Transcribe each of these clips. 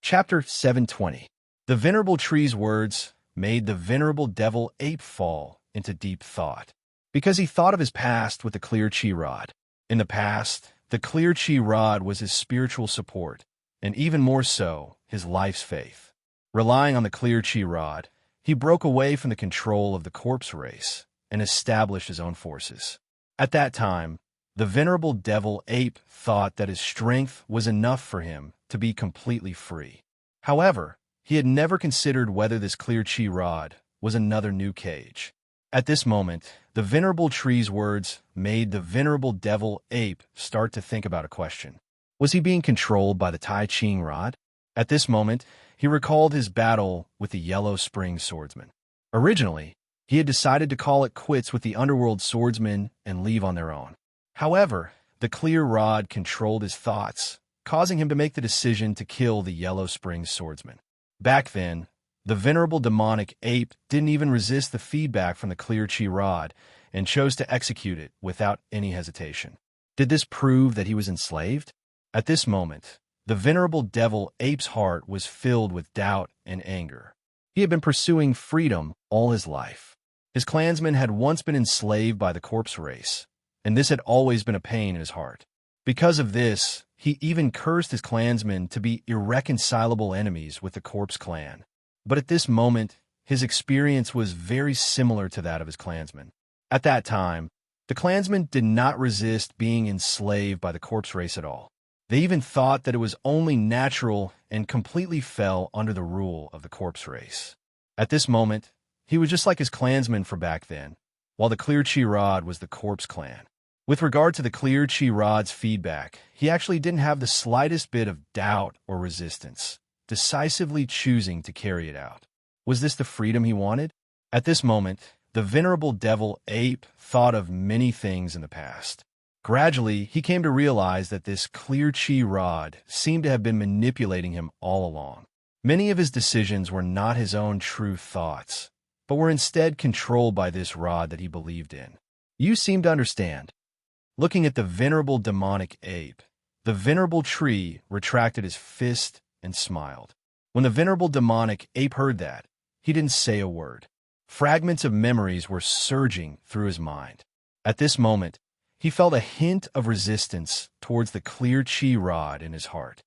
Chapter 720. The venerable tree's words made the venerable devil ape fall into deep thought, because he thought of his past with the clear chi rod. In the past, the clear chi rod was his spiritual support, and even more so, his life's faith. Relying on the clear chi rod, he broke away from the control of the corpse race and established his own forces. At that time, the venerable devil ape thought that his strength was enough for him to be completely free. However, he had never considered whether this clear chi rod was another new cage. At this moment, the venerable tree's words made the venerable devil ape start to think about a question. Was he being controlled by the Tai Ching rod? At this moment, he recalled his battle with the Yellow Spring swordsman. Originally, he had decided to call it quits with the underworld swordsmen and leave on their own. However, the clear rod controlled his thoughts, causing him to make the decision to kill the Yellow Spring swordsman. Back then, the venerable demonic ape didn't even resist the feedback from the clear chi rod and chose to execute it without any hesitation. Did this prove that he was enslaved? At this moment, the venerable devil ape's heart was filled with doubt and anger. He had been pursuing freedom all his life. His clansmen had once been enslaved by the corpse race, and this had always been a pain in his heart. Because of this, he even cursed his clansmen to be irreconcilable enemies with the corpse clan. But at this moment, his experience was very similar to that of his clansmen. At that time, the clansmen did not resist being enslaved by the corpse race at all. They even thought that it was only natural and completely fell under the rule of the corpse race. At this moment, he was just like his clansmen from back then, while the clear chi rod was the corpse clan. With regard to the clear chi rod's feedback, he actually didn't have the slightest bit of doubt or resistance, decisively choosing to carry it out. Was this the freedom he wanted? At this moment, the venerable devil ape thought of many things in the past. Gradually, he came to realize that this clear chi rod seemed to have been manipulating him all along. Many of his decisions were not his own true thoughts, but were instead controlled by this rod that he believed in. You seem to understand. Looking at the venerable demonic ape, the venerable tree retracted his fist and smiled. When the venerable demonic ape heard that, he didn't say a word. Fragments of memories were surging through his mind. At this moment, he felt a hint of resistance towards the clear chi rod in his heart.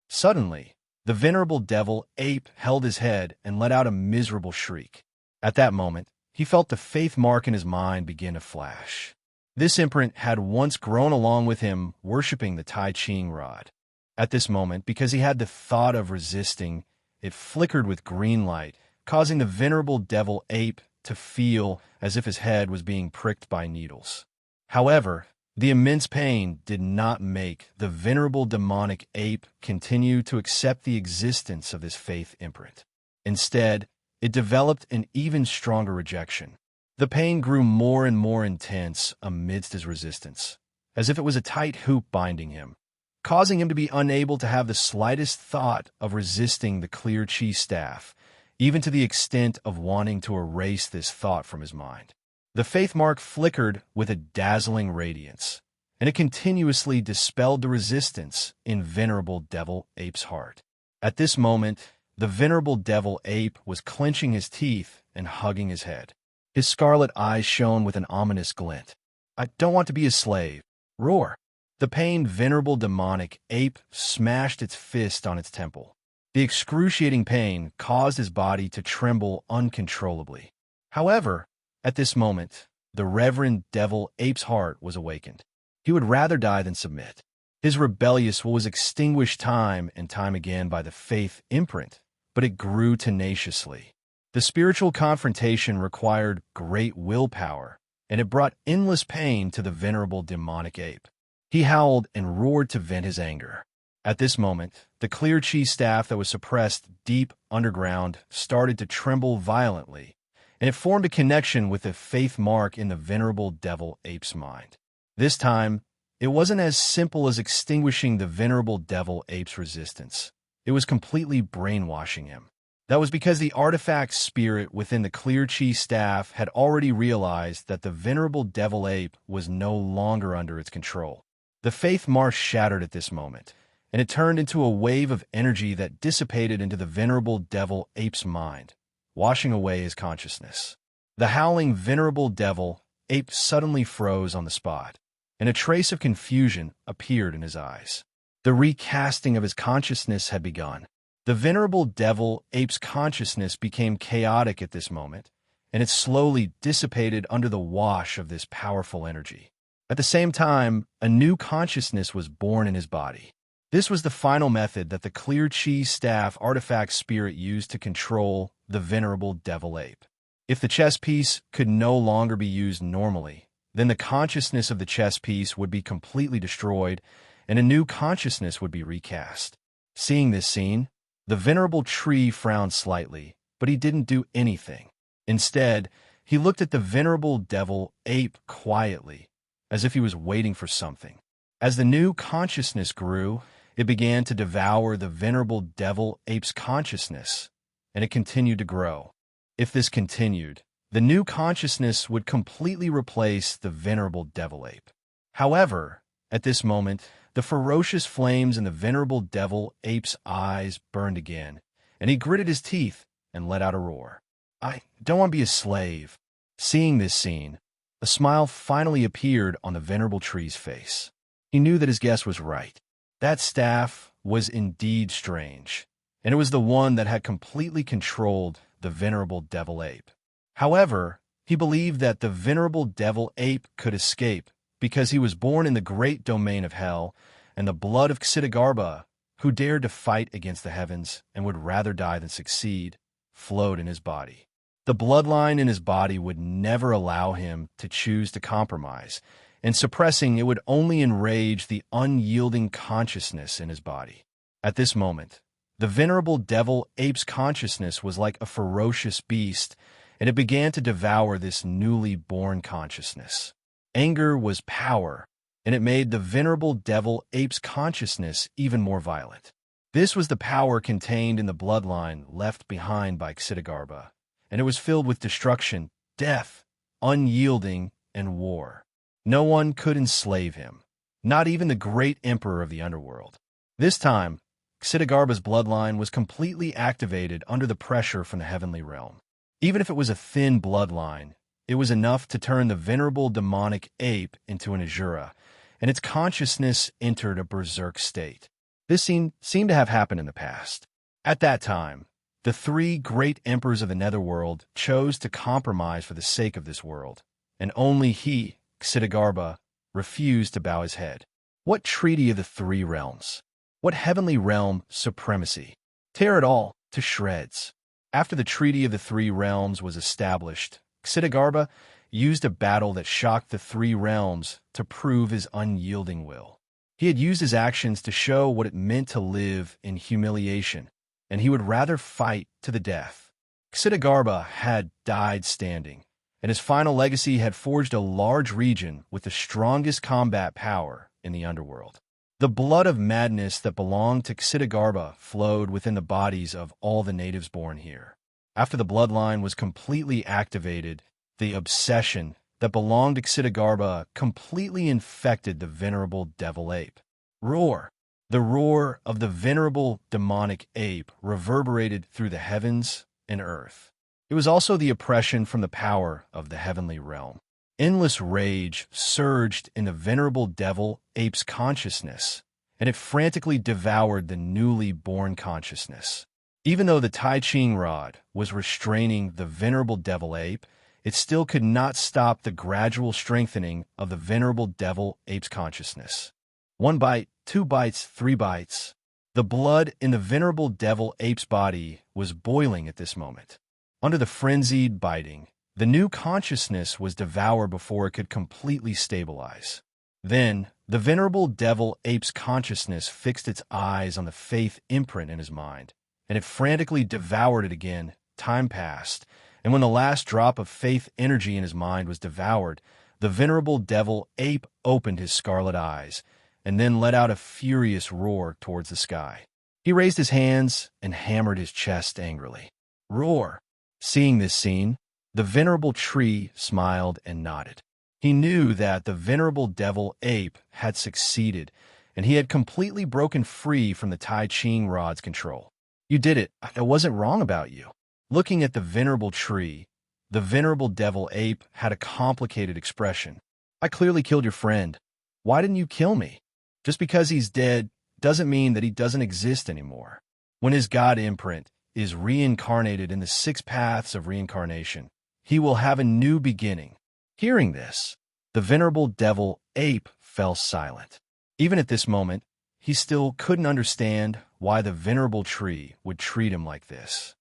Suddenly, the venerable devil ape held his head and let out a miserable shriek. At that moment, he felt the faith mark in his mind begin to flash. This imprint had once grown along with him, worshipping the Tai Ching rod. At this moment, because he had the thought of resisting, it flickered with green light, causing the venerable devil ape to feel as if his head was being pricked by needles. However, the immense pain did not make the venerable demonic ape continue to accept the existence of this faith imprint. Instead, it developed an even stronger rejection. The pain grew more and more intense amidst his resistance, as if it was a tight hoop binding him, causing him to be unable to have the slightest thought of resisting the clear chi staff, even to the extent of wanting to erase this thought from his mind. The faith mark flickered with a dazzling radiance, and it continuously dispelled the resistance in venerable devil ape's heart. At this moment, the venerable devil ape was clenching his teeth and hugging his head. His scarlet eyes shone with an ominous glint. "I don't want to be a slave." Roar. The pained venerable demonic ape smashed its fist on its temple. The excruciating pain caused his body to tremble uncontrollably. However, at this moment, the reverend devil ape's heart was awakened. He would rather die than submit. His rebellious will was extinguished time and time again by the faith imprint, but it grew tenaciously. The spiritual confrontation required great willpower, and it brought endless pain to the venerable demonic ape. He howled and roared to vent his anger. At this moment, the clear chi staff that was suppressed deep underground started to tremble violently, and it formed a connection with the faith mark in the venerable devil ape's mind. This time, it wasn't as simple as extinguishing the venerable devil ape's resistance. It was completely brainwashing him. That was because the artifact spirit within the clear chi staff had already realized that the venerable devil ape was no longer under its control. The faith mark shattered at this moment, and it turned into a wave of energy that dissipated into the venerable devil ape's mind, washing away his consciousness. The howling venerable devil ape suddenly froze on the spot, and a trace of confusion appeared in his eyes. The recasting of his consciousness had begun. The venerable devil ape's consciousness became chaotic at this moment, and it slowly dissipated under the wash of this powerful energy. At the same time, a new consciousness was born in his body. This was the final method that the clear chi staff artifact spirit used to control the venerable devil ape. If the chess piece could no longer be used normally, then the consciousness of the chess piece would be completely destroyed, and a new consciousness would be recast. Seeing this scene, the venerable tree frowned slightly, but he didn't do anything. Instead, he looked at the venerable devil ape quietly, as if he was waiting for something. As the new consciousness grew, it began to devour the venerable devil ape's consciousness, and it continued to grow. If this continued, the new consciousness would completely replace the venerable devil ape. However, at this moment, the ferocious flames in the venerable devil ape's eyes burned again, and he gritted his teeth and let out a roar. "I don't want to be a slave." Seeing this scene, a smile finally appeared on the venerable tree's face. He knew that his guess was right. That staff was indeed strange, and it was the one that had completely controlled the venerable devil ape. However, he believed that the venerable devil ape could escape because he was born in the great domain of hell, and the blood of Ksitigarbha, who dared to fight against the heavens and would rather die than succeed, flowed in his body. The bloodline in his body would never allow him to choose to compromise, and suppressing it would only enrage the unyielding consciousness in his body. At this moment, the venerable devil ape's consciousness was like a ferocious beast, and it began to devour this newly born consciousness. Anger was power, and it made the venerable devil ape's consciousness even more violent. This was the power contained in the bloodline left behind by Ksitigarbha, and it was filled with destruction, death, unyielding, and war. No one could enslave him, not even the great emperor of the underworld. This time, Ksitigarbha's bloodline was completely activated under the pressure from the heavenly realm. Even if it was a thin bloodline, it was enough to turn the venerable demonic ape into an Asura, and its consciousness entered a berserk state. This seemed to have happened in the past. At that time, the three great emperors of the netherworld chose to compromise for the sake of this world, and only he, Ksitigarbha, refused to bow his head. What treaty of the three realms? What heavenly realm supremacy? Tear it all to shreds. After the treaty of the three realms was established, Ksitigarbha used a battle that shocked the three realms to prove his unyielding will. He had used his actions to show what it meant to live in humiliation, and he would rather fight to the death. Ksitigarbha had died standing, and his final legacy had forged a large region with the strongest combat power in the underworld. The blood of madness that belonged to Ksitigarbha flowed within the bodies of all the natives born here. After the bloodline was completely activated, the obsession that belonged to Ksitigarbha completely infected the venerable devil ape. Roar! The roar of the venerable demonic ape reverberated through the heavens and earth. It was also the oppression from the power of the heavenly realm. Endless rage surged in the venerable devil ape's consciousness, and it frantically devoured the newly born consciousness. Even though the Tai Ching rod was restraining the venerable devil ape, it still could not stop the gradual strengthening of the venerable devil ape's consciousness. 1 bite, 2 bites, 3 bites. The blood in the venerable devil ape's body was boiling at this moment. Under the frenzied biting, the new consciousness was devoured before it could completely stabilize. Then, the venerable devil ape's consciousness fixed its eyes on the faith imprint in his mind, and it frantically devoured it again. Time passed, and when the last drop of faith energy in his mind was devoured, the venerable devil ape opened his scarlet eyes, and then let out a furious roar towards the sky. He raised his hands and hammered his chest angrily. Roar! Seeing this scene, the venerable tree smiled and nodded. He knew that the venerable devil ape had succeeded, and he had completely broken free from the Tai Ching rod's control. You did it. I wasn't wrong about you. Looking at the venerable tree, the venerable devil ape had a complicated expression. I clearly killed your friend. Why didn't you kill me? Just because he's dead doesn't mean that he doesn't exist anymore. When his God imprint is reincarnated in the 6 paths of reincarnation, he will have a new beginning. Hearing this, the venerable devil ape fell silent. Even at this moment, he still couldn't understand why the venerable tree would treat him like this.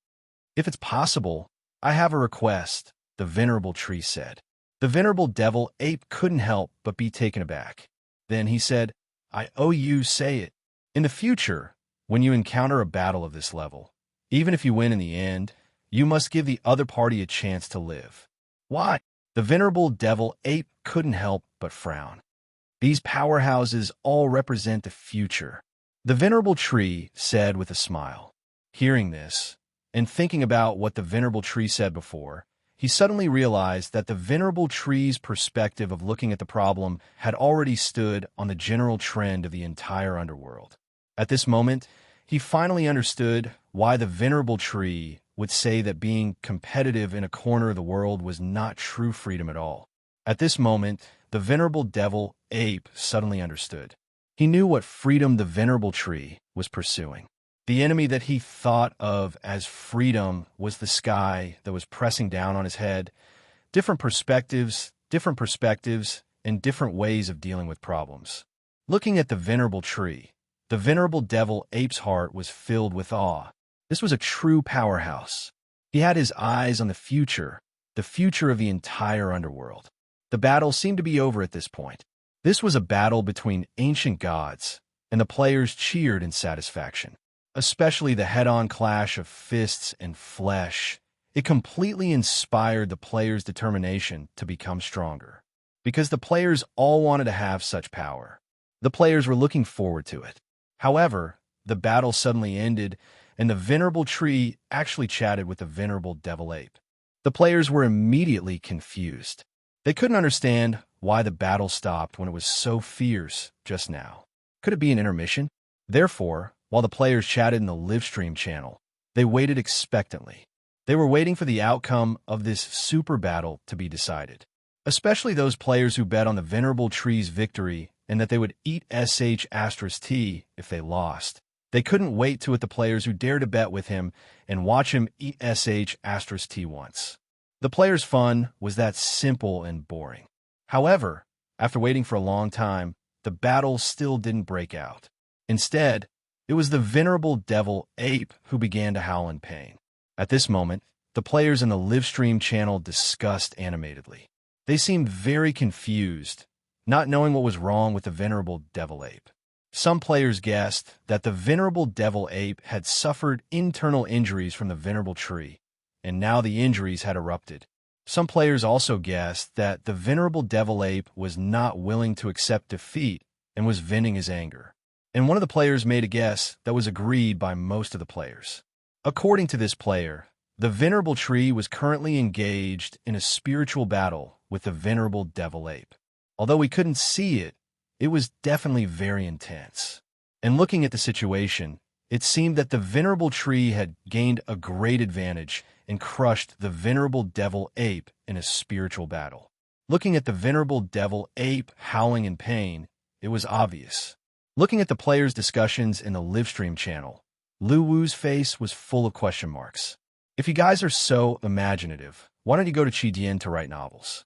If it's possible, I have a request, the venerable tree said. The venerable devil ape couldn't help but be taken aback. Then he said, I owe you, say it. In the future, when you encounter a battle of this level, even if you win in the end, you must give the other party a chance to live. Why? The venerable devil ape couldn't help but frown. These powerhouses all represent the future, the venerable tree said with a smile. Hearing this, and thinking about what the venerable tree said before, he suddenly realized that the venerable tree's perspective of looking at the problem had already stood on the general trend of the entire underworld. At this moment, he finally understood why the venerable tree would say that being competitive in a corner of the world was not true freedom at all. At this moment, the venerable devil ape suddenly understood. He knew what freedom the venerable tree was pursuing. The enemy that he thought of as freedom was the sky that was pressing down on his head. Different perspectives, and different ways of dealing with problems. Looking at the venerable tree, the venerable devil ape's heart was filled with awe. This was a true powerhouse. He had his eyes on the future of the entire underworld. The battle seemed to be over at this point. This was a battle between ancient gods, and the players cheered in satisfaction. Especially the head-on clash of fists and flesh. It completely inspired the players' determination to become stronger. Because the players all wanted to have such power. The players were looking forward to it. However, the battle suddenly ended, and the venerable tree actually chatted with the venerable devil ape. The players were immediately confused. They couldn't understand why the battle stopped when it was so fierce just now. Could it be an intermission? Therefore, while the players chatted in the livestream channel, they waited expectantly. They were waiting for the outcome of this super battle to be decided. Especially those players who bet on the venerable tree's victory and that they would eat *T if they lost. They couldn't wait to with the players who dared to bet with him and watch him eat *T once. The players' fun was that simple and boring. However, after waiting for a long time, the battle still didn't break out. Instead, it was the venerable devil ape who began to howl in pain. At this moment, the players in the livestream channel discussed animatedly. They seemed very confused, not knowing what was wrong with the venerable devil ape. Some players guessed that the venerable devil ape had suffered internal injuries from the venerable tree, and now the injuries had erupted. Some players also guessed that the venerable devil ape was not willing to accept defeat and was venting his anger. And one of the players made a guess that was agreed by most of the players. According to this player, the venerable tree was currently engaged in a spiritual battle with the venerable devil ape. Although we couldn't see it, it was definitely very intense. And looking at the situation, it seemed that the venerable tree had gained a great advantage and crushed the venerable devil ape in a spiritual battle. Looking at the venerable devil ape howling in pain, it was obvious. Looking at the players' discussions in the livestream channel, Lu Wu's face was full of question marks. If you guys are so imaginative, why don't you go to Qidian to write novels?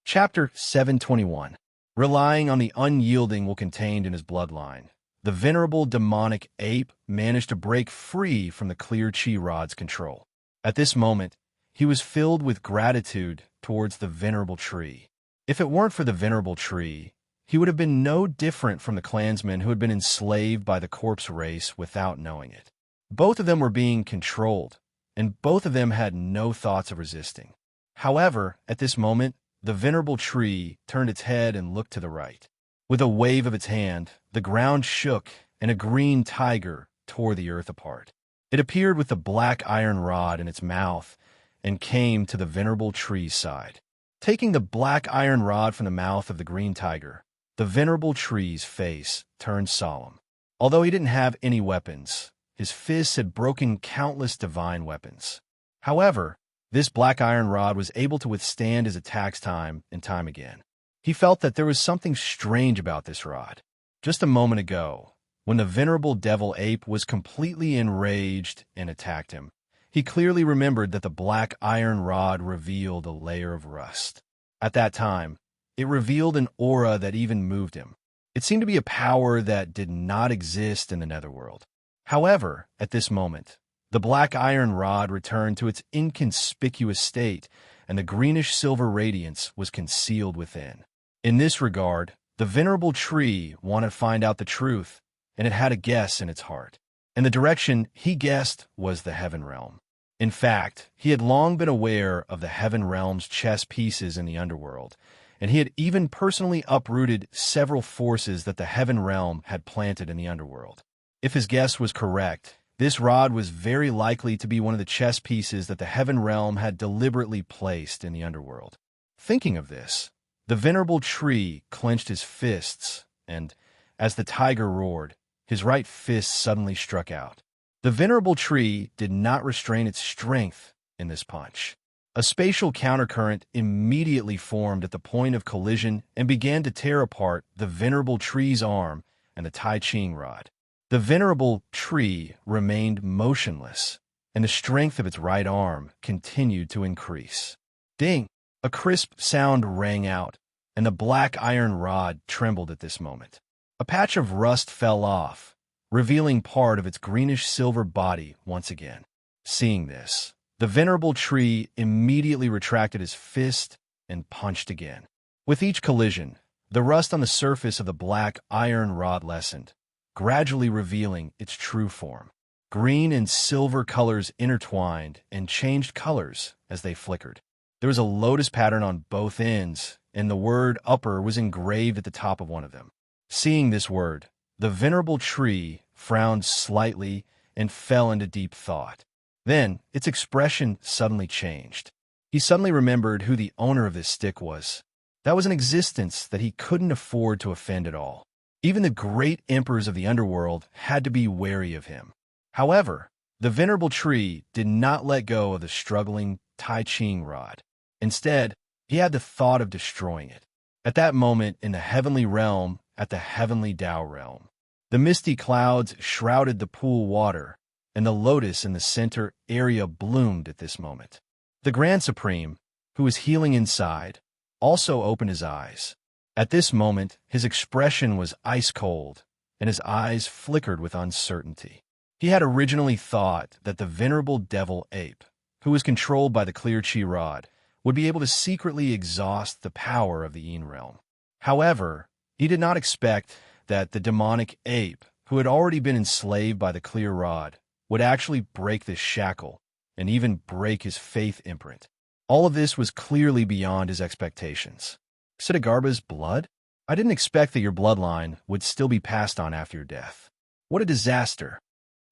Chapter 721. Relying on the unyielding will contained in his bloodline, the venerable demonic ape managed to break free from the clear Qi rod's control. At this moment, he was filled with gratitude towards the venerable tree. If it weren't for the venerable tree, he would have been no different from the clansmen who had been enslaved by the corpse race without knowing it. Both of them were being controlled, and both of them had no thoughts of resisting. However, at this moment, the venerable tree turned its head and looked to the right. With a wave of its hand, the ground shook, and a green tiger tore the earth apart. It appeared with the black iron rod in its mouth and came to the venerable tree's side. Taking the black iron rod from the mouth of the green tiger, the venerable tree's face turned solemn. Although he didn't have any weapons, his fists had broken countless divine weapons. However, this black iron rod was able to withstand his attacks time and time again. He felt that there was something strange about this rod. Just a moment ago, when the venerable devil ape was completely enraged and attacked him, he clearly remembered that the black iron rod revealed a layer of rust. At that time, it revealed an aura that even moved him. It seemed to be a power that did not exist in the netherworld. However, at this moment, the black iron rod returned to its inconspicuous state, and the greenish-silver radiance was concealed within. In this regard, the venerable tree wanted to find out the truth, and it had a guess in its heart. And the direction he guessed was the heaven realm. In fact, he had long been aware of the heaven realm's chess pieces in the underworld, and he had even personally uprooted several forces that the heaven realm had planted in the underworld. If his guess was correct, this rod was very likely to be one of the chess pieces that the heaven realm had deliberately placed in the underworld. Thinking of this, the venerable tree clenched his fists, and, as the tiger roared, his right fist suddenly struck out. The venerable tree did not restrain its strength in this punch. A spatial countercurrent immediately formed at the point of collision and began to tear apart the venerable tree's arm and the Tai Ching rod. The venerable tree remained motionless, and the strength of its right arm continued to increase. Ding! A crisp sound rang out, and the black iron rod trembled at this moment. A patch of rust fell off, revealing part of its greenish-silver body once again. Seeing this, the venerable tree immediately retracted his fist and punched again. With each collision, the rust on the surface of the black iron rod lessened, gradually revealing its true form. Green and silver colors intertwined and changed colors as they flickered. There was a lotus pattern on both ends, and the word upper was engraved at the top of one of them. Seeing this word, the venerable tree frowned slightly and fell into deep thought. Then, its expression suddenly changed. He suddenly remembered who the owner of this stick was. That was an existence that he couldn't afford to offend at all. Even the great emperors of the underworld had to be wary of him. However, the venerable tree did not let go of the struggling Tai Ching rod. Instead, he had the thought of destroying it. At that moment, in the heavenly realm, at the heavenly Tao realm, the misty clouds shrouded the pool water, and the lotus in the center area bloomed at this moment. The Grand Supreme, who was healing inside, also opened his eyes. At this moment, his expression was ice-cold, and his eyes flickered with uncertainty. He had originally thought that the venerable devil ape, who was controlled by the clear chi rod, would be able to secretly exhaust the power of the Yin realm. However, he did not expect that the demonic ape, who had already been enslaved by the clear rod, would actually break this shackle and even break his faith imprint. All of this was clearly beyond his expectations. Siddhagarba's blood? I didn't expect that your bloodline would still be passed on after your death. What a disaster.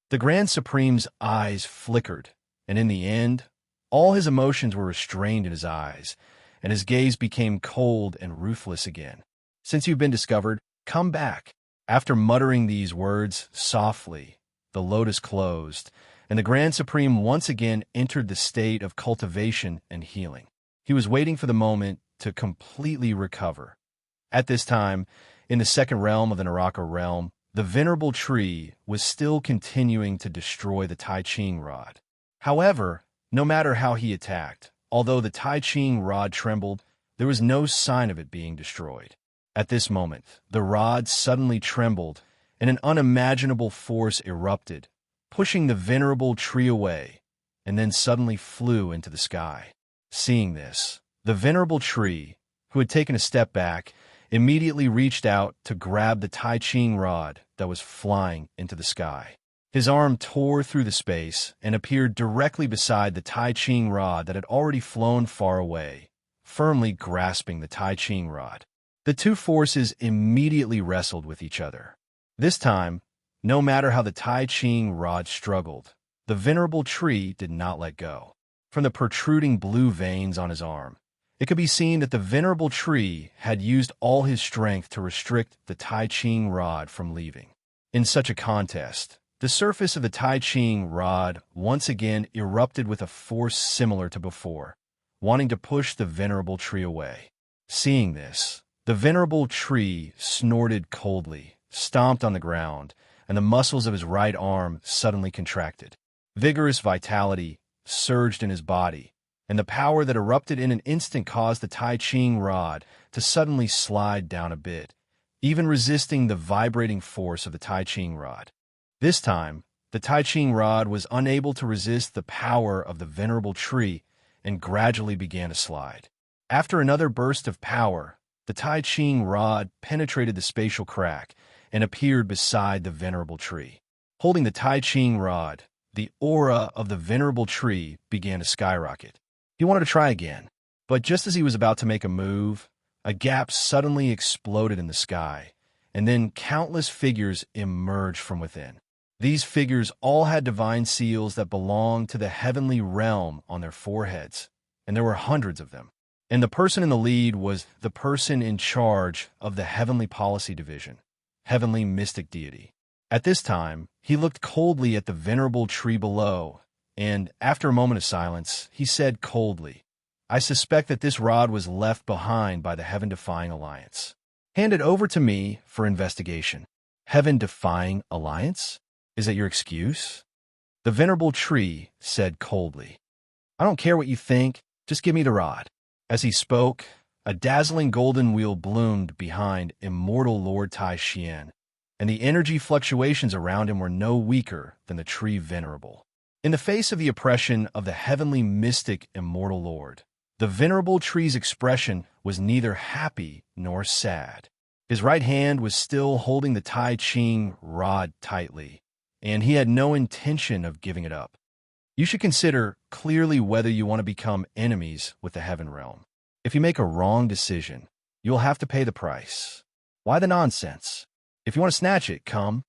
The Grand Supreme's eyes flickered, and in the end, all his emotions were restrained in his eyes, and his gaze became cold and ruthless again. Since you've been discovered, come back. After muttering these words softly, the lotus closed, and the Grand Supreme once again entered the state of cultivation and healing. He was waiting for the moment to completely recover. At this time, in the second realm of the Naraka realm, the venerable tree was still continuing to destroy the Tai Ching rod. However, no matter how he attacked, although the Tai Ching rod trembled, there was no sign of it being destroyed. At this moment, the rod suddenly trembled, and an unimaginable force erupted, pushing the venerable tree away, and then suddenly flew into the sky. Seeing this, the venerable tree, who had taken a step back, immediately reached out to grab the Tai Ching rod that was flying into the sky. His arm tore through the space and appeared directly beside the Tai Ching rod that had already flown far away, firmly grasping the Tai Ching rod. The two forces immediately wrestled with each other. This time, no matter how the Tai Ching rod struggled, the venerable tree did not let go. From the protruding blue veins on his arm, it could be seen that the venerable tree had used all his strength to restrict the Tai Ching rod from leaving. In such a contest, the surface of the Tai Ching rod once again erupted with a force similar to before, wanting to push the venerable tree away. Seeing this, the venerable tree snorted coldly, stomped on the ground, and the muscles of his right arm suddenly contracted. Vigorous vitality surged in his body, and the power that erupted in an instant caused the Tai Ching rod to suddenly slide down a bit, even resisting the vibrating force of the Tai Ching rod. This time, the Tai Ching rod was unable to resist the power of the venerable tree and gradually began to slide. After another burst of power, the Tai Ching rod penetrated the spatial crack and appeared beside the venerable tree. Holding the Tai Ching rod, the aura of the venerable tree began to skyrocket. He wanted to try again, but just as he was about to make a move, a gap suddenly exploded in the sky, and then countless figures emerged from within. These figures all had divine seals that belonged to the heavenly realm on their foreheads, and there were hundreds of them. And the person in the lead was the person in charge of the Heavenly Policy Division, Heavenly Mystic Deity. At this time, he looked coldly at the venerable tree below, and, after a moment of silence, he said coldly, "I suspect that this rod was left behind by the Heaven-Defying Alliance. Hand it over to me for investigation." Heaven-Defying Alliance? Is that your excuse? The venerable tree said coldly, "I don't care what you think, just give me the rod." As he spoke, a dazzling golden wheel bloomed behind immortal Lord Tai Xian, and the energy fluctuations around him were no weaker than the tree venerable. In the face of the oppression of the heavenly mystic immortal Lord, the venerable tree's expression was neither happy nor sad. His right hand was still holding the Tai Ching rod tightly, and he had no intention of giving it up. You should consider clearly whether you want to become enemies with the heaven realm. If you make a wrong decision, you'll have to pay the price. Why the nonsense? If you want to snatch it, come.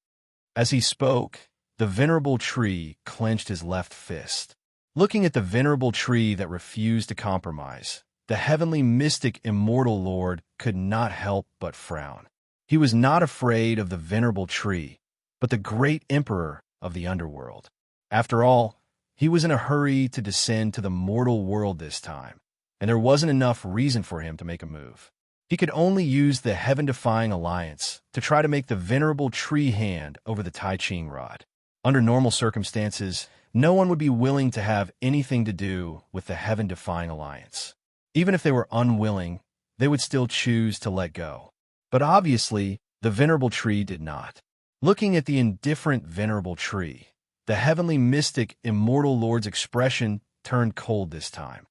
As he spoke, the venerable tree clenched his left fist. Looking at the venerable tree that refused to compromise, the heavenly mystic immortal Lord could not help but frown. He was not afraid of the venerable tree, but the great emperor of the underworld. After all, he was in a hurry to descend to the mortal world this time, and there wasn't enough reason for him to make a move. He could only use the heaven-defying alliance to try to make the venerable tree hand over the Tai Ching rod. Under normal circumstances, no one would be willing to have anything to do with the heaven-defying alliance. Even if they were unwilling, they would still choose to let go. But obviously, the venerable tree did not. Looking at the indifferent venerable tree, the heavenly mystic immortal Lord's expression turned cold this time.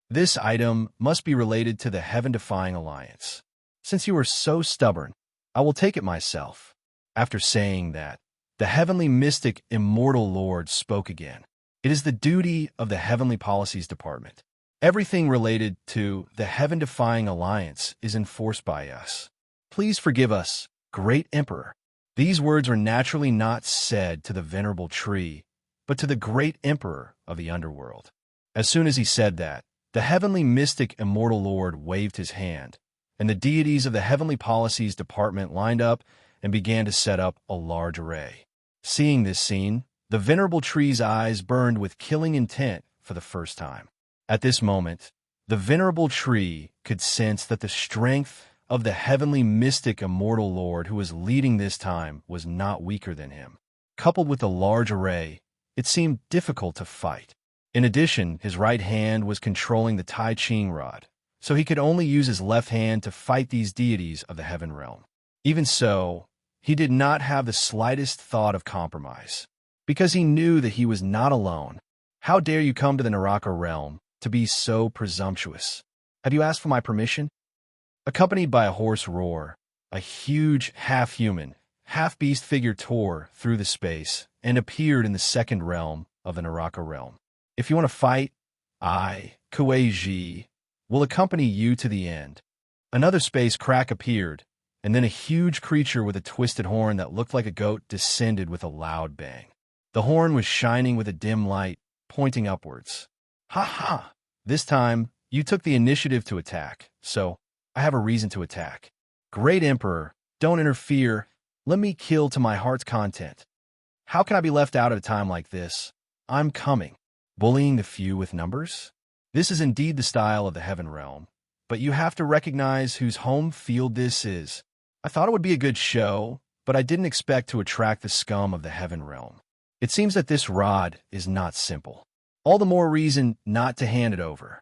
This item must be related to the heaven-defying alliance. Since you are so stubborn, I will take it myself. After saying that, the heavenly mystic immortal Lord spoke again. It is the duty of the Heavenly Policies Department. Everything related to the heaven-defying alliance is enforced by us. Please forgive us, Great Emperor. These words were naturally not said to the venerable tree, but to the great emperor of the underworld. As soon as he said that, the heavenly mystic immortal Lord waved his hand, and the deities of the Heavenly Policies Department lined up and began to set up a large array. Seeing this scene, the venerable tree's eyes burned with killing intent for the first time. At this moment, the venerable tree could sense that the strength of the heavenly mystic immortal Lord who was leading this time was not weaker than him. Coupled with the large array, it seemed difficult to fight. In addition, his right hand was controlling the Tai Ching rod, so he could only use his left hand to fight these deities of the heaven realm. Even so, he did not have the slightest thought of compromise, because he knew that he was not alone. How dare you come to the Naraka realm to be so presumptuous? Have you asked for my permission? Accompanied by a hoarse roar, a huge half-human, half-beast figure tore through the space and appeared in the second realm of the Naraka realm. If you want to fight, I, Kuei Ji, will accompany you to the end. Another space crack appeared, and then a huge creature with a twisted horn that looked like a goat descended with a loud bang. The horn was shining with a dim light, pointing upwards. Ha ha! This time, You took the initiative to attack, so I have a reason to attack. Great Emperor, don't interfere. Let me kill to my heart's content. How can I be left out at a time like this? I'm coming. Bullying the few with numbers? This is indeed the style of the Heaven Realm, but you have to recognize whose home field this is. I thought it would be a good show, but I didn't expect to attract the scum of the Heaven Realm. It seems that this rod is not simple. All the more reason not to hand it over.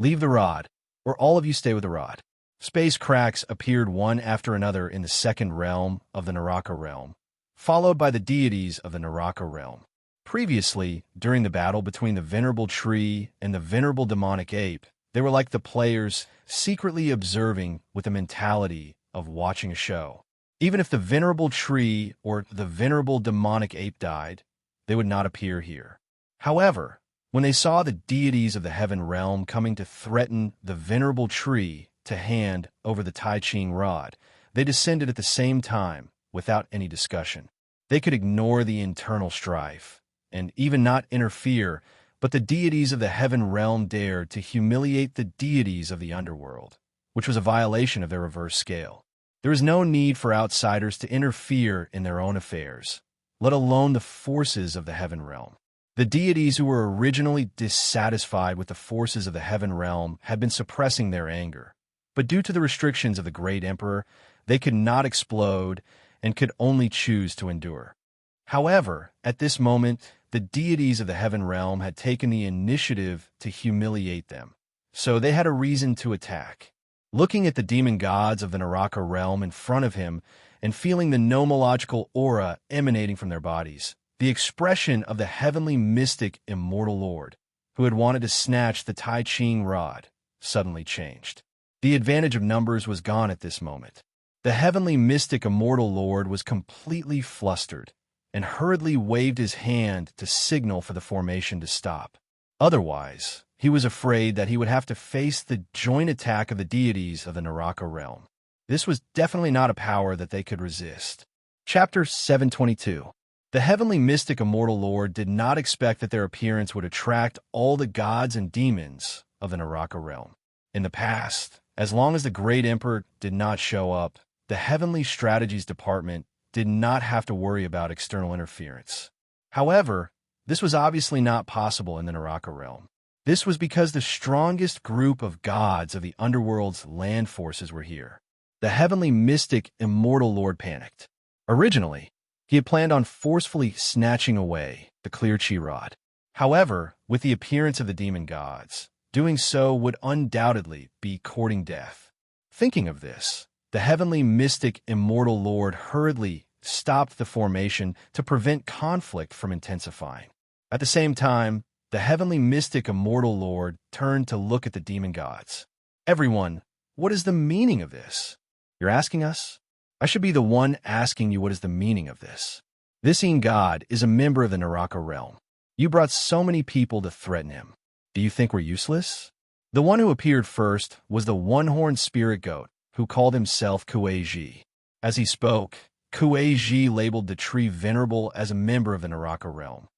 Leave the rod, or all of you stay with the rod. Space cracks appeared one after another in the second realm of the Naraka realm, followed by the deities of the Naraka realm. Previously, during the battle between the venerable tree and the venerable demonic ape, they were like the players secretly observing with the mentality of watching a show. Even if the venerable tree or the venerable demonic ape died, they would not appear here. However, when they saw the deities of the Heaven Realm coming to threaten the venerable tree to hand over the Tai Ching rod, they descended at the same time without any discussion. They could ignore the internal strife and even not interfere, but the deities of the Heaven Realm dared to humiliate the deities of the underworld, which was a violation of their reverse scale. There is no need for outsiders to interfere in their own affairs, let alone the forces of the Heaven Realm. The deities who were originally dissatisfied with the forces of the Heaven Realm had been suppressing their anger, but due to the restrictions of the Great Emperor, they could not explode and could only choose to endure. However, at this moment, the deities of the Heaven Realm had taken the initiative to humiliate them, so they had a reason to attack. Looking at the demon gods of the Naraka realm in front of him and feeling the nomological aura emanating from their bodies, the expression of the heavenly mystic immortal lord, who had wanted to snatch the Tai Ching rod, suddenly changed. The advantage of numbers was gone at this moment. The heavenly mystic immortal lord was completely flustered and hurriedly waved his hand to signal for the formation to stop. Otherwise, he was afraid that he would have to face the joint attack of the deities of the Naraka realm. This was definitely not a power that they could resist. Chapter 722. The heavenly mystic immortal lord did not expect that their appearance would attract all the gods and demons of the Naraka realm. In the past, as long as the Great Emperor did not show up, the Heavenly Strategies Department did not have to worry about external interference. However, this was obviously not possible in the Naraka realm. This was because the strongest group of gods of the underworld's land forces were here. The heavenly mystic immortal lord panicked. Originally, he had planned on forcefully snatching away the clear chi rod. However, with the appearance of the demon gods, doing so would undoubtedly be courting death. Thinking of this, the heavenly mystic immortal lord hurriedly stopped the formation to prevent conflict from intensifying. At the same time, the heavenly mystic immortal lord turned to look at the demon gods. Everyone, what is the meaning of this? You're asking us? I should be the one asking you what is the meaning of this. This god is a member of the Naraka realm. You brought so many people to threaten him. Do you think we're useless? The one who appeared first was the one-horned spirit goat, who called himself Kuei-ji. As he spoke, Kuei-ji labeled the tree venerable as a member of the Naraka realm.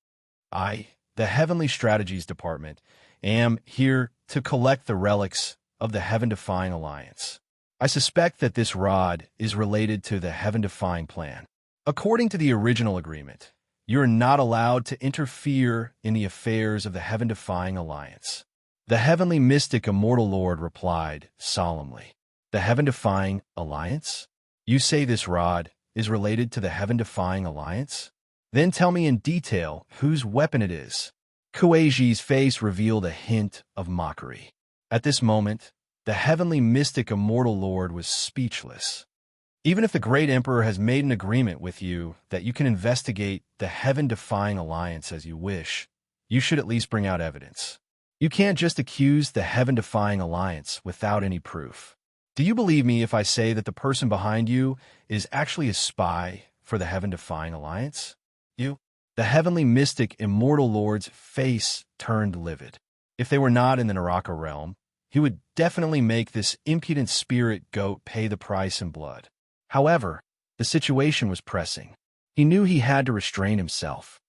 I, the Heavenly Strategies Department, am here to collect the relics of the Heaven-Defying Alliance. I suspect that this rod is related to the Heaven-Defying plan. According to the original agreement, you are not allowed to interfere in the affairs of the Heaven-Defying Alliance. The heavenly mystic immortal lord replied solemnly. The Heaven-Defying Alliance? You say this rod is related to the Heaven-Defying Alliance? Then tell me in detail whose weapon it is. Kuei-ji's face revealed a hint of mockery. At this moment, the heavenly mystic immortal lord was speechless. Even if the Great Emperor has made an agreement with you that you can investigate the Heaven-Defying Alliance as you wish, you should at least bring out evidence. You can't just accuse the Heaven-Defying Alliance without any proof. Do you believe me if I say that the person behind you is actually a spy for the Heaven-Defying Alliance? You? The heavenly mystic immortal lord's face turned livid. If they were not in the Naraka realm, he would definitely make this impudent spirit goat pay the price in blood. However, the situation was pressing. He knew he had to restrain himself.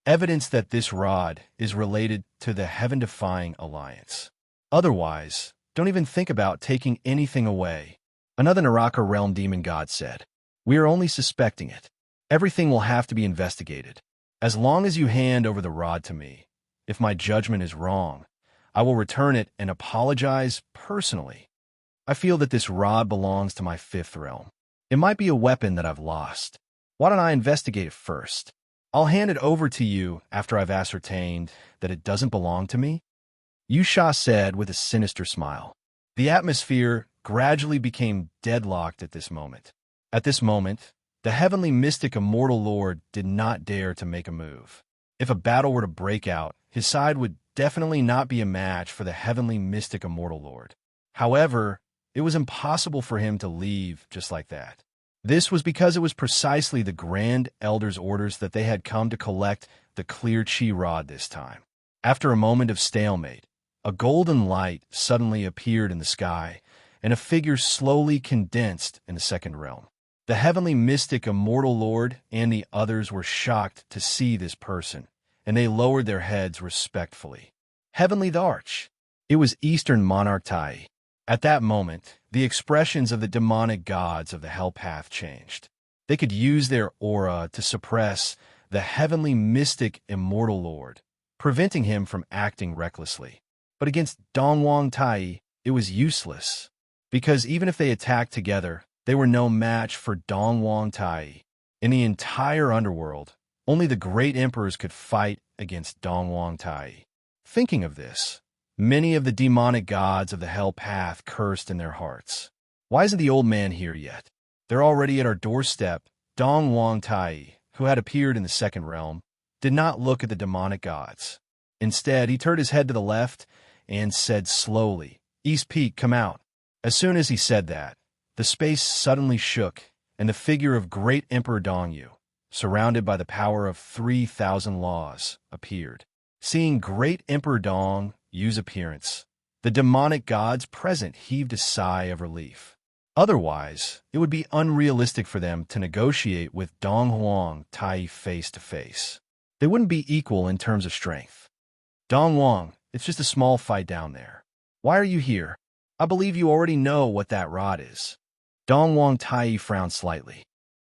Evidence that this rod is related to the Heaven-Defying Alliance. Otherwise, don't even think about taking anything away. Another Naraka realm demon god said, "We are only suspecting it. Everything will have to be investigated. As long as you hand over the rod to me, if my judgment is wrong, I will return it and apologize personally. I feel that this rod belongs to my fifth realm. It might be a weapon that I've lost. Why don't I investigate it first? I'll hand it over to you after I've ascertained that it doesn't belong to me," Yusha said with a sinister smile. The atmosphere gradually became deadlocked at this moment. At this moment, the heavenly mystic immortal lord did not dare to make a move. If a battle were to break out, his side would definitely not be a match for the heavenly mystic immortal lord. However, it was impossible for him to leave just like that. This was because it was precisely the Grand Elder's orders that they had come to collect the clear chi rod this time. After a moment of stalemate, a golden light suddenly appeared in the sky, and a figure slowly condensed in the second realm. The heavenly mystic immortal lord and the others were shocked to see this person, and they lowered their heads respectfully. Heavenly the Arch. It was Eastern Monarch Tai. At that moment, the expressions of the demonic gods of the Hell Path changed. They could use their aura to suppress the heavenly mystic immortal lord, preventing him from acting recklessly. But against Dongwang Tai, it was useless, because even if they attacked together, they were no match for Dongwang Tai. In the entire underworld, only the great emperors could fight against Dongwang Tai. Thinking of this, many of the demonic gods of the Hell Path cursed in their hearts. Why isn't the old man here yet? They're already at our doorstep. Dongwang Tai, who had appeared in the second realm, did not look at the demonic gods. Instead, he turned his head to the left and said slowly, "East Peak, come out." As soon as he said that, the space suddenly shook, and the figure of Great Emperor Dongyu, surrounded by the power of 3,000 laws, appeared. Seeing Great Emperor Dongyu's appearance, the demonic gods present heaved a sigh of relief. Otherwise, it would be unrealistic for them to negotiate with Dongwang Tai face to face. They wouldn't be equal in terms of strength. "Dongwang, it's just a small fight down there. Why are you here? I believe you already know what that rod is." Dongwang Tai frowned slightly.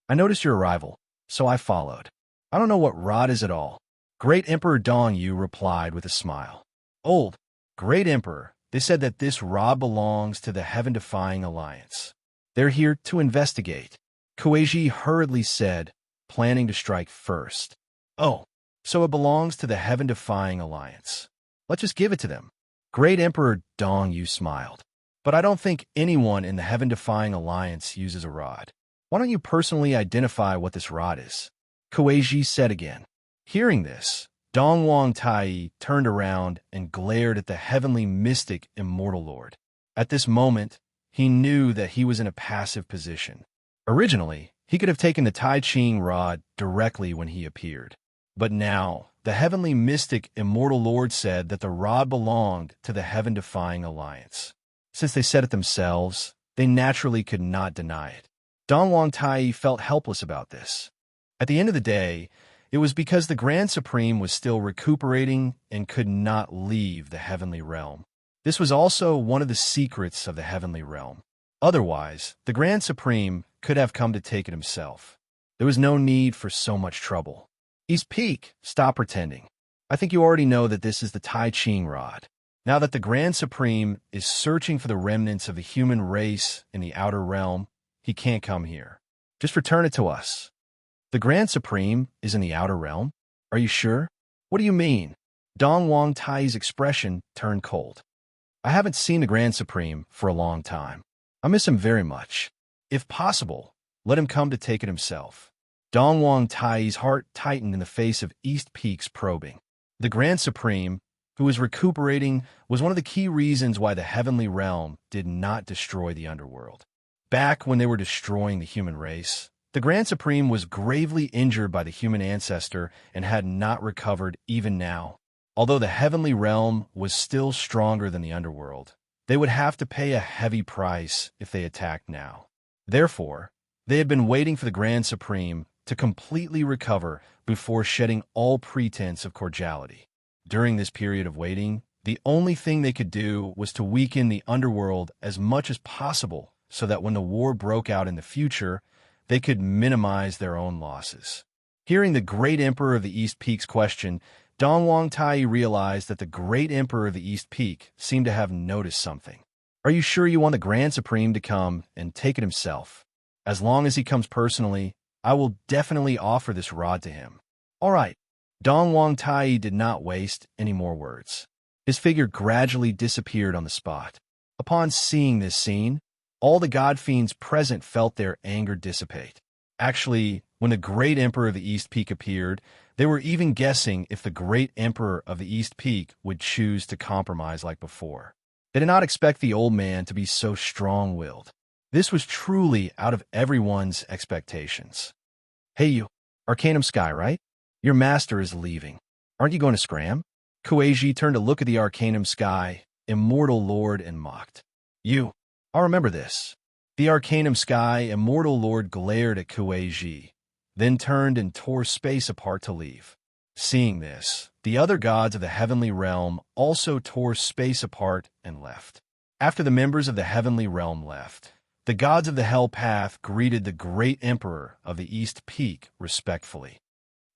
"I noticed your arrival, so I followed. I don't know what rod is at all." Great Emperor Dongyu replied with a smile. "Old Great Emperor, they said that this rod belongs to the Heaven-Defying Alliance. They're here to investigate," Kueiji hurriedly said, planning to strike first. "Oh, so it belongs to the Heaven-Defying Alliance. Let's just give it to them." Great Emperor Dongyu smiled. "But I don't think anyone in the Heaven-Defying Alliance uses a rod. Why don't you personally identify what this rod is?" Kueiji said again. Hearing this, Dongwang Tai turned around and glared at the heavenly mystic immortal lord. At this moment, he knew that he was in a passive position. Originally, he could have taken the Tai Ching rod directly when he appeared. But now, the heavenly mystic immortal lord said that the rod belonged to the Heaven-Defying Alliance. Since they said it themselves, they naturally could not deny it. Dongwang Tai felt helpless about this. At the end of the day, it was because the Grand Supreme was still recuperating and could not leave the heavenly realm. This was also one of the secrets of the heavenly realm. Otherwise, the Grand Supreme could have come to take it himself. There was no need for so much trouble. "East Peak, stop pretending. I think you already know that this is the Tai Ching rod. Now that the Grand Supreme is searching for the remnants of the human race in the outer realm, he can't come here. Just return it to us." "The Grand Supreme is in the outer realm? Are you sure? What do you mean?" Dongwang Tai's expression turned cold. "I haven't seen the Grand Supreme for a long time. I miss him very much. If possible, let him come to take it himself." Dongwang Tai's heart tightened in the face of East Peak's probing. The Grand Supreme, who was recuperating, was one of the key reasons why the heavenly realm did not destroy the underworld. Back when they were destroying the human race, the Grand Supreme was gravely injured by the human ancestor and had not recovered even now. Although the heavenly realm was still stronger than the underworld, they would have to pay a heavy price if they attacked now. Therefore, they had been waiting for the Grand Supreme to completely recover before shedding all pretense of cordiality. During this period of waiting, The only thing they could do was to weaken the underworld as much as possible so that when the war broke out in the future, they could minimize their own losses. Hearing the great emperor of the East Peak's question, Dong Wang Tai realized that the great emperor of the East Peak seemed to have noticed something. Are you sure you want the Grand Supreme to come and take it himself? As long as he comes personally, I will definitely offer this rod to him. All right. Dong Wang Tai did not waste any more words. His figure gradually disappeared on the spot. Upon seeing this scene, all the god fiends present felt their anger dissipate. Actually, when the great emperor of the East Peak appeared, they were even guessing if the great emperor of the East Peak would choose to compromise like before. They did not expect the old man to be so strong-willed. This was truly out of everyone's expectations. Hey you, Arcanum Sky, right? Your master is leaving. Aren't you going to scram? Kueiji turned to look at the Arcanum Sky, immortal lord, and mocked. You, I'll remember this. The Arcanum Sky, immortal lord, glared at Kueiji, then turned and tore space apart to leave. Seeing this, the other gods of the heavenly realm also tore space apart and left. After the members of the heavenly realm left, the gods of the hell path greeted the great emperor of the East Peak respectfully.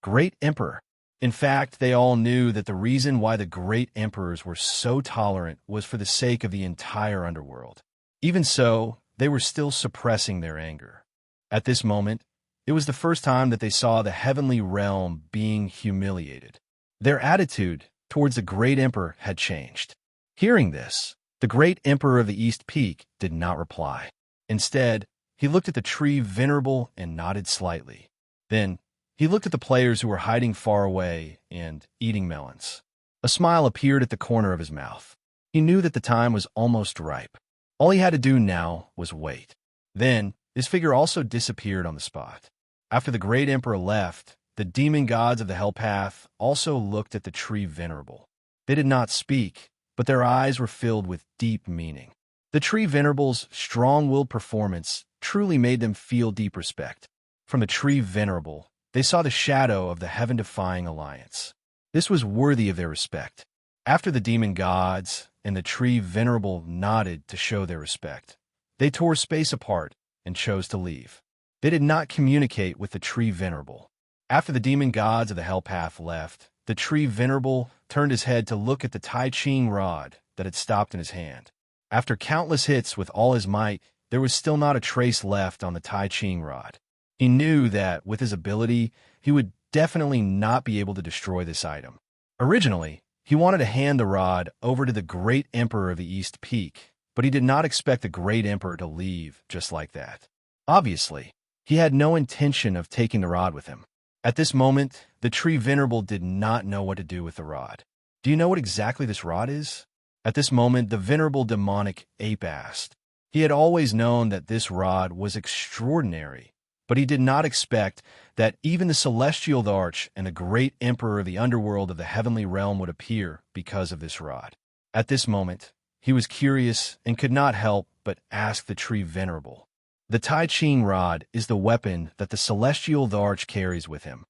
Great emperor. In fact, they all knew that the reason why the great emperors were so tolerant was for the sake of the entire underworld. Even so, they were still suppressing their anger. At this moment, it was the first time that they saw the heavenly realm being humiliated. Their attitude towards the great emperor had changed. Hearing this, the great emperor of the East Peak did not reply. Instead, he looked at the tree venerable and nodded slightly. Then, he looked at the players who were hiding far away and eating melons. A smile appeared at the corner of his mouth. He knew that the time was almost ripe. All he had to do now was wait. Then, his figure also disappeared on the spot. After the great emperor left, the demon gods of the hell path also looked at the tree venerable. They did not speak, but their eyes were filled with deep meaning. The tree venerable's strong-willed performance truly made them feel deep respect. From the tree venerable, they saw the shadow of the heaven-defying alliance. This was worthy of their respect. After the demon gods and the tree venerable nodded to show their respect, they tore space apart and chose to leave. They did not communicate with the tree venerable. After the demon gods of the hell path left, the tree venerable turned his head to look at the Tai Ching rod that had stopped in his hand. After countless hits with all his might, there was still not a trace left on the Tai Ching rod. He knew that, with his ability, he would definitely not be able to destroy this item. Originally, he wanted to hand the rod over to the great emperor of the East Peak, but he did not expect the great emperor to leave just like that. Obviously, he had no intention of taking the rod with him. At this moment, the tree venerable did not know what to do with the rod. Do you know what exactly this rod is? At this moment, the venerable demonic ape asked. He had always known that this rod was extraordinary, but he did not expect that even the celestial arch and the great emperor of the underworld of the heavenly realm would appear because of this rod. At this moment, he was curious and could not help but ask the tree venerable. The Tai Ching rod is the weapon that the celestial arch carries with him.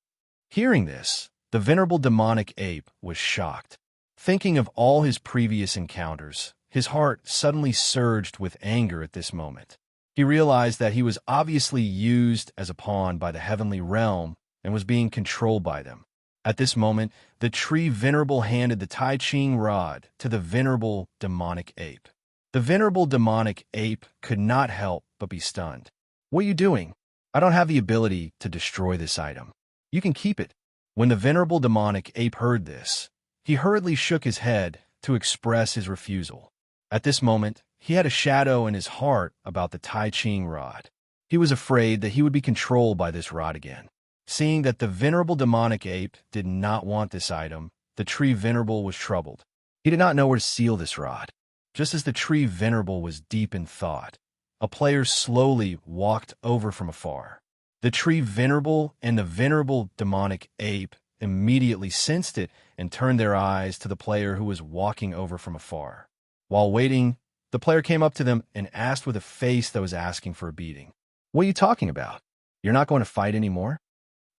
Hearing this, the venerable demonic ape was shocked. Thinking of all his previous encounters, his heart suddenly surged with anger at this moment. He realized that he was obviously used as a pawn by the heavenly realm and was being controlled by them. At this moment, the tree venerable handed the Tai Ching rod to the venerable demonic ape. The venerable demonic ape could not help but be stunned. What are you doing? I don't have the ability to destroy this item. You can keep it. When the venerable demonic ape heard this, he hurriedly shook his head to express his refusal. At this moment, he had a shadow in his heart about the Tai Ching rod. He was afraid that he would be controlled by this rod again. Seeing that the venerable demonic ape did not want this item, the tree venerable was troubled. He did not know where to seal this rod. Just as the tree venerable was deep in thought, a player slowly walked over from afar. The tree venerable and the venerable demonic ape immediately sensed it and turned their eyes to the player who was walking over from afar. While waiting, the player came up to them and asked with a face that was asking for a beating. What are you talking about? You're not going to fight anymore?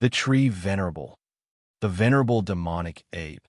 The tree venerable. The venerable demonic ape.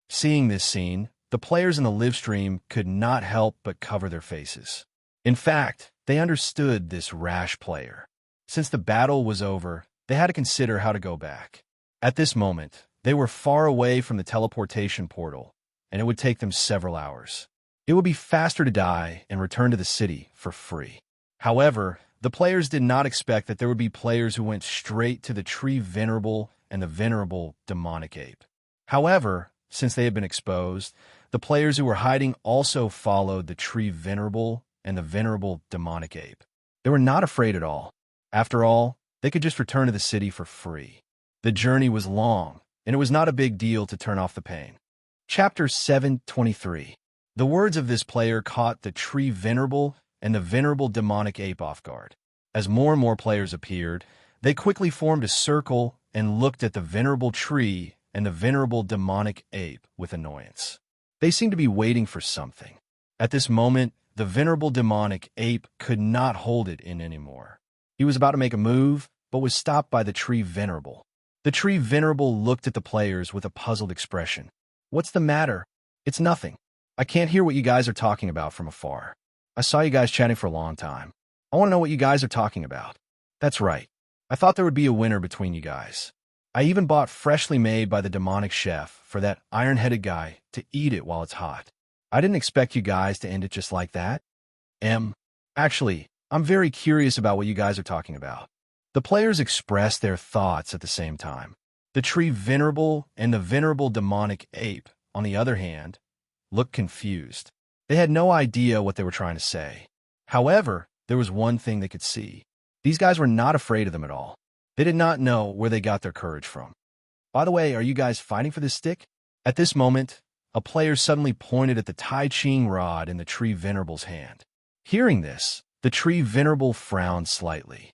Seeing this scene, the players in the live stream could not help but cover their faces. In fact, they understood this rash player. Since the battle was over, they had to consider how to go back. At this moment, they were far away from the teleportation portal, and it would take them several hours. It would be faster to die and return to the city for free. However, the players did not expect that there would be players who went straight to the tree venerable and the venerable demonic ape. However, since they had been exposed, the players who were hiding also followed the tree venerable and the venerable demonic ape. They were not afraid at all. After all, they could just return to the city for free. The journey was long, and it was not a big deal to turn off the pain. Chapter 7:23. The words of this player caught the tree venerable and the venerable demonic ape off guard. As more and more players appeared, they quickly formed a circle and looked at the venerable tree and the venerable demonic ape with annoyance. They seemed to be waiting for something. At this moment, the venerable demonic ape could not hold it in anymore. He was about to make a move, but was stopped by the tree venerable. The tree venerable looked at the players with a puzzled expression. "What's the matter?" "It's nothing. I can't hear what you guys are talking about from afar. I saw you guys chatting for a long time. I want to know what you guys are talking about." "That's right. I thought there would be a winner between you guys. I even bought freshly made by the demonic chef for that iron-headed guy to eat it while it's hot. I didn't expect you guys to end it just like that." Actually, I'm very curious about what you guys are talking about." The players expressed their thoughts at the same time. The tree venerable and the venerable demonic ape, on the other hand, looked confused. They had no idea what they were trying to say. However, there was one thing they could see. These guys were not afraid of them at all. They did not know where they got their courage from. "By the way, are you guys fighting for this stick?" At this moment, a player suddenly pointed at the Tai Ching rod in the tree venerable's hand. Hearing this, the tree venerable frowned slightly.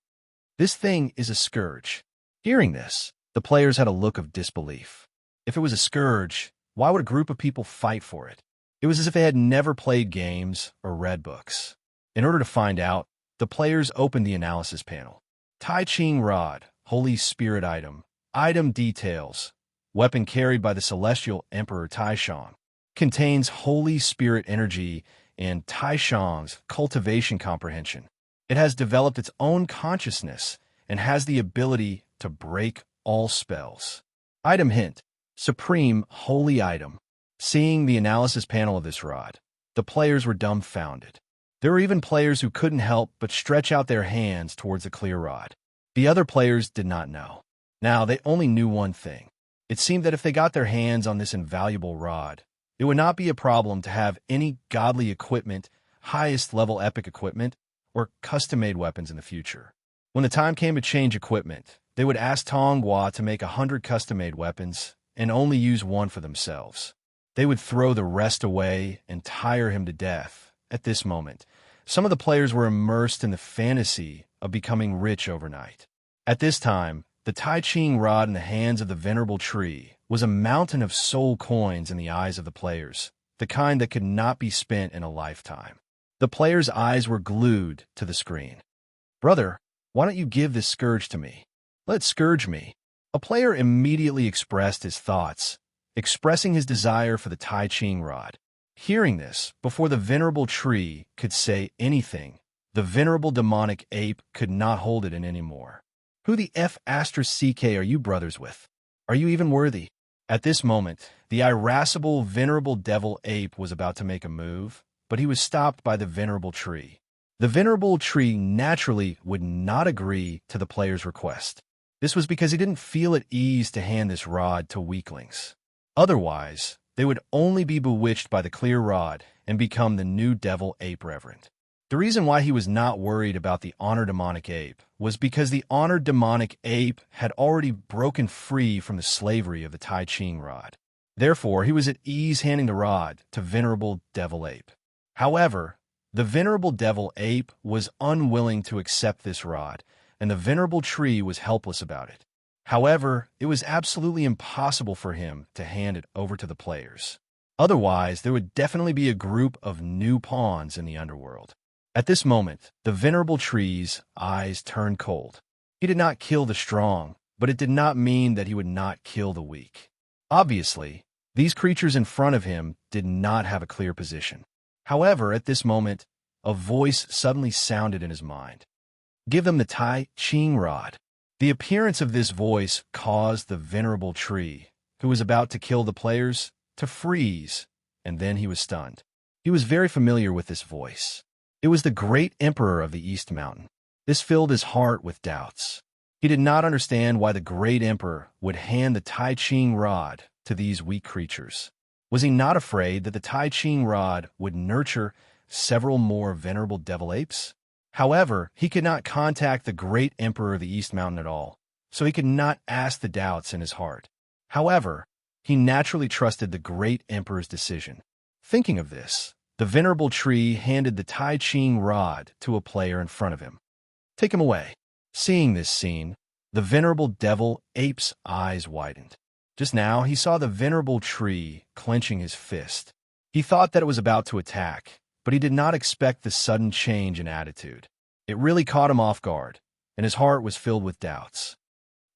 "This thing is a scourge." Hearing this, the players had a look of disbelief. If it was a scourge, why would a group of people fight for it? It was as if they had never played games or read books. In order to find out, the players opened the analysis panel. Tai Ching rod, Holy Spirit item, item details, weapon carried by the Celestial Emperor Taishang, contains Holy Spirit energy and Taishang's cultivation comprehension. It has developed its own consciousness and has the ability to break all spells. Item hint, supreme holy item. Seeing the analysis panel of this rod, the players were dumbfounded. There were even players who couldn't help but stretch out their hands towards the clear rod. The other players did not know. Now, they only knew one thing. It seemed that if they got their hands on this invaluable rod, it would not be a problem to have any godly equipment, highest level epic equipment, or custom-made weapons in the future. When the time came to change equipment, they would ask Tong Gua to make 100 custom-made weapons and only use one for themselves. They would throw the rest away and tire him to death. At this moment, some of the players were immersed in the fantasy of becoming rich overnight. At this time, the Tai Ching rod in the hands of the venerable tree was a mountain of soul coins in the eyes of the players, the kind that could not be spent in a lifetime. The players' eyes were glued to the screen. "Brother, why don't you give this scourge to me? Let scourge me." A player immediately expressed his thoughts, expressing his desire for the Tai Ching rod. Hearing this, before the venerable tree could say anything, the venerable demonic ape could not hold it in anymore. "Who the F***CK are you brothers with? Are you even worthy?" At this moment, the irascible venerable devil ape was about to make a move, but he was stopped by the venerable tree. The venerable tree naturally would not agree to the player's request. This was because he didn't feel at ease to hand this rod to weaklings. Otherwise, they would only be bewitched by the clear rod and become the new devil ape reverend. The reason why he was not worried about the honored demonic ape was because the honored demonic ape had already broken free from the slavery of the Tai Ching rod. Therefore, he was at ease handing the rod to venerable devil ape. However, the venerable devil ape was unwilling to accept this rod, and the venerable tree was helpless about it. However, it was absolutely impossible for him to hand it over to the players. Otherwise, there would definitely be a group of new pawns in the underworld. At this moment, the venerable tree's eyes turned cold. He did not kill the strong, but it did not mean that he would not kill the weak. Obviously, These creatures in front of him did not have a clear position. However, at this moment, a voice suddenly sounded in his mind. Give them the Tai Ching rod. The appearance of this voice caused the venerable tree, who was about to kill the players, to freeze, and then he was stunned. He was very familiar with this voice. It was the great emperor of the East Mountain. This filled his heart with doubts. He did not understand why the great emperor would hand the Tai Ching rod to these weak creatures. Was he not afraid that the Tai Ching rod would nurture several more venerable devil apes? However, he could not contact the great emperor of the East Mountain at all, so he could not ask the doubts in his heart. However, he naturally trusted the great emperor's decision. Thinking of this, the venerable tree handed the Tai Ching rod to a player in front of him. Take him away. Seeing this scene, the venerable devil ape's eyes widened. Just now, he saw the venerable tree clenching his fist. He thought that it was about to attack, but he did not expect the sudden change in attitude. It really caught him off guard, and his heart was filled with doubts.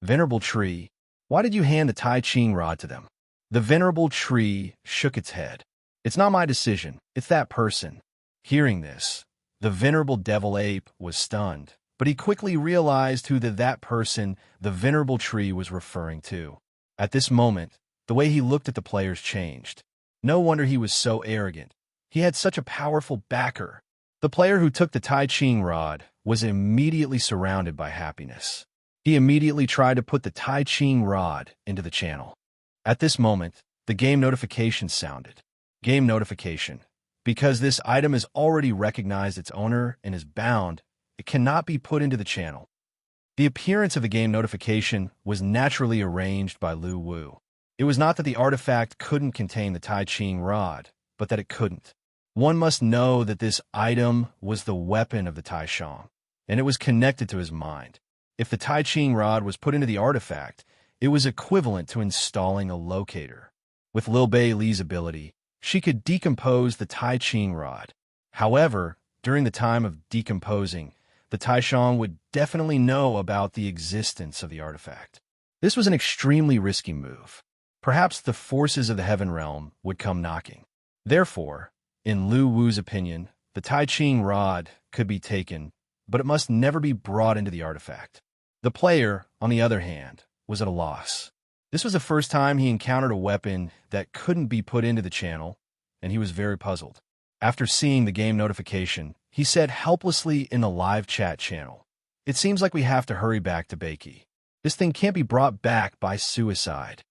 Venerable tree, why did you hand the Tai Ching rod to them? The venerable tree shook its head. It's not my decision, it's that person. Hearing this, the venerable devil ape was stunned, but he quickly realized who that person the venerable tree was referring to. At this moment, the way he looked at the players changed. No wonder he was so arrogant. He had such a powerful backer. The player who took the Tai Ching rod was immediately surrounded by happiness. He immediately tried to put the Tai Ching rod into the channel. At this moment, the game notification sounded. Game notification. Because this item has already recognized its owner and is bound, it cannot be put into the channel. The appearance of the game notification was naturally arranged by Lu Wu. It was not that the artifact couldn't contain the Tai Ching rod, but that it couldn't. One must know that this item was the weapon of the Tai Shang, and it was connected to his mind. If the Tai Ching rod was put into the artifact, it was equivalent to installing a locator. With Lil Bei Li's ability, she could decompose the Tai Ching rod. However, during the time of decomposing, the Tai Shang would definitely know about the existence of the artifact. This was an extremely risky move. Perhaps the forces of the Heaven Realm would come knocking. Therefore, in Lu Wu's opinion, the Tai Ching rod could be taken, but it must never be brought into the artifact. The player, on the other hand, was at a loss. This was the first time he encountered a weapon that couldn't be put into the channel, and he was very puzzled. After seeing the game notification, he said helplessly in the live chat channel, "It seems like we have to hurry back to Beiki. This thing can't be brought back by suicide."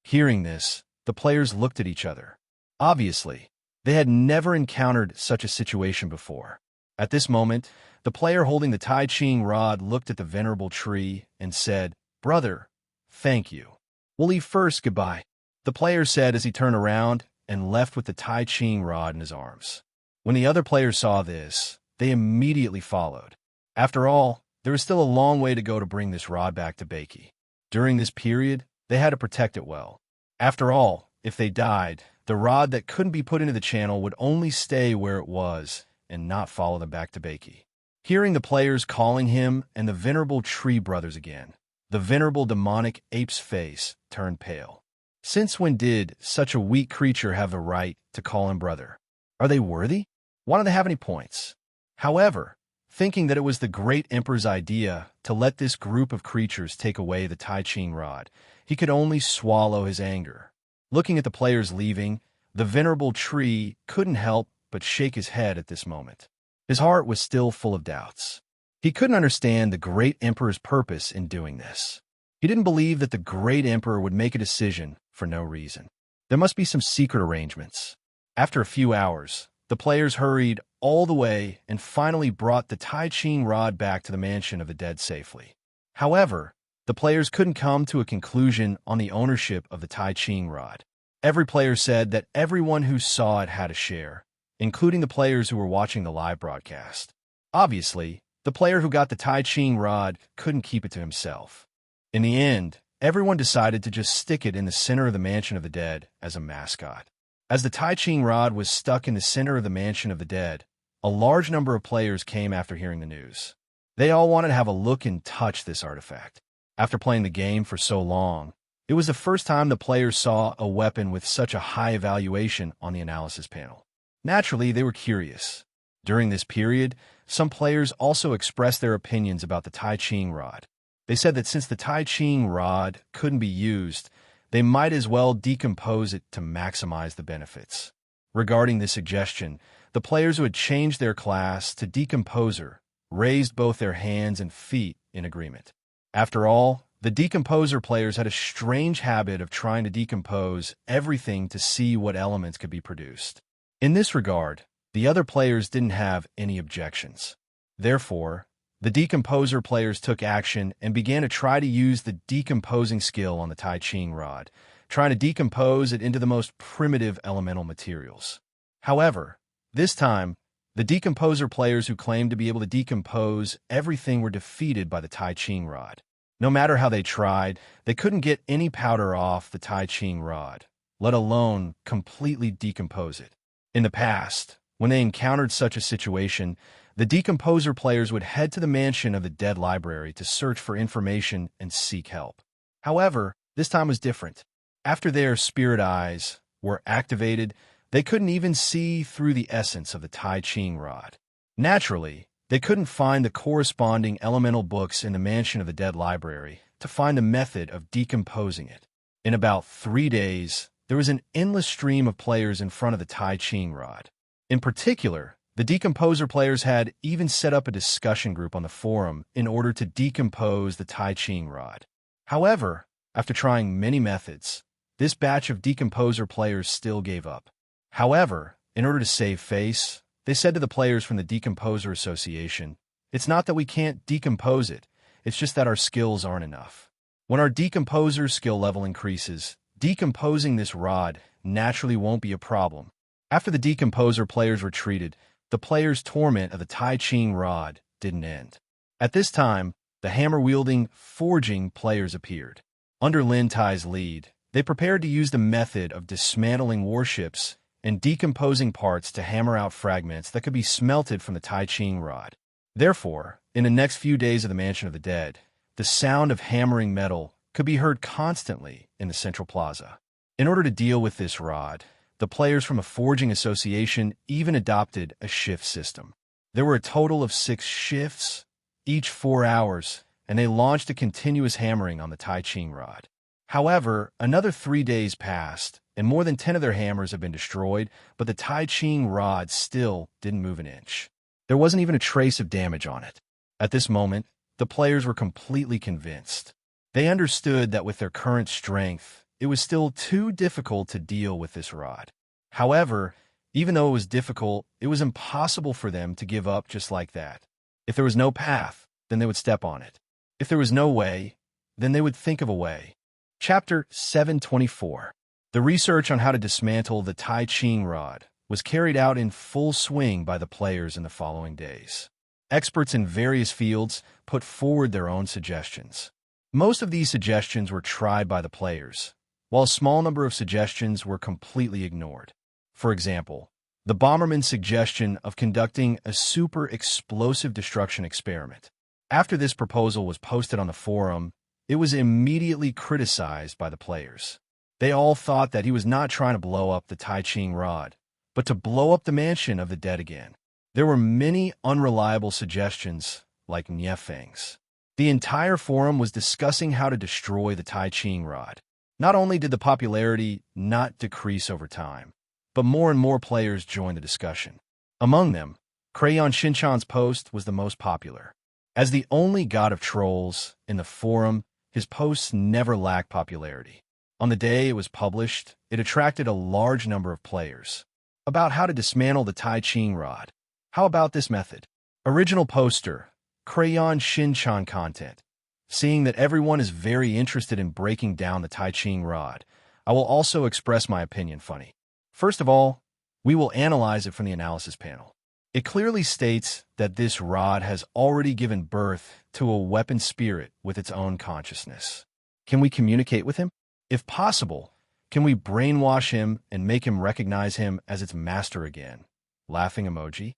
Hearing this, the players looked at each other. Obviously, they had never encountered such a situation before. At this moment, the player holding the Tai Ching rod looked at the venerable tree and said, "Brother, thank you. We'll leave first, goodbye," the player said as he turned around and left with the Tai Ching rod in his arms. When the other players saw this, they immediately followed. After all, there was still a long way to go to bring this rod back to Beiki. During this period, they had to protect it well. After all, if they died, the rod that couldn't be put into the channel would only stay where it was and not follow them back to Beiki. Hearing the players calling him and the venerable tree brothers again, the venerable demonic ape's face turned pale. Since when did such a weak creature have the right to call him brother? Are they worthy? Why don't they have any points? However, thinking that it was the great emperor's idea to let this group of creatures take away the Tai Ching rod, he could only swallow his anger. Looking at the players leaving, the venerable tree couldn't help but shake his head at this moment. His heart was still full of doubts. He couldn't understand the great emperor's purpose in doing this. He didn't believe that the great emperor would make a decision for no reason. There must be some secret arrangements. After a few hours, the players hurried all the way and finally brought the Tai Ching rod back to the mansion of the dead safely. However, the players couldn't come to a conclusion on the ownership of the Tai Ching rod. Every player said that everyone who saw it had a share, including the players who were watching the live broadcast. Obviously, the player who got the Tai Ching rod couldn't keep it to himself. In the end, everyone decided to just stick it in the center of the mansion of the dead as a mascot. As the Tai Ching rod was stuck in the center of the mansion of the dead, a large number of players came after hearing the news. They all wanted to have a look and touch this artifact. After playing the game for so long, It was the first time the players saw a weapon with such a high evaluation on the analysis panel. Naturally, they were curious. During this period, some players also expressed their opinions about the Tai Ching rod. They said that since the Tai Ching rod couldn't be used, they might as well decompose it to maximize the benefits. Regarding this suggestion, the players who had changed their class to decomposer raised both their hands and feet in agreement. After all, the decomposer players had a strange habit of trying to decompose everything to see what elements could be produced. In this regard, the other players didn't have any objections. Therefore, the decomposer players took action and began to try to use the decomposing skill on the Tai Ching rod, trying to decompose it into the most primitive elemental materials. However, this time, the decomposer players who claimed to be able to decompose everything were defeated by the Tai Ching rod. No matter how they tried, they couldn't get any powder off the Tai Ching rod, let alone completely decompose it. In the past, when they encountered such a situation, the decomposer players would head to the mansion of the dead library to search for information and seek help. However, this time was different. After their spirit eyes were activated, they couldn't even see through the essence of the Tai Ching rod. Naturally, they couldn't find the corresponding elemental books in the mansion of the dead library to find the method of decomposing it. In about 3 days, there was an endless stream of players in front of the Tai Ching rod. In particular, the decomposer players had even set up a discussion group on the forum in order to decompose the Tai Ching rod. However, after trying many methods, this batch of decomposer players still gave up. However, in order to save face, they said to the players from the Decomposer Association, "It's not that we can't decompose it, it's just that our skills aren't enough. When our decomposer skill level increases, decomposing this rod naturally won't be a problem." After the decomposer players retreated, the players' torment of the Tai Ching rod didn't end. At this time, the hammer-wielding, forging players appeared. Under Lin Tai's lead, they prepared to use the method of dismantling warships and decomposing parts to hammer out fragments that could be smelted from the Tai Ching rod. Therefore, in the next few days of the Mansion of the Dead, the sound of hammering metal could be heard constantly in the central plaza. In order to deal with this rod, the players from a forging association even adopted a shift system. There were a total of 6 shifts, each 4 hours, and they launched a continuous hammering on the Tai Ching rod. However, another 3 days passed, and more than 10 of their hammers had been destroyed, but the Tai Ching rod still didn't move an inch. There wasn't even a trace of damage on it. At this moment, the players were completely convinced. They understood that with their current strength, it was still too difficult to deal with this rod. However, even though it was difficult, it was impossible for them to give up just like that. If there was no path, then they would step on it. If there was no way, then they would think of a way. Chapter 724. The research on how to dismantle the Tai Ching rod was carried out in full swing by the players in the following days. Experts in various fields put forward their own suggestions. Most of these suggestions were tried by the players, while a small number of suggestions were completely ignored. For example, the Bomberman's suggestion of conducting a super explosive destruction experiment. After this proposal was posted on the forum, it was immediately criticized by the players. They all thought that he was not trying to blow up the Tai Ching rod, but to blow up the Mansion of the Dead again. There were many unreliable suggestions, like Niefeng's. The entire forum was discussing how to destroy the Tai Ching rod. Not only did the popularity not decrease over time, but more and more players joined the discussion. Among them, Crayon Shinchan's post was the most popular. As the only god of trolls in the forum, his posts never lacked popularity. On the day it was published, it attracted a large number of players. About how to dismantle the Tai Ching rod. How about this method? Original poster, Crayon Shinchan content. Seeing that everyone is very interested in breaking down the Tai Ching rod, I will also express my opinion funny. First of all, we will analyze it from the analysis panel. It clearly states that this rod has already given birth to a weapon spirit with its own consciousness. Can we communicate with him? If possible, can we brainwash him and make him recognize him as its master again? Laughing emoji.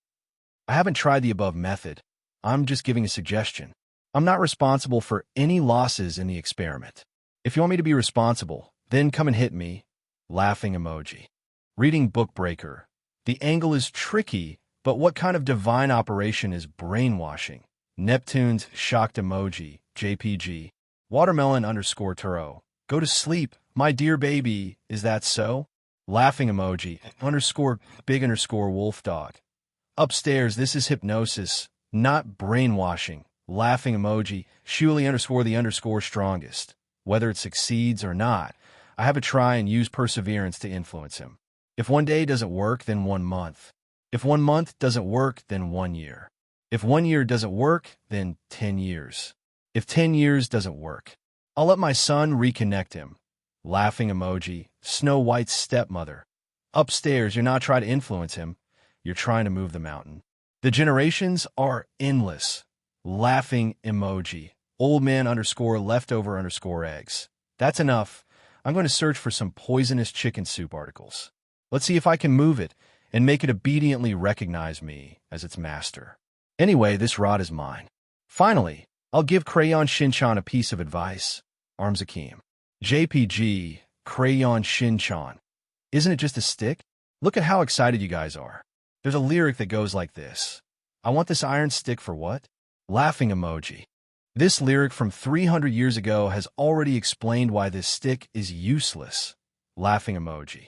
I haven't tried the above method. I'm just giving a suggestion. I'm not responsible for any losses in the experiment. If you want me to be responsible, then come and hit me. Laughing emoji. Reading Book Breaker. The angle is tricky, but what kind of divine operation is brainwashing? Neptune's shocked emoji, JPG. Watermelon_Turo. Go to sleep, my dear baby, is that so? Laughing emoji, _big_wolf dog. Upstairs, this is hypnosis, not brainwashing. Laughing emoji, Shuli_the_strongest. Whether it succeeds or not, I have to try and use perseverance to influence him. If one day doesn't work, then 1 month. If 1 month doesn't work, then 1 year. If 1 year doesn't work, then 10 years. If 10 years doesn't work, I'll let my son reconnect him. Laughing emoji, Snow White's stepmother. Upstairs, you're not trying to influence him. You're trying to move the mountain. The generations are endless. Laughing emoji, old man_leftover_eggs. That's enough. I'm going to search for some poisonous chicken soup articles. Let's see if I can move it and make it obediently recognize me as its master. Anyway, this rod is mine. Finally, I'll give Crayon Shinchan a piece of advice. Armzakim. JPG, Crayon Shinchan. Isn't it just a stick? Look at how excited you guys are. There's a lyric that goes like this. I want this iron stick for what? Laughing emoji. This lyric from 300 years ago has already explained why this stick is useless. Laughing emoji.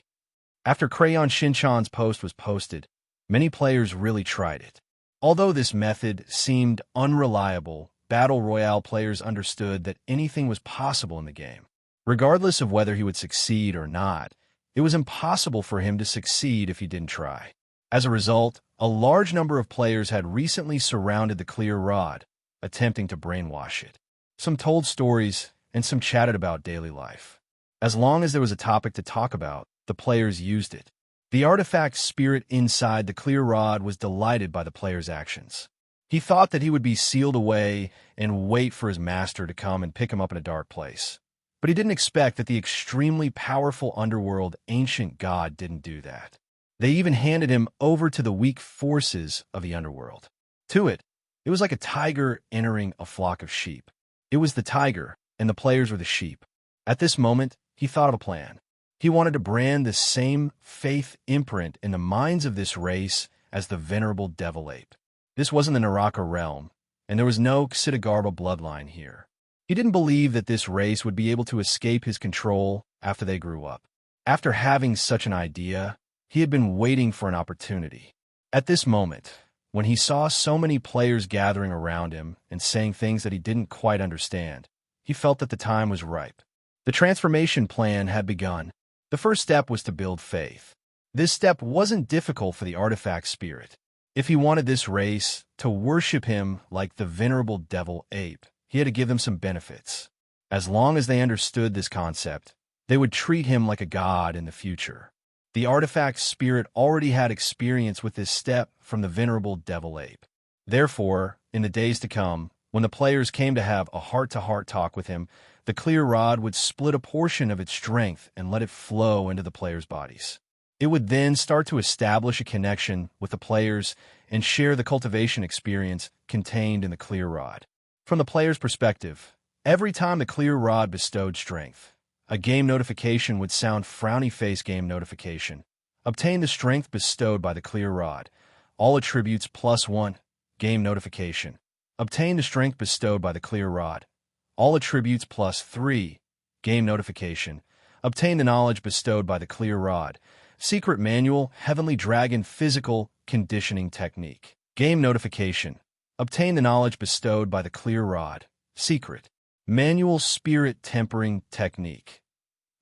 After Crayon Shinchan's post was posted, many players really tried it. Although this method seemed unreliable, Battle Royale players understood that anything was possible in the game. Regardless of whether he would succeed or not, it was impossible for him to succeed if he didn't try. As a result, a large number of players had recently surrounded the clear rod, attempting to brainwash it. Some told stories, and some chatted about daily life. As long as there was a topic to talk about, the players used it. The artifact spirit inside the clear rod was delighted by the player's actions. He thought that he would be sealed away and wait for his master to come and pick him up in a dark place. But he didn't expect that the extremely powerful underworld ancient god didn't do that. They even handed him over to the weak forces of the underworld. To it was like a tiger entering a flock of sheep. It was the tiger, and the players were the sheep. At this moment, he thought of a plan. He wanted to brand the same faith imprint in the minds of this race as the venerable devil ape. This wasn't the Naraka realm, and there was no Ksitigarbha bloodline here. He didn't believe that this race would be able to escape his control after they grew up. After having such an idea, he had been waiting for an opportunity. At this moment, when he saw so many players gathering around him and saying things that he didn't quite understand, he felt that the time was ripe. The transformation plan had begun. The first step was to build faith. This step wasn't difficult for the artifact spirit. If he wanted this race to worship him like the venerable devil ape, he had to give them some benefits. As long as they understood this concept, they would treat him like a god in the future. The artifact spirit already had experience with this step from the venerable devil ape. Therefore, in the days to come, when the players came to have a heart-to-heart talk with him, the clear rod would split a portion of its strength and let it flow into the players' bodies. It would then start to establish a connection with the players and share the cultivation experience contained in the clear rod. From the player's perspective, every time the clear rod bestowed strength, a game notification would sound frowny face game notification. Obtain the strength bestowed by the clear rod. All attributes +1. Game notification. Obtain the strength bestowed by the clear rod. All attributes +3. Game notification. Obtain the knowledge bestowed by the clear rod. Secret manual, Heavenly Dragon physical conditioning technique. Game notification. Obtain the knowledge bestowed by the clear rod. Secret manual spirit tempering technique.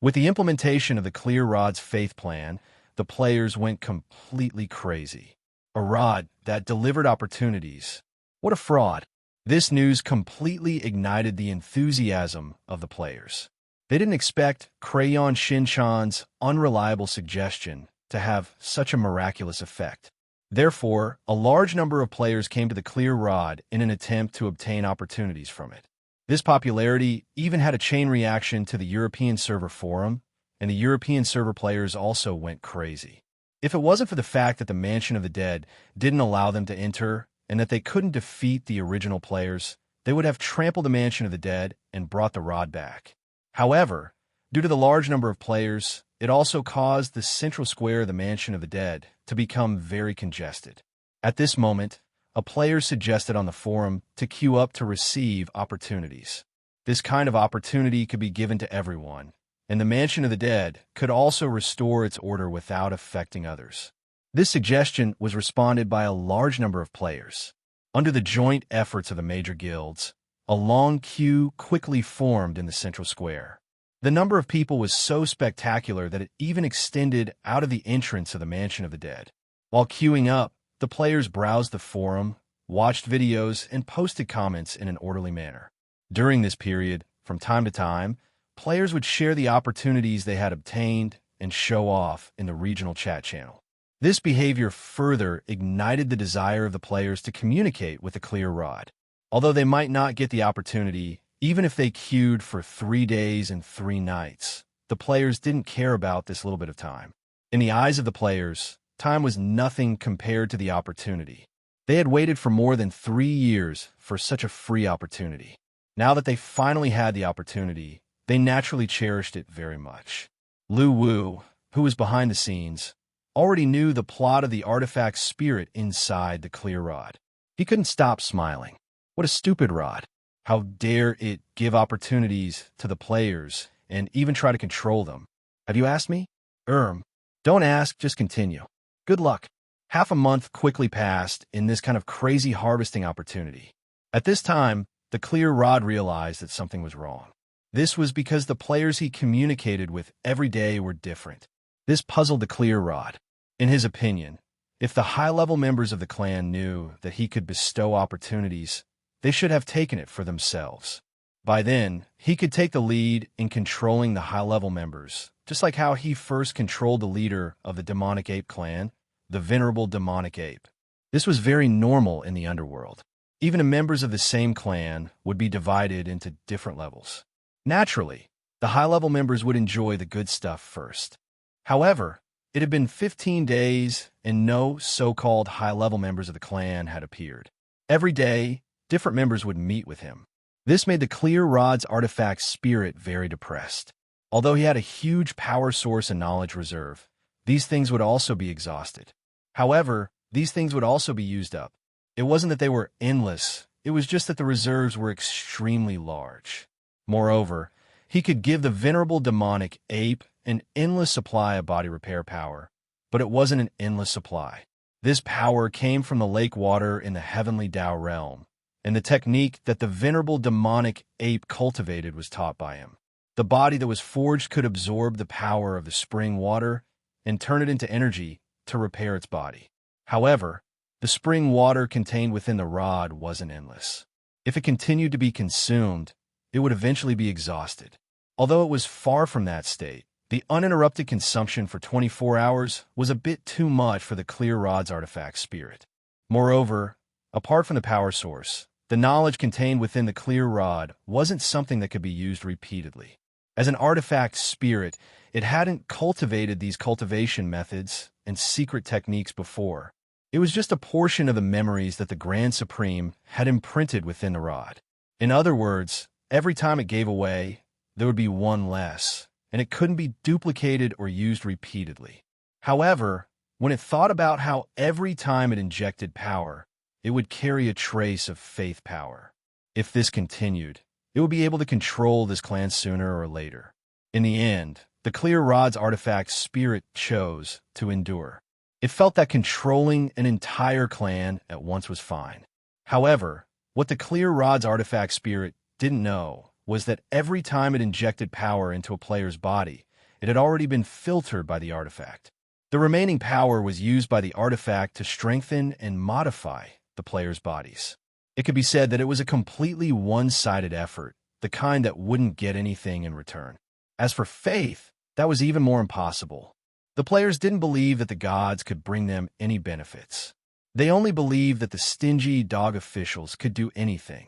With the implementation of the clear rod's faith plan, the players went completely crazy. A rod that delivered opportunities. What a fraud. This news completely ignited the enthusiasm of the players. They didn't expect Crayon Shinchan's unreliable suggestion to have such a miraculous effect. Therefore, a large number of players came to the clear rod in an attempt to obtain opportunities from it. This popularity even had a chain reaction to the European server forum, and the European server players also went crazy. If it wasn't for the fact that the Mansion of the Dead didn't allow them to enter, and that they couldn't defeat the original players, they would have trampled the Mansion of the Dead and brought the rod back. However, due to the large number of players, it also caused the central square of the Mansion of the Dead to become very congested. At this moment, a player suggested on the forum to queue up to receive opportunities. This kind of opportunity could be given to everyone, and the Mansion of the Dead could also restore its order without affecting others. This suggestion was responded by a large number of players. Under the joint efforts of the major guilds, a long queue quickly formed in the central square. The number of people was so spectacular that it even extended out of the entrance of the Mansion of the Dead. While queuing up, the players browsed the forum, watched videos, and posted comments in an orderly manner. During this period, from time to time, players would share the opportunities they had obtained and show off in the regional chat channel. This behavior further ignited the desire of the players to communicate with the clear rod. Although they might not get the opportunity, even if they queued for 3 days and 3 nights, the players didn't care about this little bit of time. In the eyes of the players, time was nothing compared to the opportunity. They had waited for more than 3 years for such a free opportunity. Now that they finally had the opportunity, they naturally cherished it very much. Lu Wu, who was behind the scenes, already knew the plot of the artifact's spirit inside the clear rod. He couldn't stop smiling. What a stupid rod. How dare it give opportunities to the players and even try to control them? Have you asked me? Don't ask, just continue. Good luck. Half a month quickly passed in this kind of crazy harvesting opportunity. At this time, the clear rod realized that something was wrong. This was because the players he communicated with every day were different. This puzzled the clear rod. In his opinion, if the high-level members of the clan knew that he could bestow opportunities, they should have taken it for themselves. By then, he could take the lead in controlling the high-level members, just like how he first controlled the leader of the demonic ape clan, the venerable demonic ape. This was very normal in the underworld. Even the members of the same clan would be divided into different levels. Naturally, the high-level members would enjoy the good stuff first. However, it had been 15 days and no so-called high-level members of the clan had appeared. Every day, different members would meet with him. This made the clear rod's artifact spirit very depressed. Although he had a huge power source and knowledge reserve, these things would also be exhausted. However, these things would also be used up. It wasn't that they were endless, it was just that the reserves were extremely large. Moreover, he could give the venerable demonic ape an endless supply of body repair power, but it wasn't an endless supply. This power came from the lake water in the heavenly Tao realm, and the technique that the venerable demonic ape cultivated was taught by him. The body that was forged could absorb the power of the spring water and turn it into energy to repair its body. However, the spring water contained within the rod wasn't endless. If it continued to be consumed, it would eventually be exhausted. Although it was far from that state, the uninterrupted consumption for 24 hours was a bit too much for the clear rod's artifact spirit. Moreover, apart from the power source, the knowledge contained within the clear rod wasn't something that could be used repeatedly. As an artifact spirit, it hadn't cultivated these cultivation methods and secret techniques before. It was just a portion of the memories that the Grand Supreme had imprinted within the rod. In other words, every time it gave away, there would be one less, and it couldn't be duplicated or used repeatedly. However, when it thought about how every time it injected power, it would carry a trace of faith power. If this continued, it would be able to control this clan sooner or later. In the end, the clear rod's artifact spirit chose to endure. It felt that controlling an entire clan at once was fine. However, what the clear rod's artifact spirit didn't know was that every time it injected power into a player's body, it had already been filtered by the artifact. The remaining power was used by the artifact to strengthen and modify the player's bodies. It could be said that it was a completely one-sided effort, the kind that wouldn't get anything in return. As for faith, that was even more impossible. The players didn't believe that the gods could bring them any benefits. They only believed that the stingy dog officials could do anything.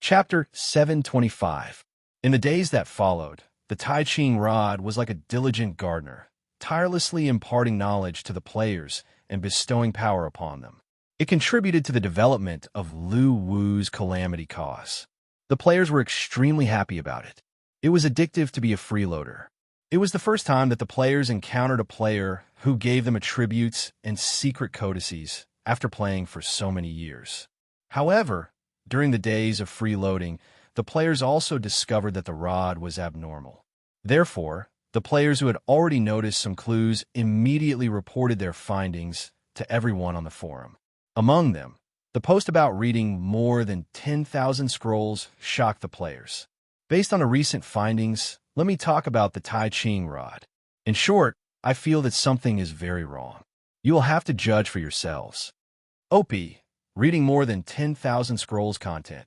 Chapter 725. In the days that followed, the Tai Ching rod was like a diligent gardener, tirelessly imparting knowledge to the players and bestowing power upon them. It contributed to the development of Lu Wu's calamity cause. The players were extremely happy about it. It was addictive to be a freeloader. It was the first time that the players encountered a player who gave them attributes and secret codices after playing for so many years. However, during the days of freeloading, the players also discovered that the rod was abnormal. Therefore, the players who had already noticed some clues immediately reported their findings to everyone on the forum. Among them, the post about reading more than 10,000 scrolls shocked the players. Based on the recent findings, let me talk about the Tai Ching rod. In short, I feel that something is very wrong. You will have to judge for yourselves. OP, reading more than 10,000 scrolls content.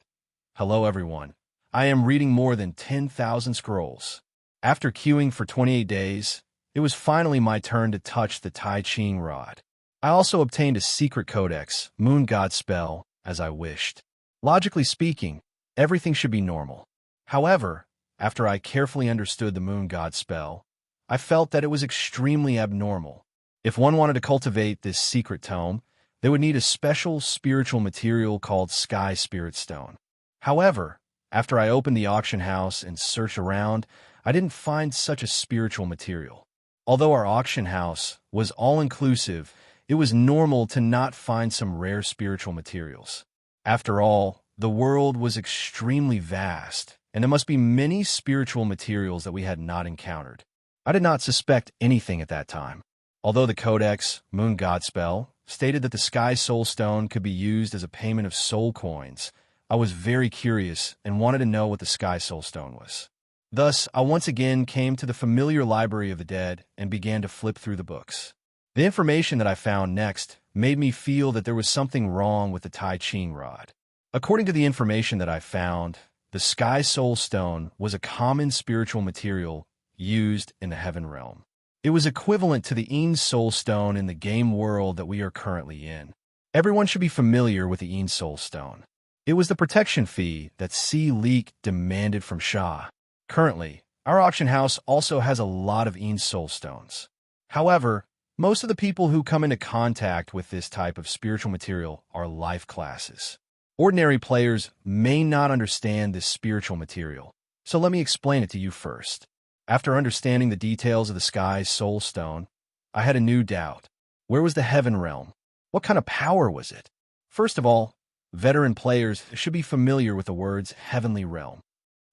Hello everyone. I am reading more than 10,000 scrolls. After queuing for 28 days, it was finally my turn to touch the Tai Ching rod. I also obtained a secret codex, Moon God spell, as I wished. Logically speaking, everything should be normal. However, after I carefully understood the Moon God spell, I felt that it was extremely abnormal. If one wanted to cultivate this secret tome, they would need a special spiritual material called Sky Spirit Stone. However, after I opened the auction house and searched around, I didn't find such a spiritual material. Although our auction house was all-inclusive, it was normal to not find some rare spiritual materials. After all, the world was extremely vast, and there must be many spiritual materials that we had not encountered. I did not suspect anything at that time. Although the Codex, Moon God Spell, stated that the Sky Soul Stone could be used as a payment of soul coins, I was very curious and wanted to know what the Sky Soul Stone was. Thus, I once again came to the familiar Library of the Dead and began to flip through the books. The information that I found next made me feel that there was something wrong with the Tai Ching rod. According to the information that I found, the Sky Soul Stone was a common spiritual material used in the Heaven Realm. It was equivalent to the Een Soul Stone in the game world that we are currently in. Everyone should be familiar with the Een Soul Stone. It was the protection fee that Sea Leek demanded from Shah. Currently, our auction house also has a lot of Een Soul Stones. However, most of the people who come into contact with this type of spiritual material are life classes. Ordinary players may not understand this spiritual material, so let me explain it to you first. After understanding the details of the Sky's Soul Stone, I had a new doubt. Where was the Heaven Realm? What kind of power was it? First of all, veteran players should be familiar with the words Heavenly Realm.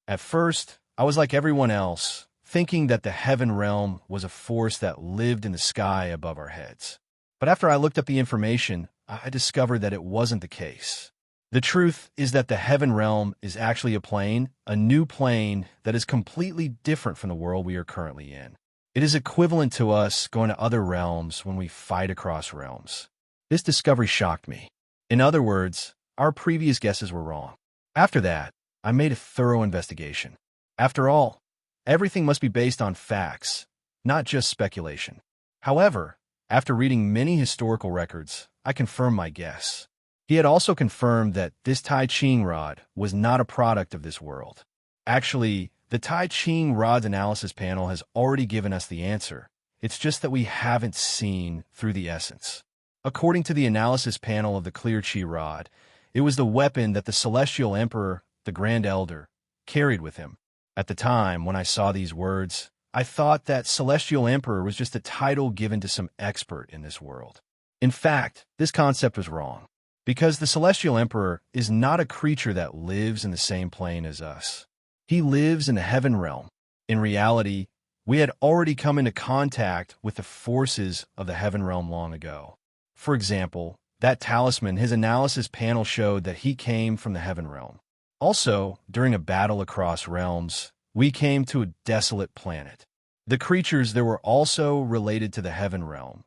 At first, I was like everyone else, thinking that the Heaven Realm was a force that lived in the sky above our heads. But after I looked up the information, I discovered that it wasn't the case. The truth is that the Heaven Realm is actually a new plane that is completely different from the world we are currently in. It is equivalent to us going to other realms when we fight across realms. This discovery shocked me. In other words, our previous guesses were wrong. After that, I made a thorough investigation. After all, everything must be based on facts, not just speculation. However, after reading many historical records, I confirmed my guess. He had also confirmed that this Tai Ching rod was not a product of this world. Actually, the Tai Ching rod's analysis panel has already given us the answer. It's just that we haven't seen through the essence. According to the analysis panel of the Clear Chi rod, it was the weapon that the Celestial Emperor, the Grand Elder, carried with him. At the time, when I saw these words, I thought that Celestial Emperor was just a title given to some expert in this world. In fact, this concept was wrong, because the Celestial Emperor is not a creature that lives in the same plane as us. He lives in the Heaven Realm. In reality, we had already come into contact with the forces of the Heaven Realm long ago. For example, that talisman, his analysis panel showed that he came from the Heaven Realm. Also, during a battle across realms, we came to a desolate planet. The creatures there were also related to the Heaven Realm.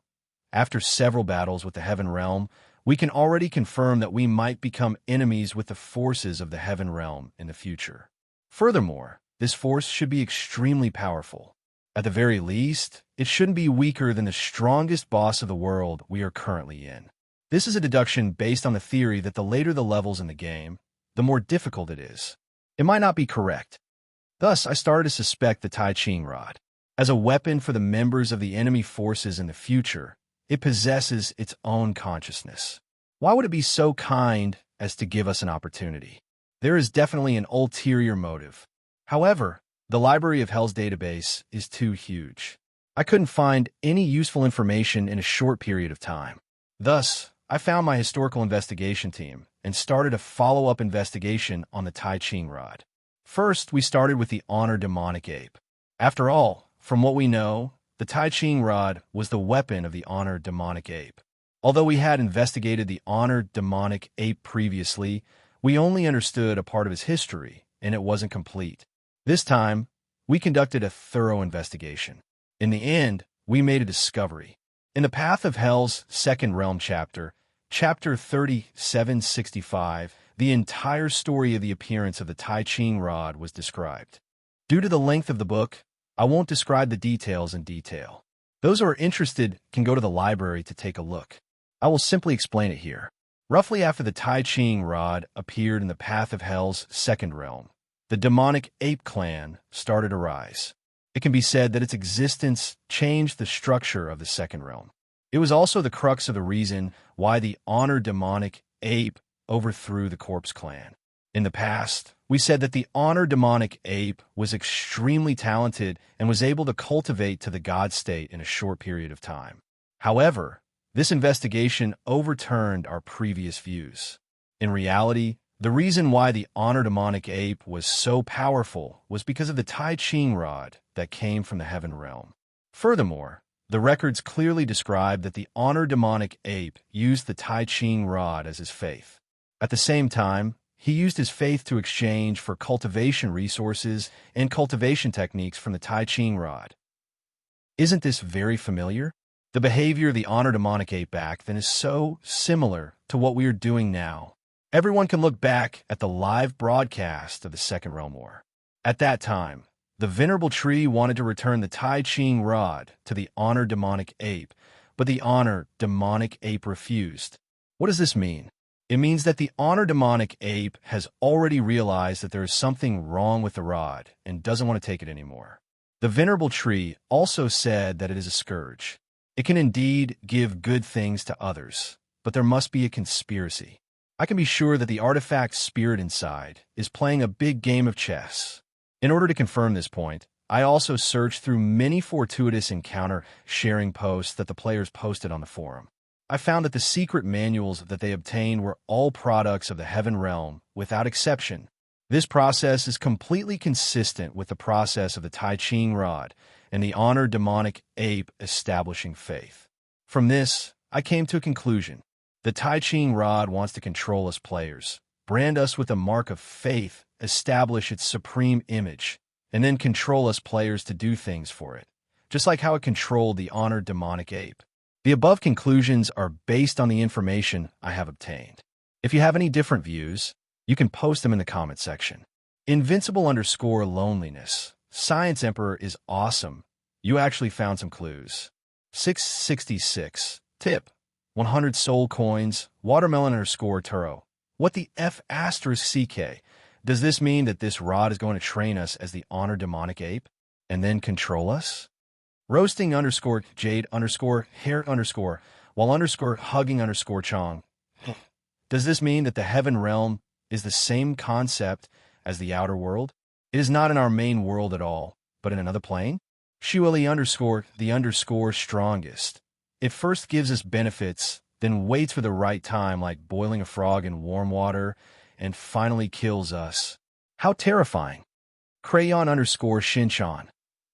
After several battles with the Heaven Realm, we can already confirm that we might become enemies with the forces of the Heaven Realm in the future. Furthermore, this force should be extremely powerful. At the very least, it shouldn't be weaker than the strongest boss of the world we are currently in. This is a deduction based on the theory that the later the levels in the game, the more difficult it is. It might not be correct. Thus, I started to suspect the Tai Ching rod. As a weapon for the members of the enemy forces in the future, it possesses its own consciousness. Why would it be so kind as to give us an opportunity? There is definitely an ulterior motive. However, The Library of Hell's database is too huge. I couldn't find any useful information in a short period of time. Thus, I found my historical investigation team and started a follow-up investigation on the Tai Ching rod. First, we started with the Honor demonic ape. After all, from what we know, the Tai Ching rod was the weapon of the Honor demonic ape. Although we had investigated the Honor demonic ape previously, we only understood a part of his history, and it wasn't complete. This time, we conducted a thorough investigation. In the end, we made a discovery. In the Path of Hell's Second Realm chapter, Chapter 3765, the entire story of the appearance of the Tai Ching rod was described. Due to the length of the book, I won't describe the details in detail. Those who are interested can go to the library to take a look. I will simply explain it here. Roughly after the Tai Ching rod appeared in the Path of Hell's Second Realm, the demonic ape clan started to rise. It can be said that its existence changed the structure of the Second Realm. It was also the crux of the reason why the Honor demonic ape overthrew the Corpse clan. In the past, we said that the Honor demonic ape was extremely talented and was able to cultivate to the god state in a short period of time. However, this investigation overturned our previous views. In reality, the reason why the Honor demonic ape was so powerful was because of the Tai Ching rod that came from the Heaven Realm. Furthermore, the records clearly describe that the Honor demonic ape used the Tai Ching rod as his faith. At the same time, he used his faith to exchange for cultivation resources and cultivation techniques from the Tai Ching rod. Isn't this very familiar? The behavior of the Honor demonic ape back then is so similar to what we are doing now. Everyone can look back at the live broadcast of the Second Realm War. At that time, the Venerable Tree wanted to return the Tai Ching rod to the Honor demonic ape, but the Honor demonic ape refused. What does this mean? It means that the Honor demonic ape has already realized that there is something wrong with the rod and doesn't want to take it anymore. The Venerable Tree also said that it is a scourge. It can indeed give good things to others, but there must be a conspiracy. I can be sure that the artifact spirit inside is playing a big game of chess. In order to confirm this point, I also searched through many fortuitous encounter sharing posts that the players posted on the forum. I found that the secret manuals that they obtained were all products of the Heaven Realm, without exception. This process is completely consistent with the process of the Tai Ching rod and the Honor demonic ape establishing faith. From this, I came to a conclusion. The Tai Ching rod wants to control us players, brand us with a mark of faith, establish its supreme image, and then control us players to do things for it, just like how it controlled the Honor demonic ape. The above conclusions are based on the information I have obtained. If you have any different views, you can post them in the comment section. Invincible_loneliness. Science Emperor is awesome. You actually found some clues. 666. Tip. 100 soul coins. Watermelon_Turo. What the F *CK? Does this mean that this rod is going to train us as the Honor demonic ape and then control us? Roasting_Jade_Hair_while_hugging_Chong. Does this mean that the Heaven Realm is the same concept as the outer world? It is not in our main world at all, but in another plane? Shueli_the_strongest. It first gives us benefits, then waits for the right time like boiling a frog in warm water, and finally kills us. How terrifying. Crayon_Shinchan.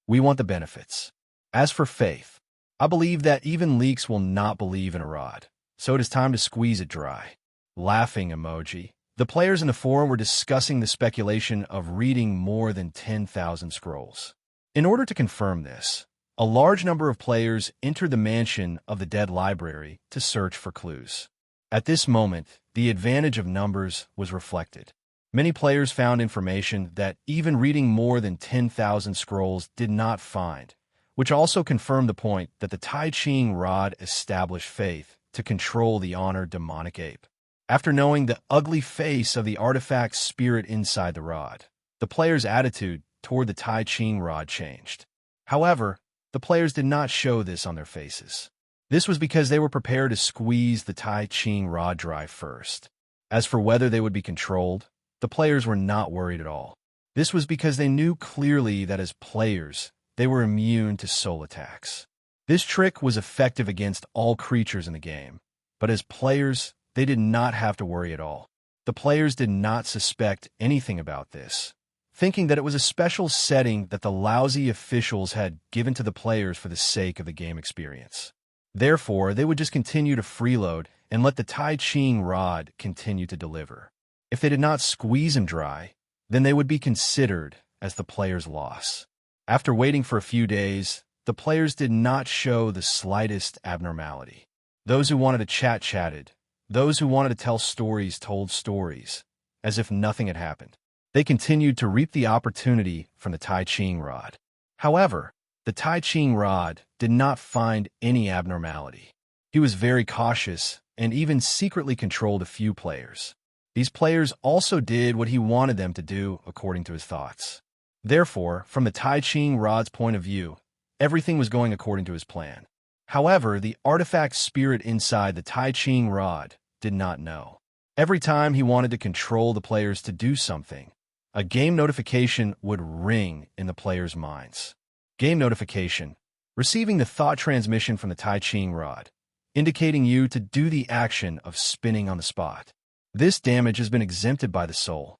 We want the benefits. As for faith, I believe that even leeks will not believe in a rod, so it is time to squeeze it dry. Laughing emoji. The players in the forum were discussing the speculation of reading more than 10,000 scrolls. In order to confirm this, a large number of players entered the mansion of the dead library to search for clues. At this moment, the advantage of numbers was reflected. Many players found information that even reading more than 10,000 scrolls did not find, which also confirmed the point that the Tai Ching rod established faith to control the Honor demonic ape. After knowing the ugly face of the artifact spirit inside the rod, the players' attitude toward the Tai Ching rod changed. However, the players did not show this on their faces. This was because they were prepared to squeeze the Tai Ching rod dry first. As for whether they would be controlled, the players were not worried at all. This was because they knew clearly that as players, they were immune to soul attacks. This trick was effective against all creatures in the game, but as players, they did not have to worry at all. The players did not suspect anything about this, thinking that it was a special setting that the lousy officials had given to the players for the sake of the game experience. Therefore, they would just continue to freeload and let the Tai Ching rod continue to deliver. If they did not squeeze him dry, then they would be considered as the player's loss. After waiting for a few days, the players did not show the slightest abnormality. Those who wanted to chat chatted. Those who wanted to tell stories told stories, as if nothing had happened. They continued to reap the opportunity from the Tai Ching rod. However, the Tai Ching rod did not find any abnormality. He was very cautious and even secretly controlled a few players. These players also did what he wanted them to do according to his thoughts. Therefore, from the Tai Ching rod's point of view, everything was going according to his plan. However, the artifact spirit inside the Tai Ching rod did not know. Every time he wanted to control the players to do something, a game notification would ring in the players' minds. Game notification, receiving the thought transmission from the Tai Ching rod, indicating you to do the action of spinning on the spot. This damage has been exempted by the soul.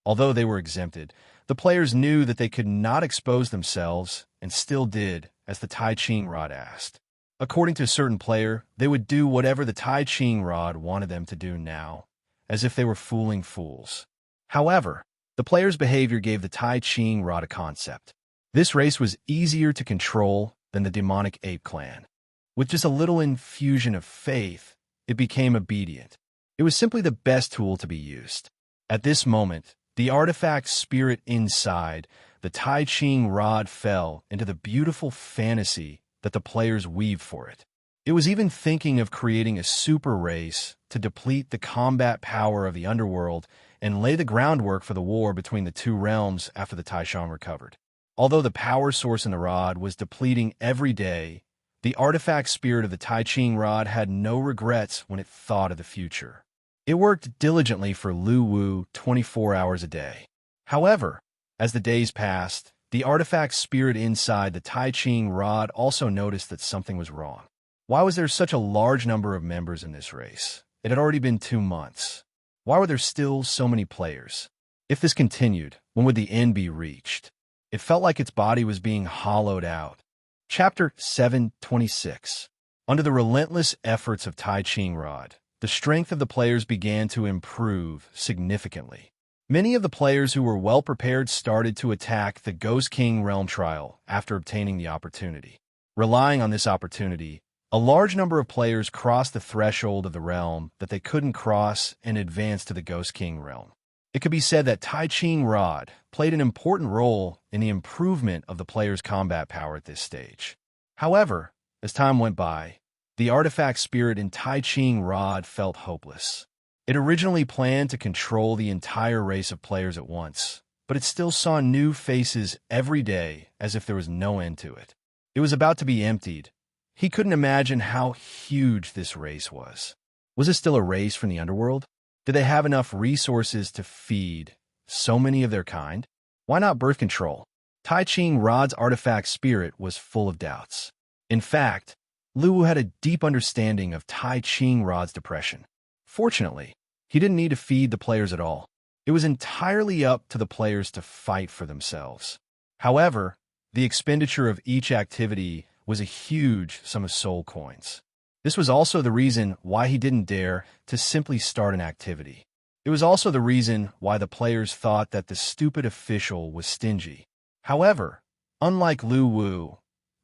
Although they were exempted, the players knew that they could not expose themselves and still did as the Tai Ching rod asked. According to a certain player, they would do whatever the Tai Ching rod wanted them to do now, as if they were fooling fools. However, the players' behavior gave the Tai Ching rod a concept. This race was easier to control than the demonic ape clan. With just a little infusion of faith, it became obedient. It was simply the best tool to be used. At this moment, the artifact spirit inside the Tai Ching rod fell into the beautiful fantasy that the players weaved for it. It was even thinking of creating a super race to deplete the combat power of the underworld and lay the groundwork for the war between the two realms after the Tai Ching recovered. Although the power source in the rod was depleting every day, the artifact spirit of the Tai Ching rod had no regrets when it thought of the future. It worked diligently for Lu Wu 24 hours a day. However, as the days passed, the artifact spirit inside the Tai Ching rod also noticed that something was wrong. Why was there such a large number of members in this race? It had already been 2 months. Why were there still so many players? If this continued, when would the end be reached? It felt like its body was being hollowed out. Chapter 726. Under the relentless efforts of Tai Ching rod, the strength of the players began to improve significantly. Many of the players who were well prepared started to attack the Ghost King realm trial after obtaining the opportunity. Relying on this opportunity, a large number of players crossed the threshold of the realm that they couldn't cross and advanced to the Ghost King realm. It could be said that Tai Ching rod played an important role in the improvement of the players' combat power at this stage. However, as time went by, the artifact spirit in Tai Ching rod felt hopeless. It originally planned to control the entire race of players at once, but it still saw new faces every day as if there was no end to it. It was about to be emptied. He couldn't imagine how huge this race was. Was it still a race from the underworld? Did they have enough resources to feed so many of their kind? Why not birth control? Tai Ching rod's artifact spirit was full of doubts. In fact, Lu Wu had a deep understanding of Tai Ching rod's depression. Fortunately, he didn't need to feed the players at all. It was entirely up to the players to fight for themselves. However, the expenditure of each activity was a huge sum of soul coins. This was also the reason why he didn't dare to simply start an activity. It was also the reason why the players thought that the stupid official was stingy. However, unlike Lu Wu,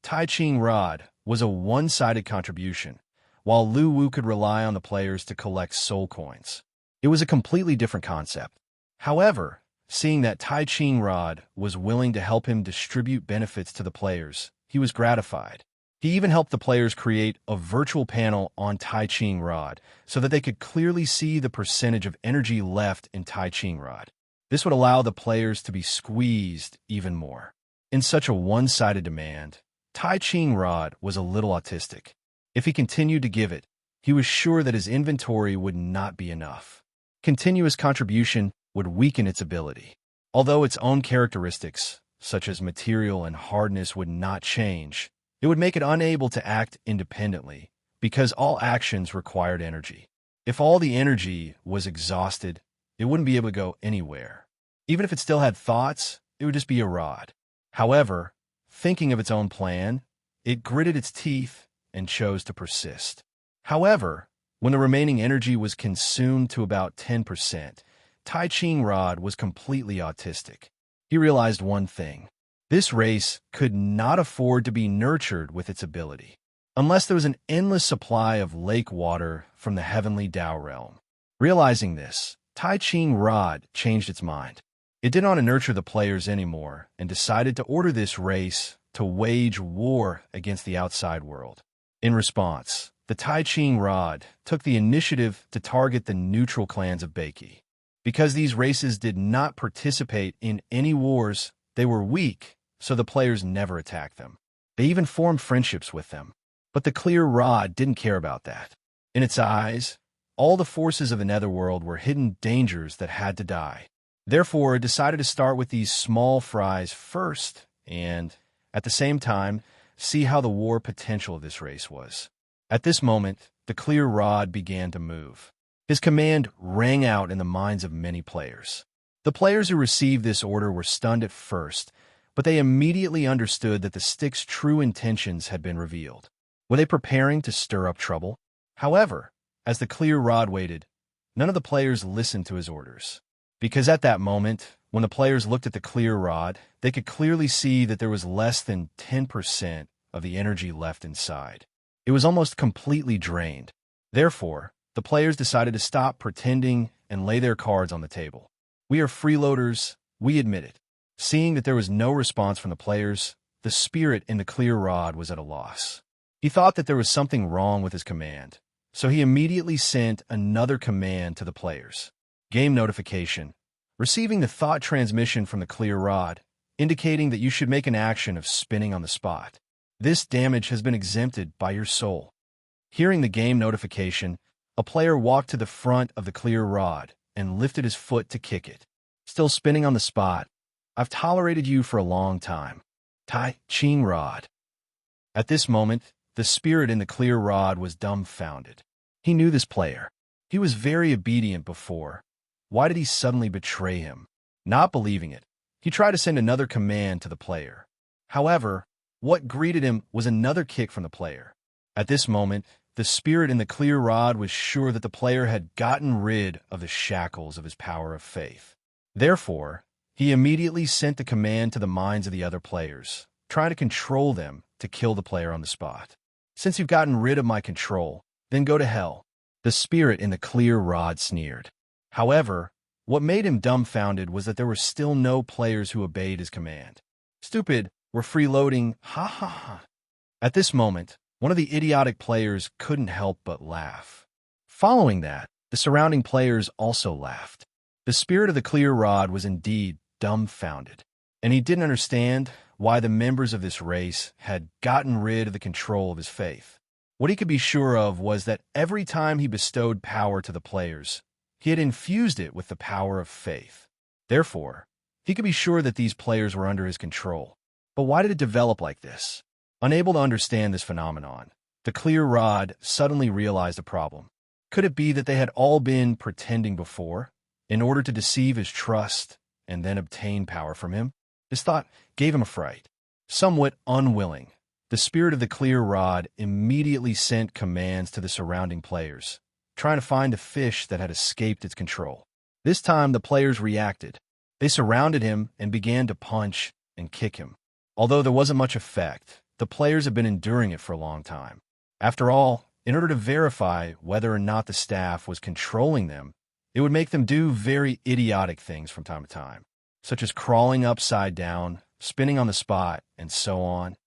Tai Ching rod was a one-sided contribution, while Lu Wu could rely on the players to collect soul coins. It was a completely different concept. However, seeing that Tai Ching rod was willing to help him distribute benefits to the players, he was gratified. He even helped the players create a virtual panel on Tai Ching rod so that they could clearly see the percentage of energy left in Tai Ching rod. This would allow the players to be squeezed even more. In such a one-sided demand, Tai Ching rod was a little autistic. If he continued to give it, he was sure that his inventory would not be enough. Continuous contribution would weaken its ability. Although its own characteristics, such as material and hardness, would not change, it would make it unable to act independently, because all actions required energy. If all the energy was exhausted, it wouldn't be able to go anywhere. Even if it still had thoughts, it would just be a rod. However, thinking of its own plan, it gritted its teeth and chose to persist. However, when the remaining energy was consumed to about 10%, Tai Ching Rod was completely autistic. He realized one thing. This race could not afford to be nurtured with its ability, unless there was an endless supply of lake water from the heavenly Tao realm. Realizing this, Tai Ching Rod changed its mind. It didn't want to nurture the players anymore and decided to order this race to wage war against the outside world. In response, the Tai Ching Rod took the initiative to target the neutral clans of Beiki. Because these races did not participate in any wars, they were weak, so the players never attacked them. They even formed friendships with them. But the clear rod didn't care about that. In its eyes, all the forces of the netherworld were hidden dangers that had to die. Therefore, it decided to start with these small fries first and, at the same time, see how the war potential of this race was. At this moment, the clear rod began to move. His command rang out in the minds of many players. The players who received this order were stunned at first, but they immediately understood that the stick's true intentions had been revealed. Were they preparing to stir up trouble? However, as the clear rod waited, none of the players listened to his orders. Because at that moment, when the players looked at the clear rod, they could clearly see that there was less than 10% of the energy left inside. It was almost completely drained. Therefore, the players decided to stop pretending and lay their cards on the table. We are freeloaders, we admit it. Seeing that there was no response from the players, the spirit in the clear rod was at a loss. He thought that there was something wrong with his command, so he immediately sent another command to the players. Game notification. Receiving the thought transmission from the clear rod, indicating that you should make an action of spinning on the spot. This damage has been exempted by your soul. Hearing the game notification, a player walked to the front of the clear rod and lifted his foot to kick it. Still spinning on the spot, I've tolerated you for a long time. Tai Ching Rod. At this moment, the spirit in the clear rod was dumbfounded. He knew this player. He was very obedient before. Why did he suddenly betray him? Not believing it, he tried to send another command to the player. However, what greeted him was another kick from the player. At this moment, the spirit in the clear rod was sure that the player had gotten rid of the shackles of his power of faith. Therefore, he immediately sent the command to the minds of the other players, trying to control them to kill the player on the spot. Since you've gotten rid of my control, then go to hell. The spirit in the clear rod sneered. However, what made him dumbfounded was that there were still no players who obeyed his command. Stupid, we're freeloading, ha ha ha. At this moment, one of the idiotic players couldn't help but laugh. Following that, the surrounding players also laughed. The spirit of the clear rod was indeed dumbfounded, and he didn't understand why the members of this race had gotten rid of the control of his faith. What he could be sure of was that every time he bestowed power to the players, he had infused it with the power of faith. Therefore, he could be sure that these players were under his control. But why did it develop like this? Unable to understand this phenomenon, the clear rod suddenly realized a problem. Could it be that they had all been pretending before, in order to deceive his trust and then obtain power from him? This thought gave him a fright. Somewhat unwilling, the spirit of the clear rod immediately sent commands to the surrounding players, trying to find a fish that had escaped its control. This time, the players reacted. They surrounded him and began to punch and kick him. Although there wasn't much effect, the players had been enduring it for a long time. After all, in order to verify whether or not the staff was controlling them, it would make them do very idiotic things from time to time, such as crawling upside down, spinning on the spot, and so on.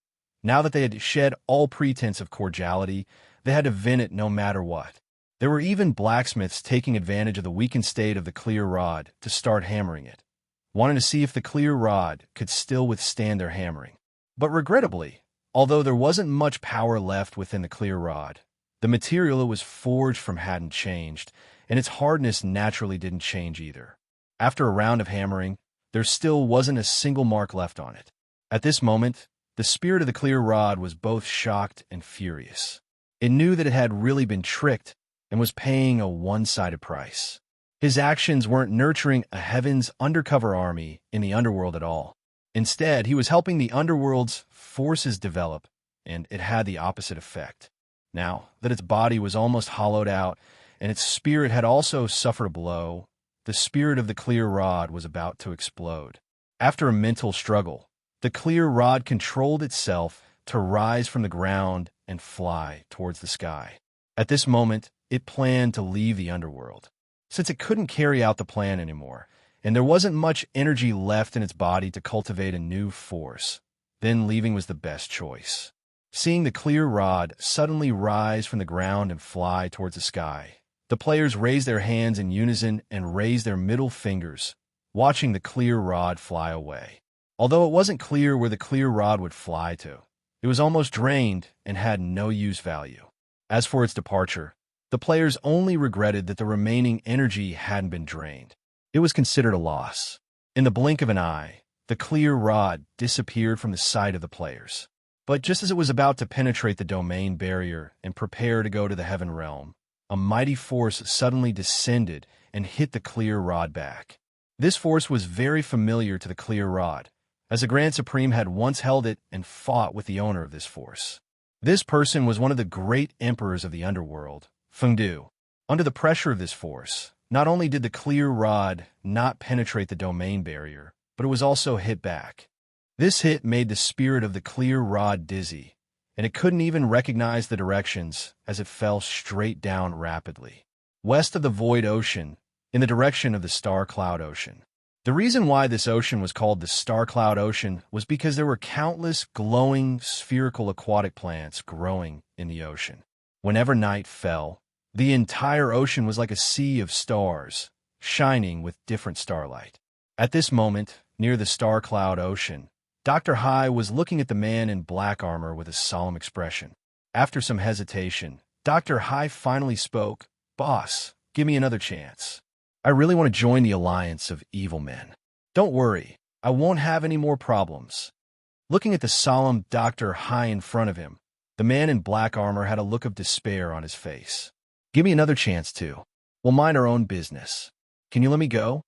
Now that they had shed all pretense of cordiality, they had to vent it no matter what. There were even blacksmiths taking advantage of the weakened state of the clear rod to start hammering it, wanting to see if the clear rod could still withstand their hammering. But regrettably, although there wasn't much power left within the clear rod, the material it was forged from hadn't changed, and its hardness naturally didn't change either. After a round of hammering, there still wasn't a single mark left on it. At this moment, the spirit of the clear rod was both shocked and furious. It knew that it had really been tricked and was paying a one-sided price. His actions weren't nurturing a heaven's undercover army in the underworld at all. Instead, he was helping the underworld's forces develop, and it had the opposite effect. Now that its body was almost hollowed out and its spirit had also suffered a blow, the spirit of the clear rod was about to explode. After a mental struggle, the clear rod controlled itself to rise from the ground and fly towards the sky. At this moment, it planned to leave the underworld. Since it couldn't carry out the plan anymore, and there wasn't much energy left in its body to cultivate a new force, then leaving was the best choice. Seeing the clear rod suddenly rise from the ground and fly towards the sky, the players raised their hands in unison and raised their middle fingers, watching the clear rod fly away. Although it wasn't clear where the clear rod would fly to, it was almost drained and had no use value. As for its departure, the players only regretted that the remaining energy hadn't been drained. It was considered a loss. In the blink of an eye, the clear rod disappeared from the sight of the players. But just as it was about to penetrate the domain barrier and prepare to go to the heaven realm, a mighty force suddenly descended and hit the clear rod back. This force was very familiar to the clear rod, as the Grand Supreme had once held it and fought with the owner of this force. This person was one of the great emperors of the underworld, Fengdu. Under the pressure of this force, not only did the clear rod not penetrate the domain barrier, but it was also hit back. This hit made the spirit of the clear rod dizzy, and it couldn't even recognize the directions as it fell straight down rapidly, west of the void ocean, in the direction of the star cloud ocean. The reason why this ocean was called the star cloud ocean was because there were countless glowing spherical aquatic plants growing in the ocean. Whenever night fell, the entire ocean was like a sea of stars, shining with different starlight. At this moment, near the star cloud ocean, Dr. Hai was looking at the man in black armor with a solemn expression. After some hesitation, Dr. Hai finally spoke. "Boss, give me another chance. I really want to join the alliance of evil men. Don't worry, I won't have any more problems." Looking at the solemn Dr. Hai in front of him, the man in black armor had a look of despair on his face. "Give me another chance, too. We'll mind our own business. Can you let me go?"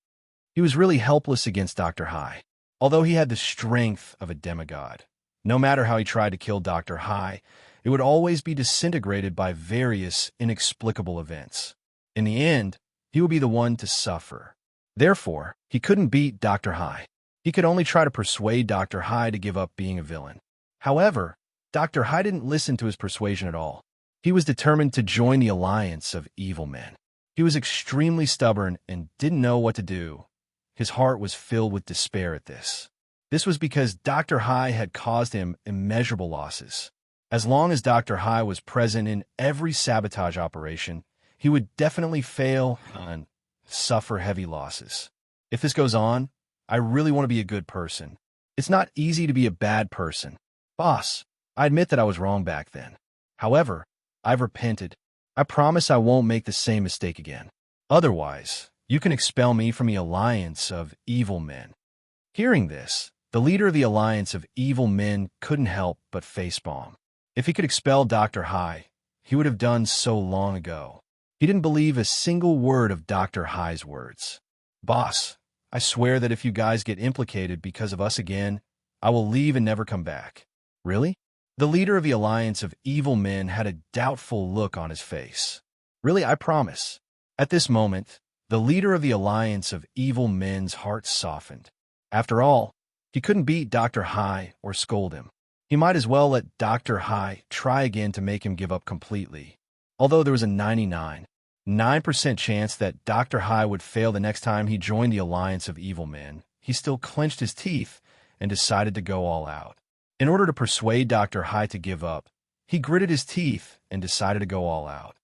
He was really helpless against Dr. Hai. Although he had the strength of a demigod, no matter how he tried to kill Dr. Hai, it would always be disintegrated by various inexplicable events. In the end, he would be the one to suffer. Therefore, he couldn't beat Dr. Hai. He could only try to persuade Dr. Hai to give up being a villain. However, Dr. Hai didn't listen to his persuasion at all. He was determined to join the alliance of evil men. He was extremely stubborn and didn't know what to do. His heart was filled with despair at this. This was because Dr. Hai had caused him immeasurable losses. As long as Dr. Hai was present in every sabotage operation, he would definitely fail and suffer heavy losses. If this goes on, I really want to be a good person. It's not easy to be a bad person. Boss, I admit that I was wrong back then. However, I've repented. I promise I won't make the same mistake again. Otherwise, you can expel me from the alliance of evil men." Hearing this, the leader of the alliance of evil men couldn't help but facepalm. If he could expel Dr. Hai, he would have done so long ago. He didn't believe a single word of Dr. Hai's words. "Boss, I swear that if you guys get implicated because of us again, I will leave and never come back." "Really?" The leader of the alliance of evil men had a doubtful look on his face. "Really, I promise." At this moment, the leader of the alliance of evil men's heart softened. After all, he couldn't beat Dr. Hai or scold him. He might as well let Dr. Hai try again to make him give up completely. Although there was a 99.9% chance that Dr. Hai would fail the next time he joined the alliance of evil men, he still clenched his teeth and decided to go all out. In order to persuade Dr. Hai to give up, he gritted his teeth and decided to go all out.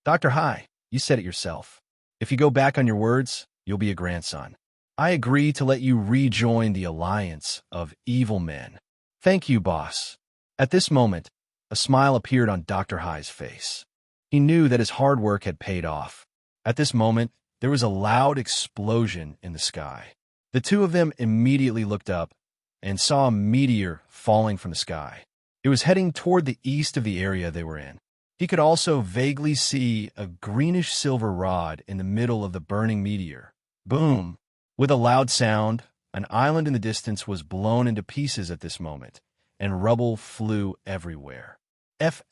"Dr. Hai, you said it yourself. If you go back on your words, you'll be a grandson. I agree to let you rejoin the alliance of evil men." "Thank you, boss." At this moment, a smile appeared on Dr. Hai's face. He knew that his hard work had paid off. At this moment, there was a loud explosion in the sky. The two of them immediately looked up and saw a meteor falling from the sky. It was heading toward the east of the area they were in. He could also vaguely see a greenish-silver rod in the middle of the burning meteor. Boom! With a loud sound, an island in the distance was blown into pieces at this moment, and rubble flew everywhere. F***,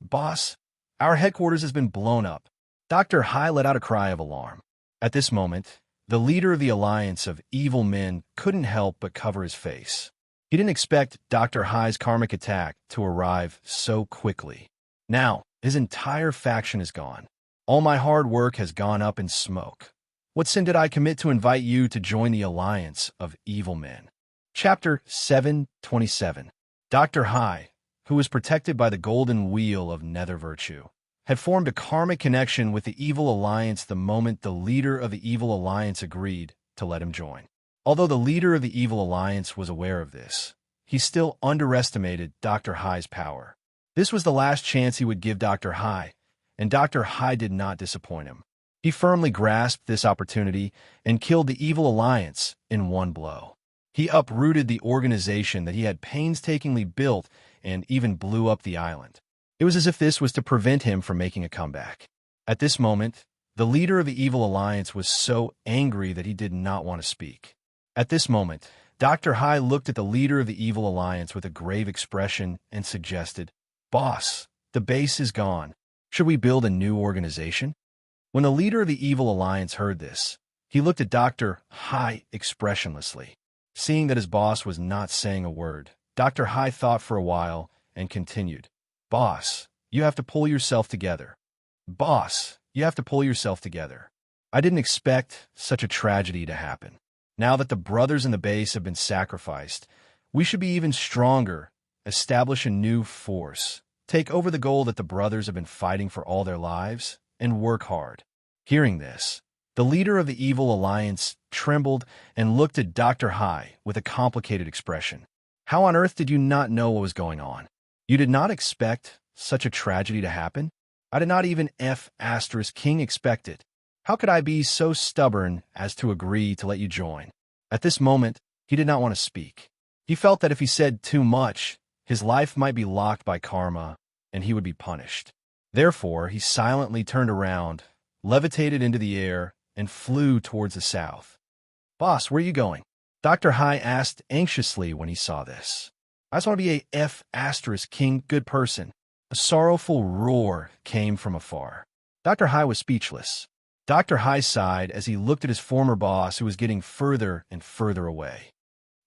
boss, our headquarters has been blown up. Dr. Hai let out a cry of alarm. At this moment, the leader of the alliance of evil men couldn't help but cover his face. He didn't expect Dr. Hai's karmic attack to arrive so quickly. Now, his entire faction is gone. All my hard work has gone up in smoke. What sin did I commit to invite you to join the alliance of evil men? Chapter 727. Dr. Hai, who was protected by the golden wheel of nether virtue, had formed a karmic connection with the evil alliance the moment the leader of the evil alliance agreed to let him join. Although the leader of the evil alliance was aware of this, he still underestimated Dr. Hai's power. This was the last chance he would give Dr. Hai, and Dr. Hai did not disappoint him. He firmly grasped this opportunity and killed the evil alliance in one blow. He uprooted the organization that he had painstakingly built and even blew up the island. It was as if this was to prevent him from making a comeback. At this moment, the leader of the evil alliance was so angry that he did not want to speak. At this moment, Dr. Hai looked at the leader of the evil alliance with a grave expression and suggested, "Boss, the base is gone. Should we build a new organization?" When the leader of the evil alliance heard this, he looked at Dr. Hai expressionlessly. Seeing that his boss was not saying a word, Dr. Hai thought for a while and continued, "Boss, you have to pull yourself together. Boss, you have to pull yourself together. I didn't expect such a tragedy to happen. Now that the brothers in the base have been sacrificed, we should be even stronger, establish a new force, take over the goal that the brothers have been fighting for all their lives, and work hard." Hearing this, the leader of the evil alliance trembled and looked at Dr. Hai with a complicated expression. How on earth did you not know what was going on? You did not expect such a tragedy to happen? I did not even King expect it. How could I be so stubborn as to agree to let you join? At this moment, he did not want to speak. He felt that if he said too much, his life might be locked by karma, and he would be punished. Therefore, he silently turned around, levitated into the air, and flew towards the south. "Boss, where are you going?" Dr. Hai asked anxiously when he saw this. "I just want to be a king good person." A sorrowful roar came from afar. Dr. Hai was speechless. Dr. Hai sighed as he looked at his former boss who was getting further and further away.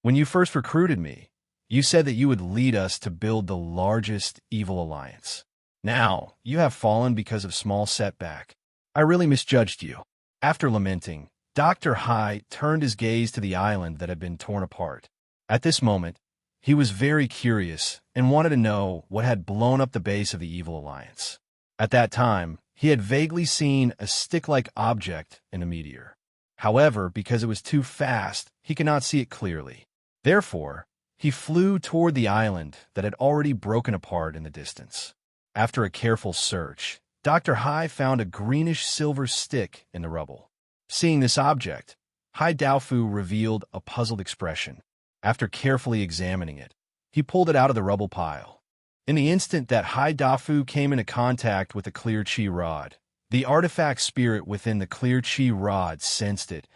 "When you first recruited me, you said that you would lead us to build the largest evil alliance. Now, you have fallen because of small setback. I really misjudged you." After lamenting, Dr. Hai turned his gaze to the island that had been torn apart. At this moment, he was very curious and wanted to know what had blown up the base of the evil alliance. At that time, he had vaguely seen a stick-like object in a meteor. However, because it was too fast, he could not see it clearly. Therefore, he flew toward the island that had already broken apart in the distance. After a careful search, Dr. Hai found a greenish-silver stick in the rubble. Seeing this object, Hai Daofu revealed a puzzled expression. After carefully examining it, he pulled it out of the rubble pile. In the instant that Hai Daofu came into contact with the clear chi rod, the artifact spirit within the clear chi rod sensed it,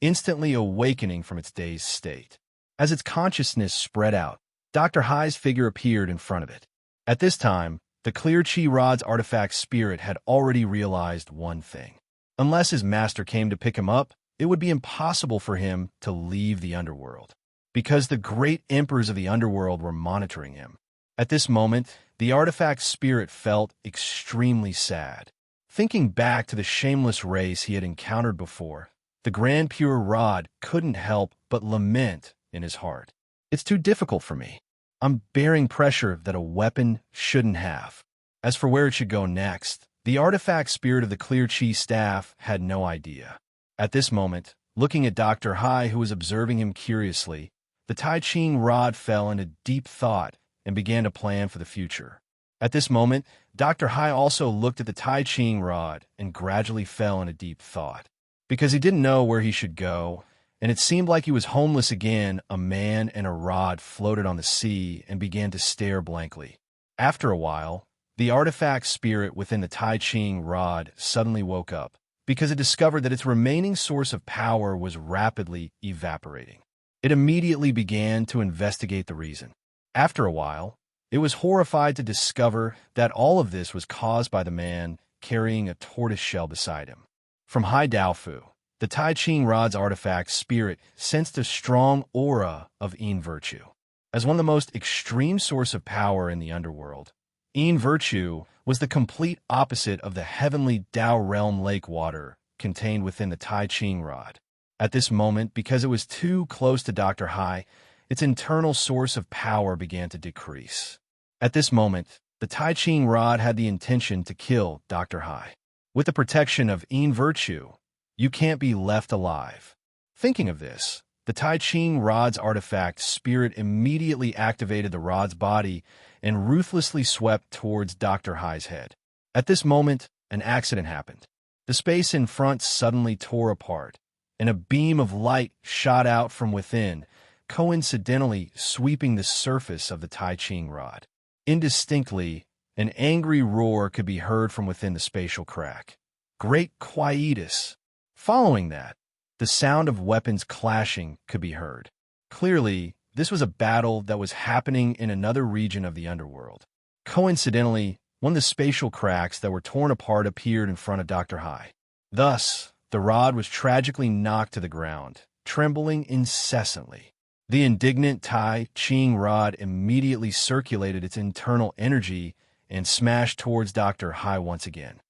instantly awakening from its dazed state. As its consciousness spread out, Dr. Hai's figure appeared in front of it. At this time, the clear chi rod's artifact spirit had already realized one thing. Unless his master came to pick him up, it would be impossible for him to leave the underworld, because the great emperors of the underworld were monitoring him. At this moment, the artifact spirit felt extremely sad. Thinking back to the shameless race he had encountered before, the Grand Pure Rod couldn't help but lament in his heart. "It's too difficult for me. I'm bearing pressure that a weapon shouldn't have." As for where it should go next, the artifact spirit of the clear chi staff had no idea. At this moment, looking at Dr. Hai, who was observing him curiously, the Tai Ching rod fell into deep thought and began to plan for the future. At this moment, Dr. Hai also looked at the Tai Ching rod and gradually fell into deep thought. Because he didn't know where he should go, and it seemed like he was homeless again. A man and a rod floated on the sea and began to stare blankly. After a while, the artifact spirit within the Tai Ching rod suddenly woke up, because it discovered that its remaining source of power was rapidly evaporating. It immediately began to investigate the reason. After a while, it was horrified to discover that all of this was caused by the man carrying a tortoise shell beside him. From Hai Daofu, the Tai Ching rod's artifact spirit sensed a strong aura of Yin virtue. As one of the most extreme source of power in the underworld, Yin virtue was the complete opposite of the heavenly Tao realm lake water contained within the Tai Ching rod. At this moment, because it was too close to Dr. Hai, its internal source of power began to decrease. At this moment, the Tai Ching rod had the intention to kill Dr. Hai. With the protection of Yin virtue, you can't be left alive. Thinking of this, the Tai Ching rod's artifact spirit immediately activated the rod's body and ruthlessly swept towards Dr. Hai's head. At this moment, an accident happened. The space in front suddenly tore apart, and a beam of light shot out from within, coincidentally sweeping the surface of the Tai Ching rod. Indistinctly, an angry roar could be heard from within the spatial crack. Great quietus! Following that, the sound of weapons clashing could be heard. Clearly, this was a battle that was happening in another region of the underworld. Coincidentally, one of the spatial cracks that were torn apart appeared in front of Dr. Hai. Thus, the rod was tragically knocked to the ground, trembling incessantly. The indignant Tai Ching rod immediately circulated its internal energy and smashed towards Dr. Hai once again.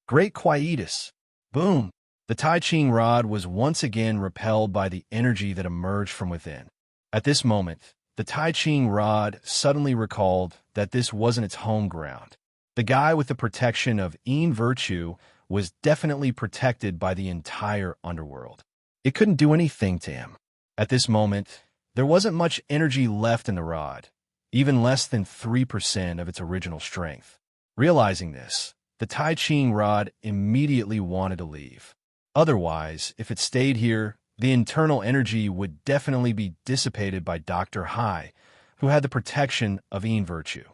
Great quietus! Boom! The Tai Ching rod was once again repelled by the energy that emerged from within. At this moment, the Tai Ching rod suddenly recalled that this wasn't its home ground. The guy with the protection of Yin virtue was definitely protected by the entire underworld. It couldn't do anything to him. At this moment, there wasn't much energy left in the rod, even less than 3% of its original strength. Realizing this, the Tai Ching rod immediately wanted to leave. Otherwise, if it stayed here, the internal energy would definitely be dissipated by Dr. Hai, who had the protection of Yin virtue.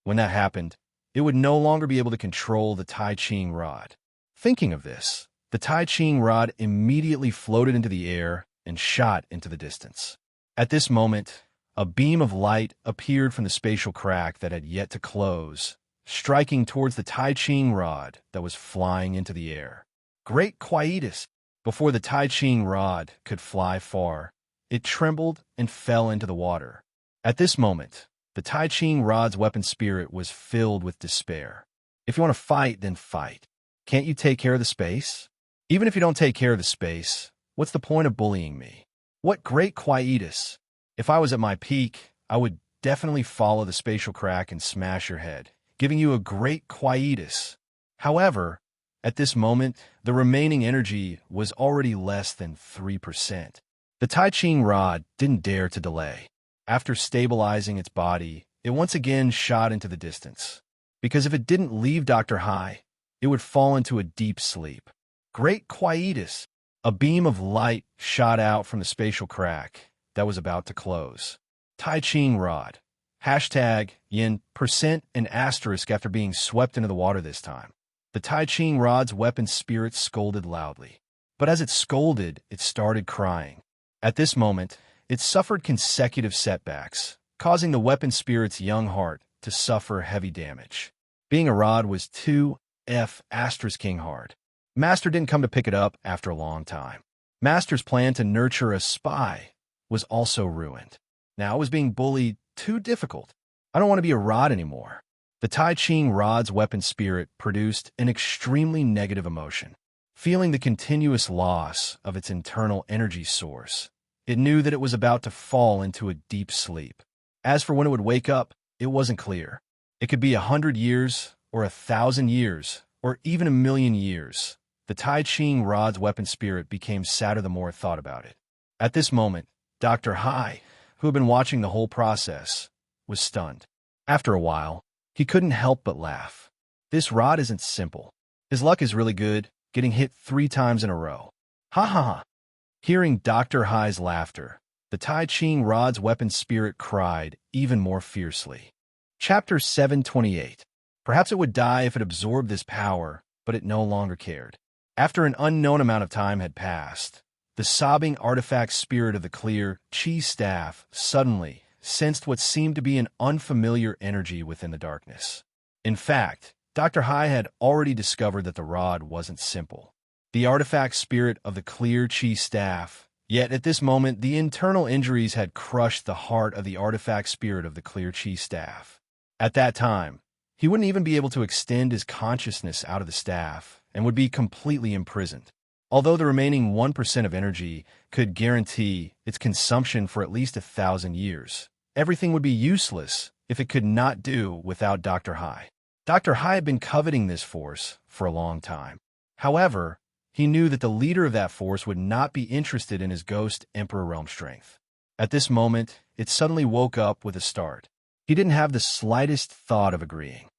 When that happened, it would no longer be able to control the Tai Ching rod. Thinking of this, the Tai Ching rod immediately floated into the air and shot into the distance. At this moment, a beam of light appeared from the spatial crack that had yet to close, striking towards the Tai Ching rod that was flying into the air. Great quietus! Before the Tai Ching rod could fly far, it trembled and fell into the water. At this moment, the Tai Ching rod's weapon spirit was filled with despair. If you want to fight, then fight. Can't you take care of the space? Even if you don't take care of the space, what's the point of bullying me? What great quietus! If I was at my peak, I would definitely follow the spatial crack and smash your head, giving you a great quietus. However, at this moment, the remaining energy was already less than 3%. The Tai Ching rod didn't dare to delay. After stabilizing its body, it once again shot into the distance. Because if it didn't leave Dr. Hai, it would fall into a deep sleep. Great quietus! A beam of light shot out from the spatial crack that was about to close. Tai Ching rod. Hashtag yin percent and asterisk after being swept into the water this time. The Tai Ching rod's weapon spirit scolded loudly. But as it scolded, it started crying. At this moment, it suffered consecutive setbacks, causing the weapon spirit's young heart to suffer heavy damage. Being a rod was 2F asterisk king hard. Master didn't come to pick it up after a long time. Master's plan to nurture a spy was also ruined. Now it was being bullied too difficult. I don't want to be a rod anymore. The Tai Ching rod's weapon spirit produced an extremely negative emotion. Feeling the continuous loss of its internal energy source, it knew that it was about to fall into a deep sleep. As for when it would wake up, it wasn't clear. It could be 100 years, or 1,000 years, or even 1,000,000 years. The Tai Ching rod's weapon spirit became sadder the more it thought about it. At this moment, Dr. Hai, who had been watching the whole process, was stunned. After a while, he couldn't help but laugh. This rod isn't simple. His luck is really good, getting hit 3 times in a row. Ha ha ha. Hearing Dr. Hai's laughter, the Tai Ching rod's weapon spirit cried even more fiercely. Chapter 728. Perhaps it would die if it absorbed this power, but it no longer cared. After an unknown amount of time had passed, the sobbing artifact spirit of the clear Qi staff suddenly sensed what seemed to be an unfamiliar energy within the darkness. In fact, Dr. Hai had already discovered that the rod wasn't simple. The artifact spirit of the clear Qi staff, yet at this moment the internal injuries had crushed the heart of the artifact spirit of the clear Qi staff. At that time, he wouldn't even be able to extend his consciousness out of the staff and would be completely imprisoned. Although the remaining 1% of energy could guarantee its consumption for at least 1,000 years, everything would be useless if it could not do without Dr. Hai. Dr. Hai had been coveting this force for a long time. However, he knew that the leader of that force would not be interested in his ghost Emperor realm strength. At this moment, it suddenly woke up with a start. He didn't have the slightest thought of agreeing.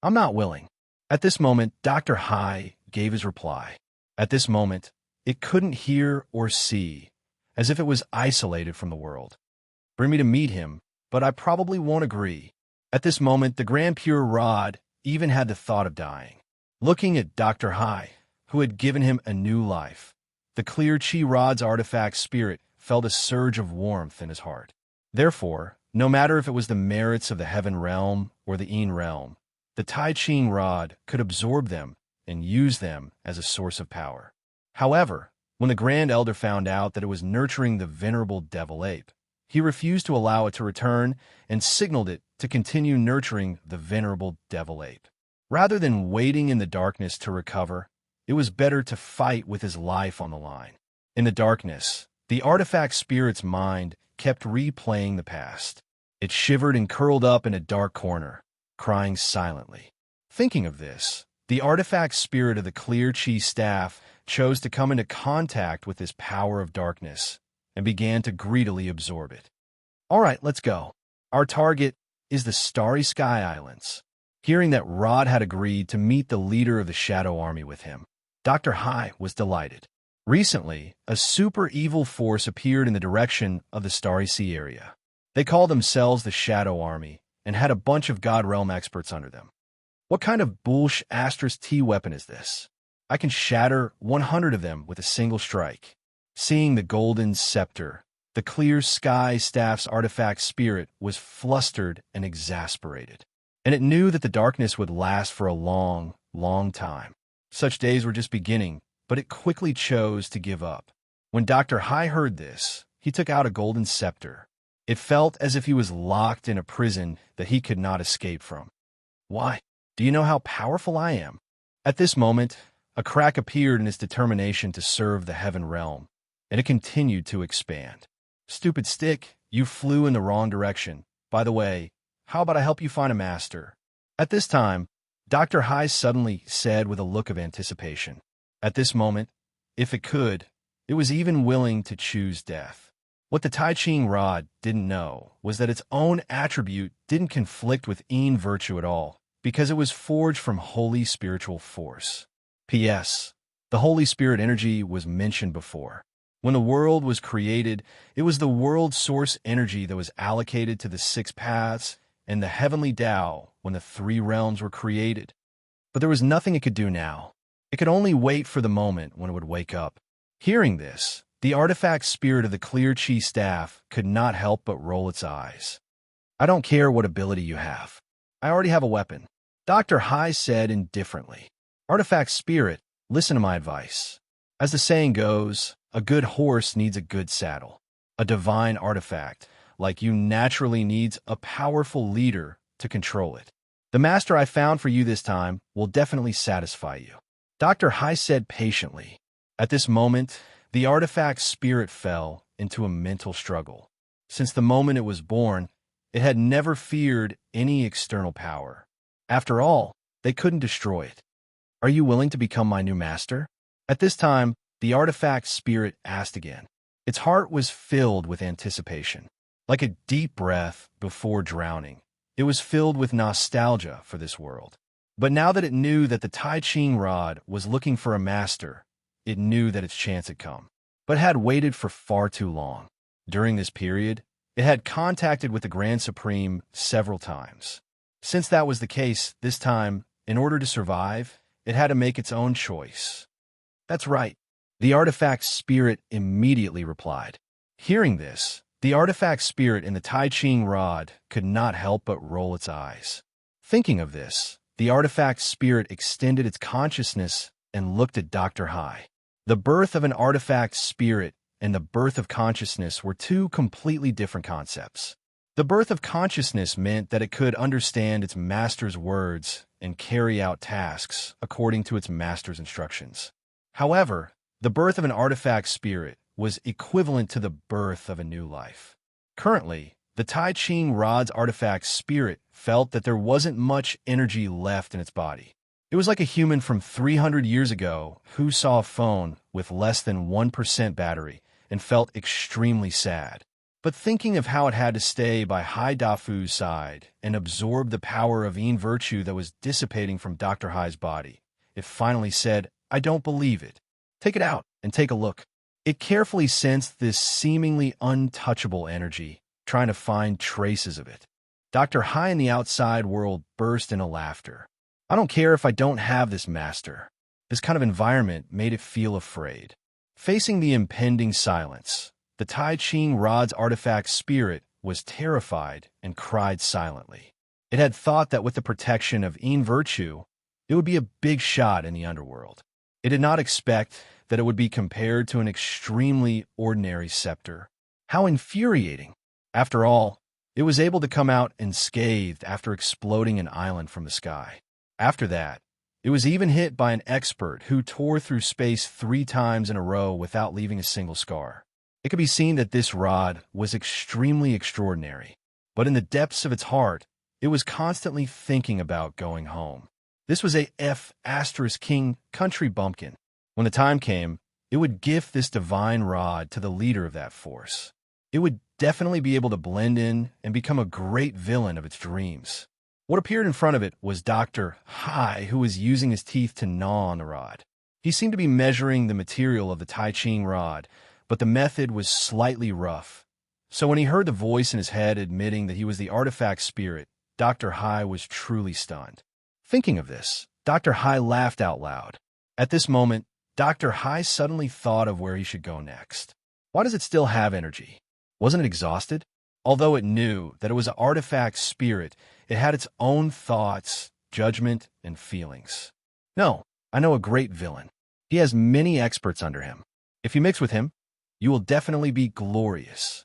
"I'm not willing." At this moment, Dr. Hai gave his reply. At this moment, it couldn't hear or see, as if it was isolated from the world. "Bring me to meet him, but I probably won't agree." At this moment, the Grand Pure Rod even had the thought of dying. Looking at Dr. Hai, who had given him a new life, the clear Qi Rod's artifact spirit felt a surge of warmth in his heart. Therefore, no matter if it was the merits of the Heaven Realm or the Yin Realm, the Tai Ching Rod could absorb them and use them as a source of power. However, when the Grand Elder found out that it was nurturing the venerable devil ape, he refused to allow it to return and signaled it to continue nurturing the venerable devil ape. Rather than waiting in the darkness to recover, it was better to fight with his life on the line. In the darkness, the artifact spirit's mind kept replaying the past. It shivered and curled up in a dark corner, crying silently. Thinking of this, the artifact spirit of the clear Qi staff chose to come into contact with this power of darkness and began to greedily absorb it. "All right, let's go. Our target is the Starry Sky Islands." Hearing that Rod had agreed to meet the leader of the Shadow Army with him, Dr. Hai was delighted. Recently, a super evil force appeared in the direction of the Starry Sea area. They called themselves the Shadow Army and had a bunch of God Realm experts under them. "What kind of bullsh Astra's T weapon is this? I can shatter 100 of them with a single strike." Seeing the golden scepter, the clear sky staff's artifact spirit was flustered and exasperated, and it knew that the darkness would last for a long, long time. Such days were just beginning, but it quickly chose to give up. When Dr. Hai heard this, he took out a golden scepter. It felt as if he was locked in a prison that he could not escape from. "Why? Do you know how powerful I am?" At this moment, a crack appeared in his determination to serve the Heaven Realm, and it continued to expand. "Stupid stick, you flew in the wrong direction. By the way, how about I help you find a master?" At this time, Dr. Hai suddenly said with a look of anticipation. At this moment, if it could, it was even willing to choose death. What the Tai Ching Rod didn't know was that its own attribute didn't conflict with Yin virtue at all, because it was forged from holy spiritual force. P.S. The Holy Spirit energy was mentioned before. When the world was created, it was the world source energy that was allocated to the 6 paths and the heavenly Tao when the 3 realms were created. But there was nothing it could do now. It could only wait for the moment when it would wake up. Hearing this, the artifact spirit of the clear Qi staff could not help but roll its eyes. "I don't care what ability you have. I already have a weapon," Dr. Hai said indifferently. "Artifact spirit, listen to my advice. As the saying goes, a good horse needs a good saddle. A divine artifact, like you, naturally needs a powerful leader to control it. The master I found for you this time will definitely satisfy you," Dr. Hai said patiently. At this moment, the artifact spirit fell into a mental struggle. Since the moment it was born, it had never feared any external power. After all, they couldn't destroy it. "Are you willing to become my new master?" At this time, the artifact spirit asked again. Its heart was filled with anticipation. Like a deep breath before drowning, it was filled with nostalgia for this world. But now that it knew that the Tai Ching Rod was looking for a master, it knew that its chance had come. but had waited for far too long. During this period, it had contacted with the Grand Supreme several times. Since that was the case, this time, in order to survive, it had to make its own choice. That's right. The artifact spirit immediately replied. Hearing this, the artifact spirit in the Tai Ching rod could not help but roll its eyes. Thinking of this, the artifact spirit extended its consciousness and looked at Dr. Hai. The birth of an artifact spirit and the birth of consciousness were two completely different concepts. The birth of consciousness meant that it could understand its master's words and carry out tasks according to its master's instructions. However, the birth of an artifact spirit was equivalent to the birth of a new life. Currently, the Tai Ching rod's artifact spirit felt that there wasn't much energy left in its body. It was like a human from 300 years ago who saw a phone with less than 1% battery and felt extremely sad. But thinking of how it had to stay by Hai Dafu's side and absorb the power of Yin virtue that was dissipating from Dr. Hai's body, it finally said, "I don't believe it. Take it out and take a look." It carefully sensed this seemingly untouchable energy, trying to find traces of it. Dr. Hai in the outside world burst into laughter. "I don't care if I don't have this master." This kind of environment made it feel afraid. Facing the impending silence, the Tai Ching rod's artifact spirit was terrified and cried silently. It had thought that with the protection of Yin virtue, it would be a big shot in the underworld. It did not expect that it would be compared to an extremely ordinary scepter. How infuriating! After all, it was able to come out unscathed after exploding an island from the sky. After that, it was even hit by an expert who tore through space 3 times in a row without leaving a single scar. It could be seen that this rod was extremely extraordinary, but in the depths of its heart, it was constantly thinking about going home. This was a F***king country bumpkin. When the time came, it would gift this divine rod to the leader of that force. It would definitely be able to blend in and become a great villain of its dreams. What appeared in front of it was Dr. Hai, who was using his teeth to gnaw on the rod. He seemed to be measuring the material of the Tai Ching rod, but the method was slightly rough. So when he heard the voice in his head admitting that he was the artifact spirit, Dr. Hai was truly stunned. Thinking of this, Dr. Hai laughed out loud. At this moment, Dr. Hai suddenly thought of where he should go next. Why does it still have energy? Wasn't it exhausted? Although it knew that it was an artifact spirit, it had its own thoughts, judgment, and feelings. No, I know a great villain. He has many experts under him. If you mix with him, you will definitely be glorious.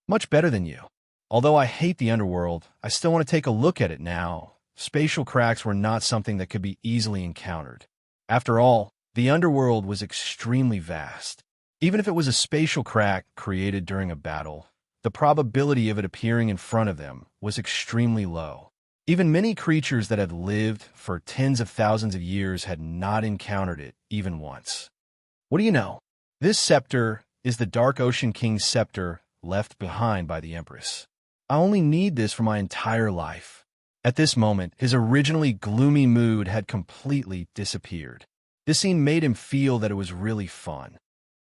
Much better than you. Although I hate the underworld, I still want to take a look at it now. Spatial cracks were not something that could be easily encountered. After all, the underworld was extremely vast. Even if it was a spatial crack created during a battle, the probability of it appearing in front of them was extremely low. Even many creatures that had lived for tens of thousands of years had not encountered it even once. What do you know? This scepter is the Dark Ocean King's scepter left behind by the Empress. I only need this for my entire life. At this moment, his originally gloomy mood had completely disappeared. This scene made him feel that it was really fun.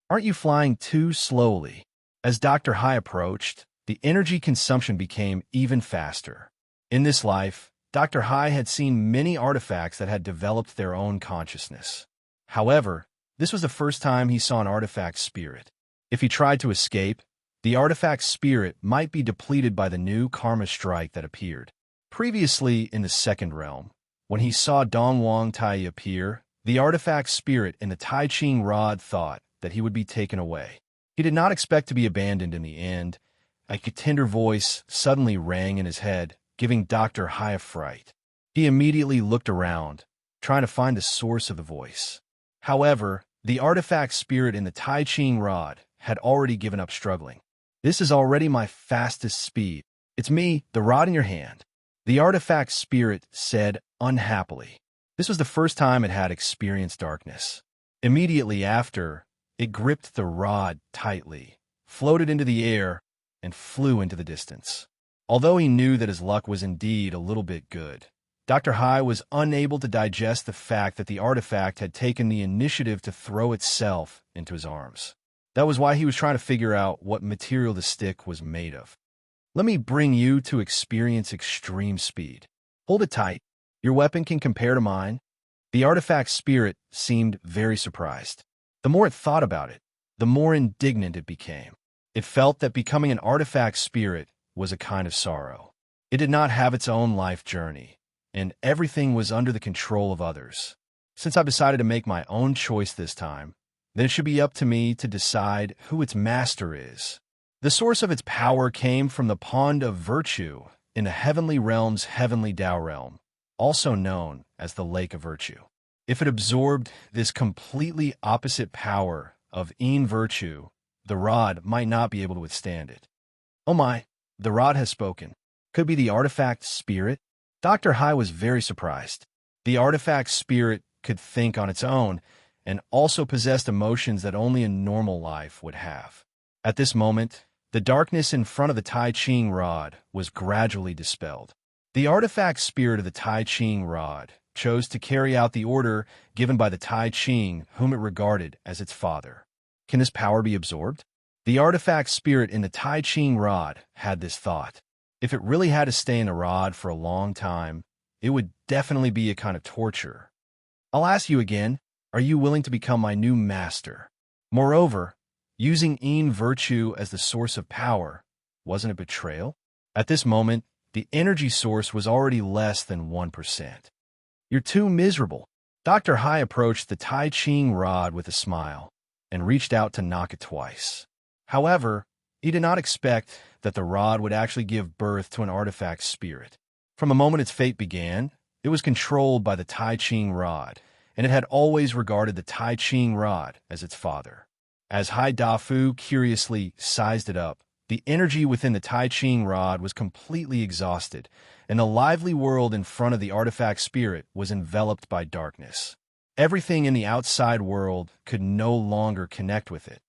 Aren't you flying too slowly? As Dr. Hai approached, the energy consumption became even faster. In this life, Dr. Hai had seen many artifacts that had developed their own consciousness. However, this was the first time he saw an artifact spirit. If he tried to escape, the artifact spirit might be depleted by the new karma strike that appeared. Previously in the second realm, when he saw Dong Wang Tai appear, the artifact spirit in the Tai Ching rod thought that he would be taken away. He did not expect to be abandoned in the end. A tender voice suddenly rang in his head, giving Dr. Hai a fright. He immediately looked around, trying to find the source of the voice. However, the artifact spirit in the Tai Ching rod had already given up struggling. "This is already my fastest speed. It's me, the rod in your hand," the artifact spirit said unhappily. This was the first time it had experienced darkness. Immediately after, it gripped the rod tightly, floated into the air, and flew into the distance. Although he knew that his luck was indeed a little bit good, Dr. Hai was unable to digest the fact that the artifact had taken the initiative to throw itself into his arms. That was why he was trying to figure out what material the stick was made of. Let me bring you to experience extreme speed. Hold it tight. Your weapon can compare to mine. The artifact spirit seemed very surprised. The more it thought about it, the more indignant it became. It felt that becoming an artifact spirit was a kind of sorrow. It did not have its own life journey, and everything was under the control of others. Since I've decided to make my own choice this time, then it should be up to me to decide who its master is. The source of its power came from the pond of virtue in the heavenly realm's heavenly Tao realm, also known as the Lake of Virtue. If it absorbed this completely opposite power of virtue, the rod might not be able to withstand it. Oh my, the rod has spoken. Could be the artifact spirit? Dr. Hai was very surprised. The artifact spirit could think on its own and also possessed emotions that only a normal life would have. At this moment, the darkness in front of the Tai Ching rod was gradually dispelled. The artifact spirit of the Tai Ching rod chose to carry out the order given by the Tai Ching, whom it regarded as its father. Can this power be absorbed? The artifact spirit in the Tai Ching rod had this thought. If it really had to stay in the rod for a long time, it would definitely be a kind of torture. I'll ask you again, are you willing to become my new master? Moreover, using virtue as the source of power, wasn't a betrayal? At this moment, the energy source was already less than 1%. You're too miserable. Dr. Hai approached the Tai Ching rod with a smile and reached out to knock it twice. However, he did not expect that the rod would actually give birth to an artifact spirit. From the moment its fate began, it was controlled by the Tai Ching rod, and it had always regarded the Tai Ching rod as its father. As Hai Dafu curiously sized it up, the energy within the Tai Ching rod was completely exhausted, and the lively world in front of the artifact spirit was enveloped by darkness. Everything in the outside world could no longer connect with it.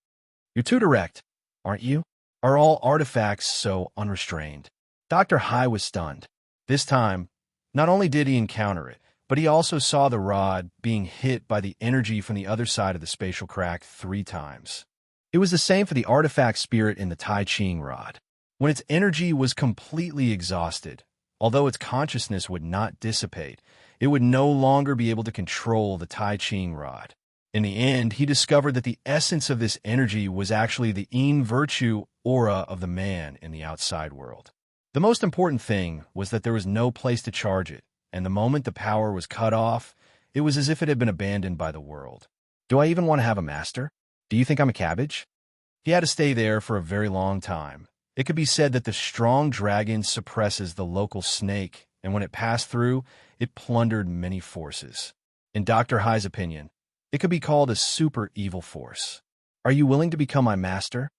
You're too direct, aren't you? Are all artifacts so unrestrained? Dr. Hai was stunned. This time, not only did he encounter it, but he also saw the rod being hit by the energy from the other side of the spatial crack 3 times. It was the same for the artifact spirit in the Tai Ching rod. When its energy was completely exhausted, although its consciousness would not dissipate, it would no longer be able to control the Tai Ching rod. In the end, he discovered that the essence of this energy was actually the virtue aura of the man in the outside world. The most important thing was that there was no place to charge it, and the moment the power was cut off, it was as if it had been abandoned by the world. Do I even want to have a master? Do you think I'm a cabbage? He had to stay there for a very long time. It could be said that the strong dragon suppresses the local snake, and when it passed through, it plundered many forces. In Dr. Hai's opinion, it could be called a super evil force. Are you willing to become my master?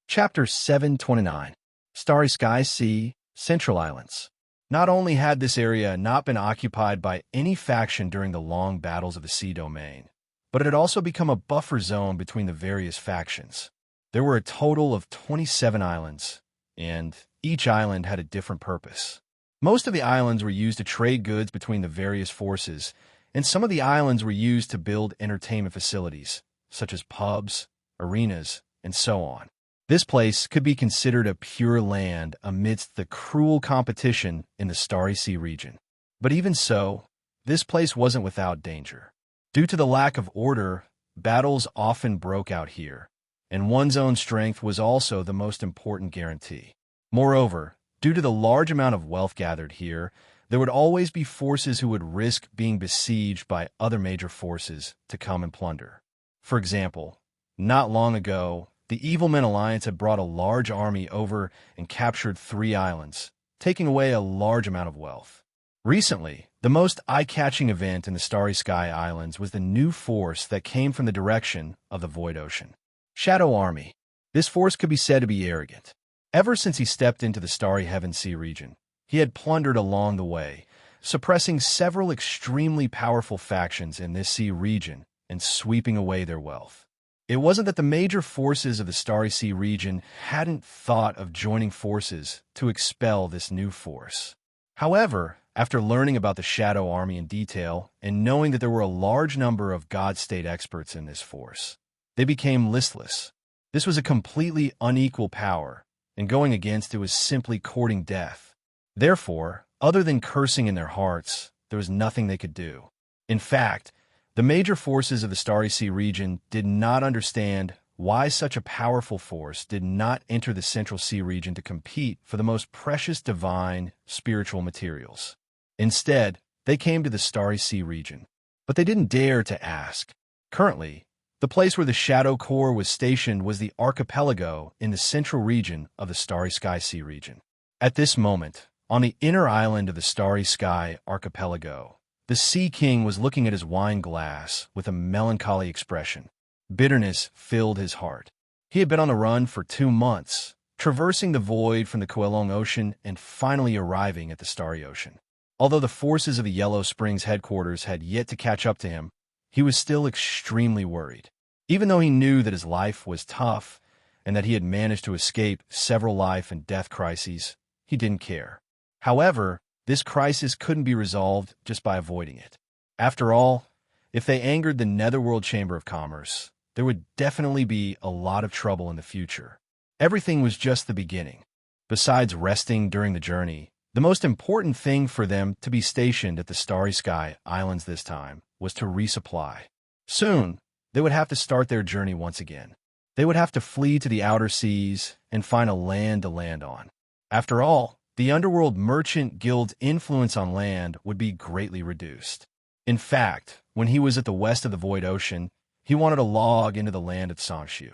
Chapter 729. Starry Sky Sea, Central Islands. Not only had this area not been occupied by any faction during the long battles of the sea domain, but it had also become a buffer zone between the various factions. There were a total of 27 islands, and each island had a different purpose. Most of the islands were used to trade goods between the various forces, and some of the islands were used to build entertainment facilities, such as pubs, arenas, and so on. This place could be considered a pure land amidst the cruel competition in the Starry Sea region. But even so, this place wasn't without danger. Due to the lack of order, battles often broke out here, and one's own strength was also the most important guarantee. Moreover, due to the large amount of wealth gathered here, there would always be forces who would risk being besieged by other major forces to come and plunder. For example, not long ago, the Evil Men Alliance had brought a large army over and captured 3 islands, taking away a large amount of wealth. Recently, the most eye-catching event in the Starry Sky Islands was the new force that came from the direction of the Void Ocean. Shadow Army. This force could be said to be arrogant. Ever since he stepped into the Starry Heaven Sea region, he had plundered along the way, suppressing several extremely powerful factions in this sea region and sweeping away their wealth. It wasn't that the major forces of the Starry Sea region hadn't thought of joining forces to expel this new force. However, after learning about the Shadow Army in detail and knowing that there were a large number of God State experts in this force, they became listless. This was a completely unequal power, and going against it was simply courting death. Therefore, other than cursing in their hearts, there was nothing they could do. In fact, the major forces of the Starry Sea region did not understand why such a powerful force did not enter the Central Sea region to compete for the most precious divine, spiritual materials. Instead, they came to the Starry Sea region. But they didn't dare to ask. Currently, the place where the Shadow Corps was stationed was the archipelago in the central region of the Starry Sky Sea region. At this moment, on the inner island of the Starry Sky archipelago, the Sea King was looking at his wine glass with a melancholy expression. Bitterness filled his heart. He had been on the run for 2 months, traversing the void from the Coelong Ocean and finally arriving at the Starry Ocean. Although the forces of the Yellow Springs headquarters had yet to catch up to him, he was still extremely worried. Even though he knew that his life was tough and that he had managed to escape several life and death crises, he didn't care. However, this crisis couldn't be resolved just by avoiding it. After all, if they angered the Netherworld Chamber of Commerce, there would definitely be a lot of trouble in the future. Everything was just the beginning. Besides resting during the journey, the most important thing for them to be stationed at the Starry Sky Islands this time was to resupply. Soon, they would have to start their journey once again. They would have to flee to the outer seas and find a land to land on. After all, the Underworld Merchant Guild's influence on land would be greatly reduced. In fact, when he was at the west of the Void Ocean, he wanted to log into the land of Sangshu.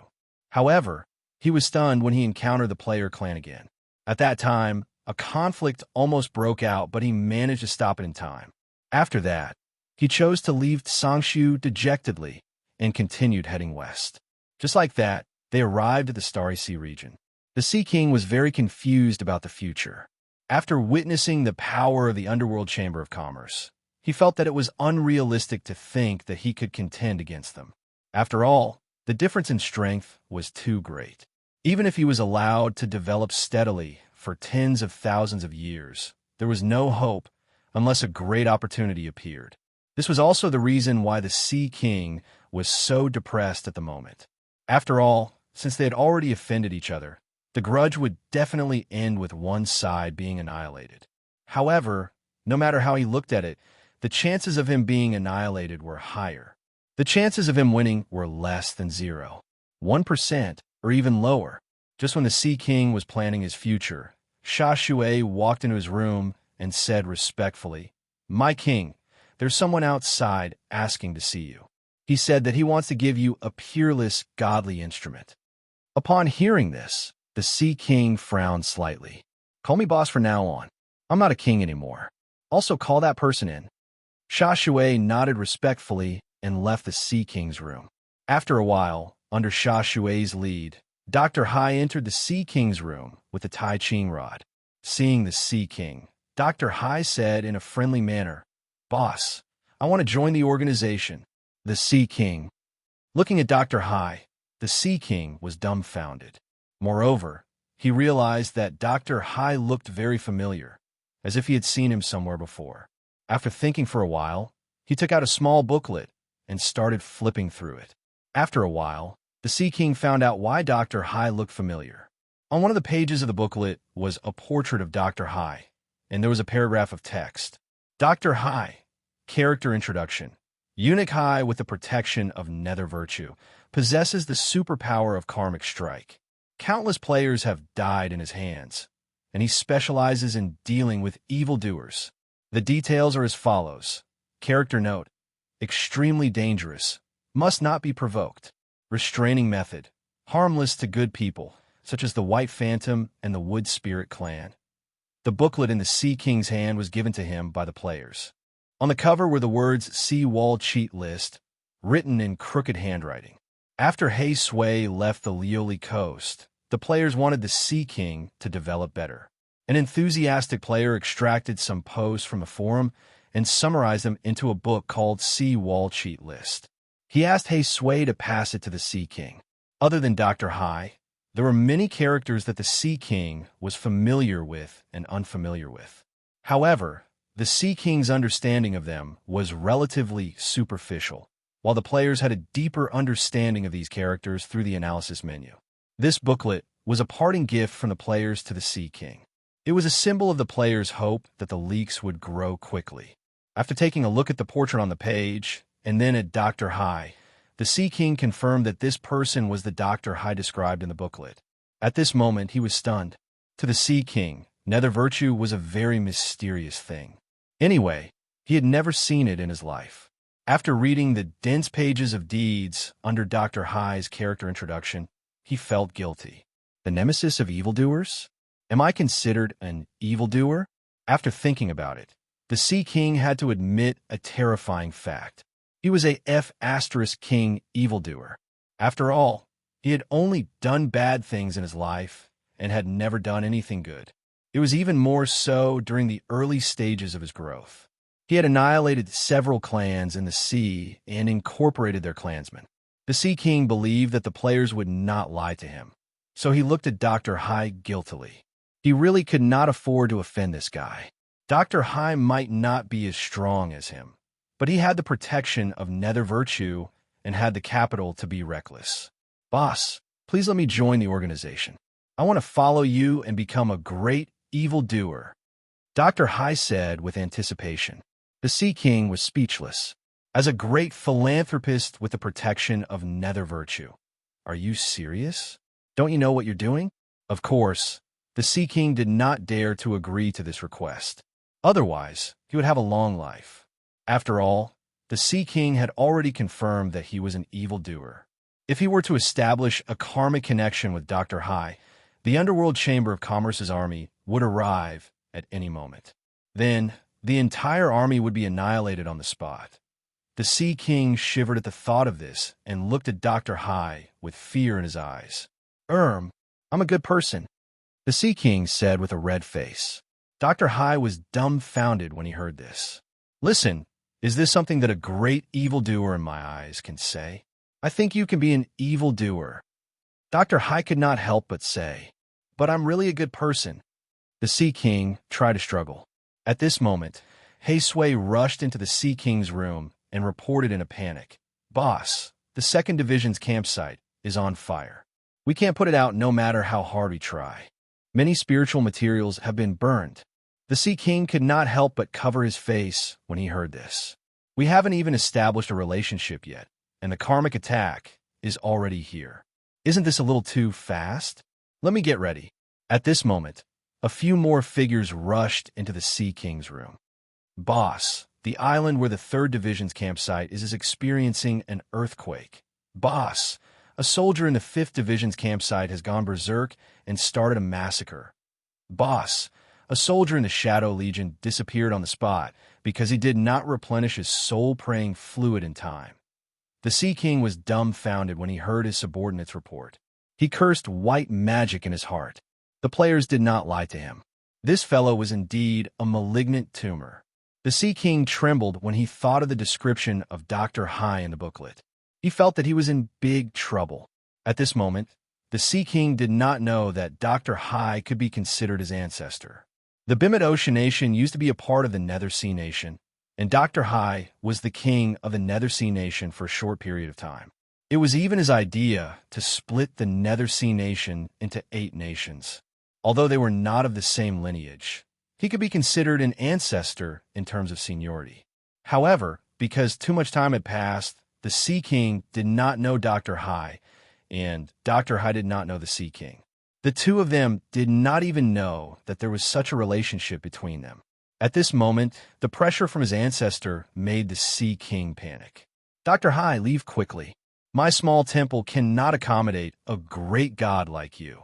However, he was stunned when he encountered the player clan again. At that time, a conflict almost broke out, but he managed to stop it in time. After that, he chose to leave Sangshu dejectedly and continued heading west. Just like that, they arrived at the Starry Sea region. The Sea King was very confused about the future. After witnessing the power of the Underworld Chamber of Commerce, he felt that it was unrealistic to think that he could contend against them. After all, the difference in strength was too great. Even if he was allowed to develop steadily for tens of thousands of years, there was no hope unless a great opportunity appeared. This was also the reason why the Sea King was so depressed at the moment. After all, since they had already offended each other, the grudge would definitely end with one side being annihilated. However, no matter how he looked at it, the chances of him being annihilated were higher. The chances of him winning were less than 0, 1%, or even lower. Just when the Sea King was planning his future, Sha Shui walked into his room and said respectfully, "My king, there's someone outside asking to see you. He said that he wants to give you a peerless, godly instrument." Upon hearing this, the Sea King frowned slightly. "Call me boss from now on. I'm not a king anymore. Also, call that person in." Sha Shui nodded respectfully and left the Sea King's room. After a while, under Sha Shui's lead, Dr. Hai entered the Sea King's room with the Tai Ching rod. Seeing the Sea King, Dr. Hai said in a friendly manner, "Boss, I want to join the organization." The Sea King. Looking at Dr. Hai, the Sea King was dumbfounded. Moreover, he realized that Dr. Hai looked very familiar, as if he had seen him somewhere before. After thinking for a while, he took out a small booklet and started flipping through it. After a while, the Sea King found out why Dr. Hai looked familiar. On one of the pages of the booklet was a portrait of Dr. Hai, and there was a paragraph of text. Dr. Hai, character introduction. Eunuch Hai with the protection of Nether Virtue, possesses the superpower of Karmic Strike. Countless players have died in his hands, and he specializes in dealing with evildoers. The details are as follows. Character note: extremely dangerous, must not be provoked. Restraining method: harmless to good people, such as the White Phantom and the Wood Spirit clan. The booklet in the Sea King's hand was given to him by the players. On the cover were the words "Sea Wall Cheat List," written in crooked handwriting. After Hei Sui left the Lioli coast, the players wanted the Sea King to develop better. An enthusiastic player extracted some posts from a forum and summarized them into a book called Sea Wall Cheat List. He asked Hei Sui to pass it to the Sea King. Other than Dr. Hai, there were many characters that the Sea King was familiar with and unfamiliar with. However, the Sea King's understanding of them was relatively superficial, while the players had a deeper understanding of these characters through the analysis menu. This booklet was a parting gift from the players to the Sea King. It was a symbol of the players' hope that the leaks would grow quickly. After taking a look at the portrait on the page, and then at Dr. High, the Sea King confirmed that this person was the Dr. High described in the booklet. At this moment, he was stunned. To the Sea King, nether virtue was a very mysterious thing. Anyway, he had never seen it in his life. After reading the dense pages of deeds under Dr. High's character introduction, he felt guilty. The nemesis of evildoers? Am I considered an evildoer? After thinking about it, the Sea King had to admit a terrifying fact. He was a F***king evildoer. After all, he had only done bad things in his life and had never done anything good. It was even more so during the early stages of his growth. He had annihilated several clans in the sea and incorporated their clansmen. The Sea King believed that the players would not lie to him, so he looked at Dr. High guiltily. He really could not afford to offend this guy. Dr. High might not be as strong as him, but he had the protection of nether virtue and had the capital to be reckless. Boss, please let me join the organization. I want to follow you and become a great evildoer, Dr. High said with anticipation. The Sea King was speechless. As a great philanthropist with the protection of nether virtue. Are you serious? Don't you know what you're doing? Of course, the Sea King did not dare to agree to this request. Otherwise, he would have a long life. After all, the Sea King had already confirmed that he was an evildoer. If he were to establish a karmic connection with Dr. High, the Underworld Chamber of Commerce's army would arrive at any moment. Then, the entire army would be annihilated on the spot. The Sea King shivered at the thought of this and looked at Dr. High with fear in his eyes. I'm a good person, the Sea King said with a red face. Dr. High was dumbfounded when he heard this. Listen, is this something that a great evildoer in my eyes can say? I think you can be an evildoer. Dr. High could not help but say, but I'm really a good person. The Sea King tried to struggle. At this moment, Sui rushed into the Sea King's room and reported in a panic. Boss, the 2nd Division's campsite is on fire. We can't put it out no matter how hard we try. Many spiritual materials have been burned. The Sea King could not help but cover his face when he heard this. We haven't even established a relationship yet, and the karmic attack is already here. Isn't this a little too fast? Let me get ready. At this moment, a few more figures rushed into the Sea King's room. Boss, the island where the 3rd Division's campsite is experiencing an earthquake. Boss, a soldier in the 5th Division's campsite has gone berserk and started a massacre. Boss, a soldier in the Shadow Legion disappeared on the spot because he did not replenish his soul-praying fluid in time. The Sea King was dumbfounded when he heard his subordinate's report. He cursed white magic in his heart. The players did not lie to him. This fellow was indeed a malignant tumor. The Sea King trembled when he thought of the description of Dr. High in the booklet. He felt that he was in big trouble. At this moment, the Sea King did not know that Dr. High could be considered his ancestor. The Bimid Ocean Nation used to be a part of the Nether Sea Nation, and Dr. High was the king of the Nether Sea Nation for a short period of time. It was even his idea to split the Nether Sea Nation into 8 nations. Although they were not of the same lineage, he could be considered an ancestor in terms of seniority. However, because too much time had passed, the Sea King did not know Dr. High, and Dr. High did not know the Sea King. The two of them did not even know that there was such a relationship between them. At this moment, the pressure from his ancestor made the Sea King panic. Dr. High, leave quickly. My small temple cannot accommodate a great god like you.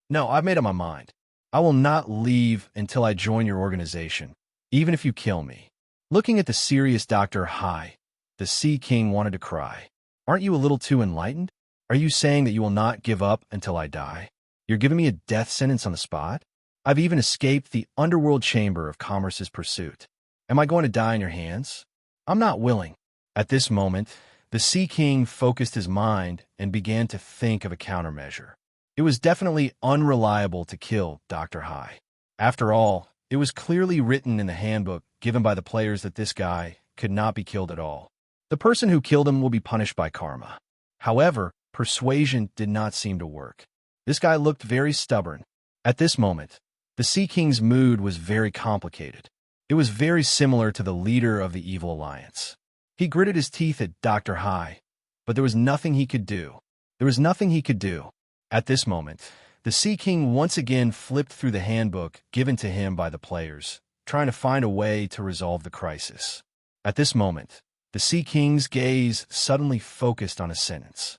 No, I've made up my mind. I will not leave until I join your organization, even if you kill me. Looking at the serious Dr. High, the Sea King wanted to cry. Aren't you a little too enlightened? Are you saying that you will not give up until I die? You're giving me a death sentence on the spot? I've even escaped the Underworld Chamber of Commerce's pursuit. Am I going to die in your hands? I'm not willing. At this moment, the Sea King focused his mind and began to think of a countermeasure. It was definitely unreliable to kill Dr. High. After all, it was clearly written in the handbook given by the players that this guy could not be killed at all. The person who killed him will be punished by karma. However, persuasion did not seem to work. This guy looked very stubborn. At this moment, the Sea King's mood was very complicated. It was very similar to the leader of the Evil Alliance. He gritted his teeth at Dr. Hai, but there was nothing he could do. There was nothing he could do. At this moment, the Sea King once again flipped through the handbook given to him by the players, trying to find a way to resolve the crisis. At this moment, the Sea King's gaze suddenly focused on a sentence.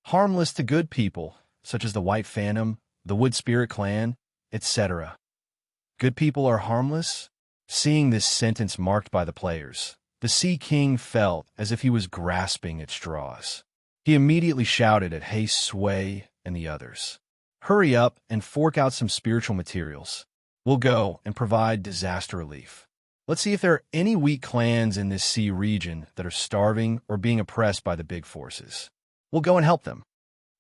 Harmless to good people, such as the White Phantom, the Wood Spirit Clan, etc. Good people are harmless? Seeing this sentence marked by the players, the Sea King felt as if he was grasping at straws. He immediately shouted at Hei Sui and the others. Hurry up and fork out some spiritual materials. We'll go and provide disaster relief. Let's see if there are any weak clans in this sea region that are starving or being oppressed by the big forces. We'll go and help them.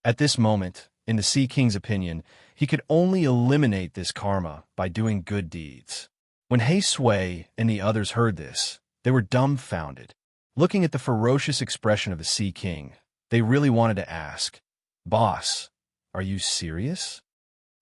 At this moment, in the Sea King's opinion, he could only eliminate this karma by doing good deeds. When Hei Sui and the others heard this, they were dumbfounded. Looking at the ferocious expression of the Sea King, they really wanted to ask, "Boss, are you serious?"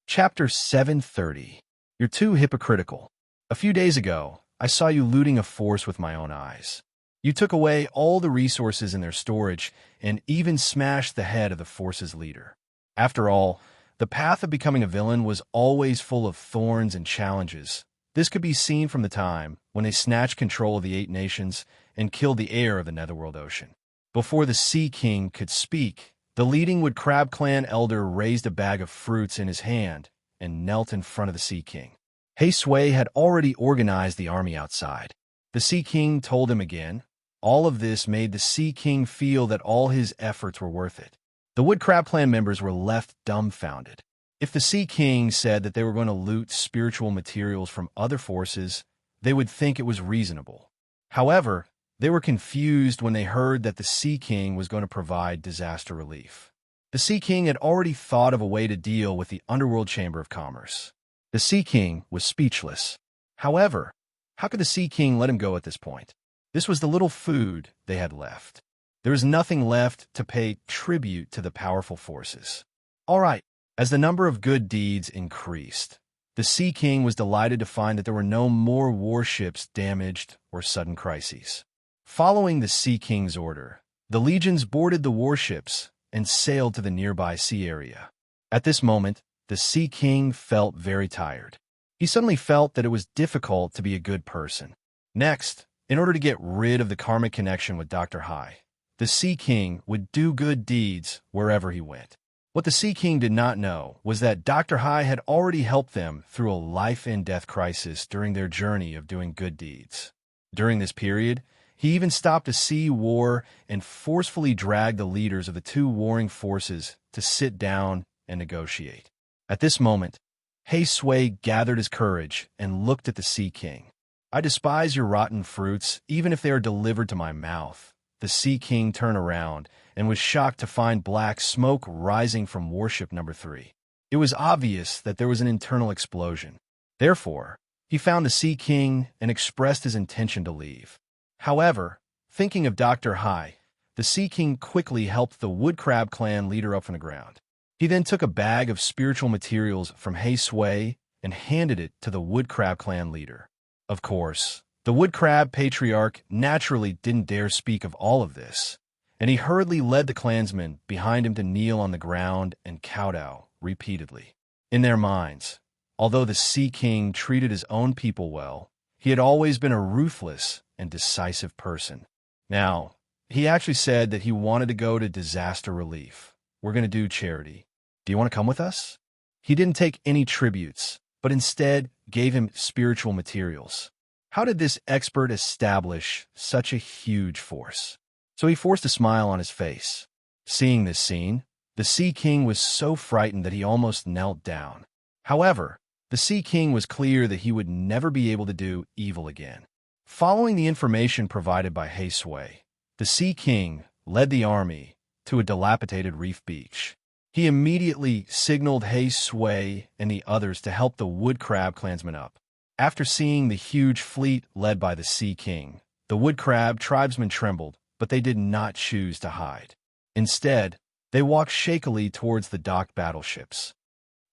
Chapter 730. You're too hypocritical. A few days ago, I saw you looting a force with my own eyes. You took away all the resources in their storage and even smashed the head of the force's leader. After all, the path of becoming a villain was always full of thorns and challenges. This could be seen from the time when they snatched control of the 8 nations and killed the heir of the Netherworld Ocean. Before the Sea King could speak, the leading Wood Crab Clan elder raised a bag of fruits in his hand and knelt in front of the Sea King. Hei Sui had already organized the army outside. The Sea King told him again. All of this made the Sea King feel that all his efforts were worth it. The Wood Crab Clan members were left dumbfounded. If the Sea King said that they were going to loot spiritual materials from other forces, they would think it was reasonable. However, they were confused when they heard that the Sea King was going to provide disaster relief. The Sea King had already thought of a way to deal with the Underworld Chamber of Commerce. The Sea King was speechless. However, how could the Sea King let him go at this point? This was the little food they had left. There was nothing left to pay tribute to the powerful forces. All right, as the number of good deeds increased, the Sea King was delighted to find that there were no more warships damaged or sudden crises. Following the Sea King's order, the legions boarded the warships and sailed to the nearby sea area. At this moment, the Sea King felt very tired. He suddenly felt that it was difficult to be a good person. Next, in order to get rid of the karmic connection with Dr. Hai, the Sea King would do good deeds wherever he went. What the Sea King did not know was that Dr. Hai had already helped them through a life-and-death crisis during their journey of doing good deeds. During this period, he even stopped a sea war and forcefully dragged the leaders of the 2 warring forces to sit down and negotiate. At this moment, Hei Sui gathered his courage and looked at the Sea King. "I despise your rotten fruits, even if they are delivered to my mouth." The Sea King turned around and was shocked to find black smoke rising from warship number 3. It was obvious that there was an internal explosion. Therefore, he found the Sea King and expressed his intention to leave. However, thinking of Dr. Hai, the Sea King quickly helped the Wood Crab Clan leader up from the ground. He then took a bag of spiritual materials from Hei Sui and handed it to the Wood Crab Clan leader. Of course, the Wood Crab Patriarch naturally didn't dare speak of all of this, and he hurriedly led the clansmen behind him to kneel on the ground and kowtow repeatedly. In their minds, although the Sea King treated his own people well, he had always been a ruthless and decisive person. Now, he actually said that he wanted to go to disaster relief. "We're going to do charity. Do you want to come with us?" He didn't take any tributes, but instead gave him spiritual materials. How did this expert establish such a huge force? So he forced a smile on his face. Seeing this scene, the Sea King was so frightened that he almost knelt down. However, the Sea King was clear that he would never be able to do evil again. Following the information provided by Hei Sui, the Sea King led the army to a dilapidated reef beach. He immediately signaled Hei Sui and the others to help the Wood Crab clansmen up. After seeing the huge fleet led by the Sea King, the Wood Crab tribesmen trembled, but they did not choose to hide. Instead, they walked shakily towards the docked battleships.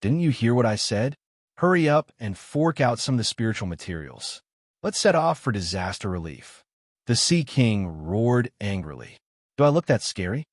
Didn't you hear what I said? Hurry up and fork out some of the spiritual materials. Let's set off for disaster relief." The Sea King roared angrily. "Do I look that scary?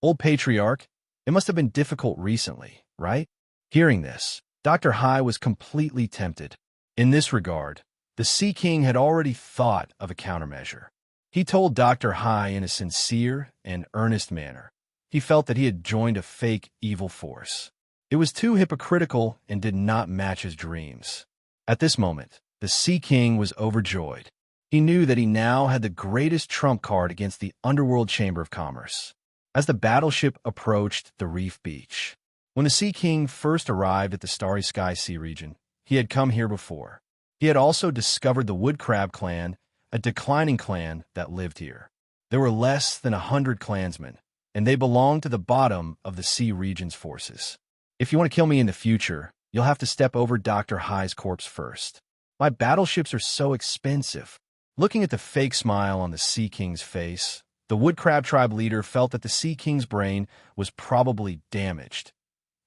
Old patriarch, it must have been difficult recently, right?" Hearing this, Dr. Hai was completely tempted. In this regard, the Sea King had already thought of a countermeasure. He told Dr. Hai in a sincere and earnest manner. He felt that he had joined a fake evil force. It was too hypocritical and did not match his dreams. At this moment, the Sea King was overjoyed. He knew that he now had the greatest trump card against the Underworld Chamber of Commerce. As the battleship approached the reef beach, when the Sea King first arrived at the Starry Sky Sea region, he had come here before. He had also discovered the Wood Crab clan, a declining clan that lived here. There were less than 100 clansmen, and they belonged to the bottom of the sea region's forces. "If you want to kill me in the future, you'll have to step over Dr. Hai's corpse first. My battleships are so expensive." Looking at the fake smile on the Sea King's face, the Wood Crab tribe leader felt that the Sea King's brain was probably damaged.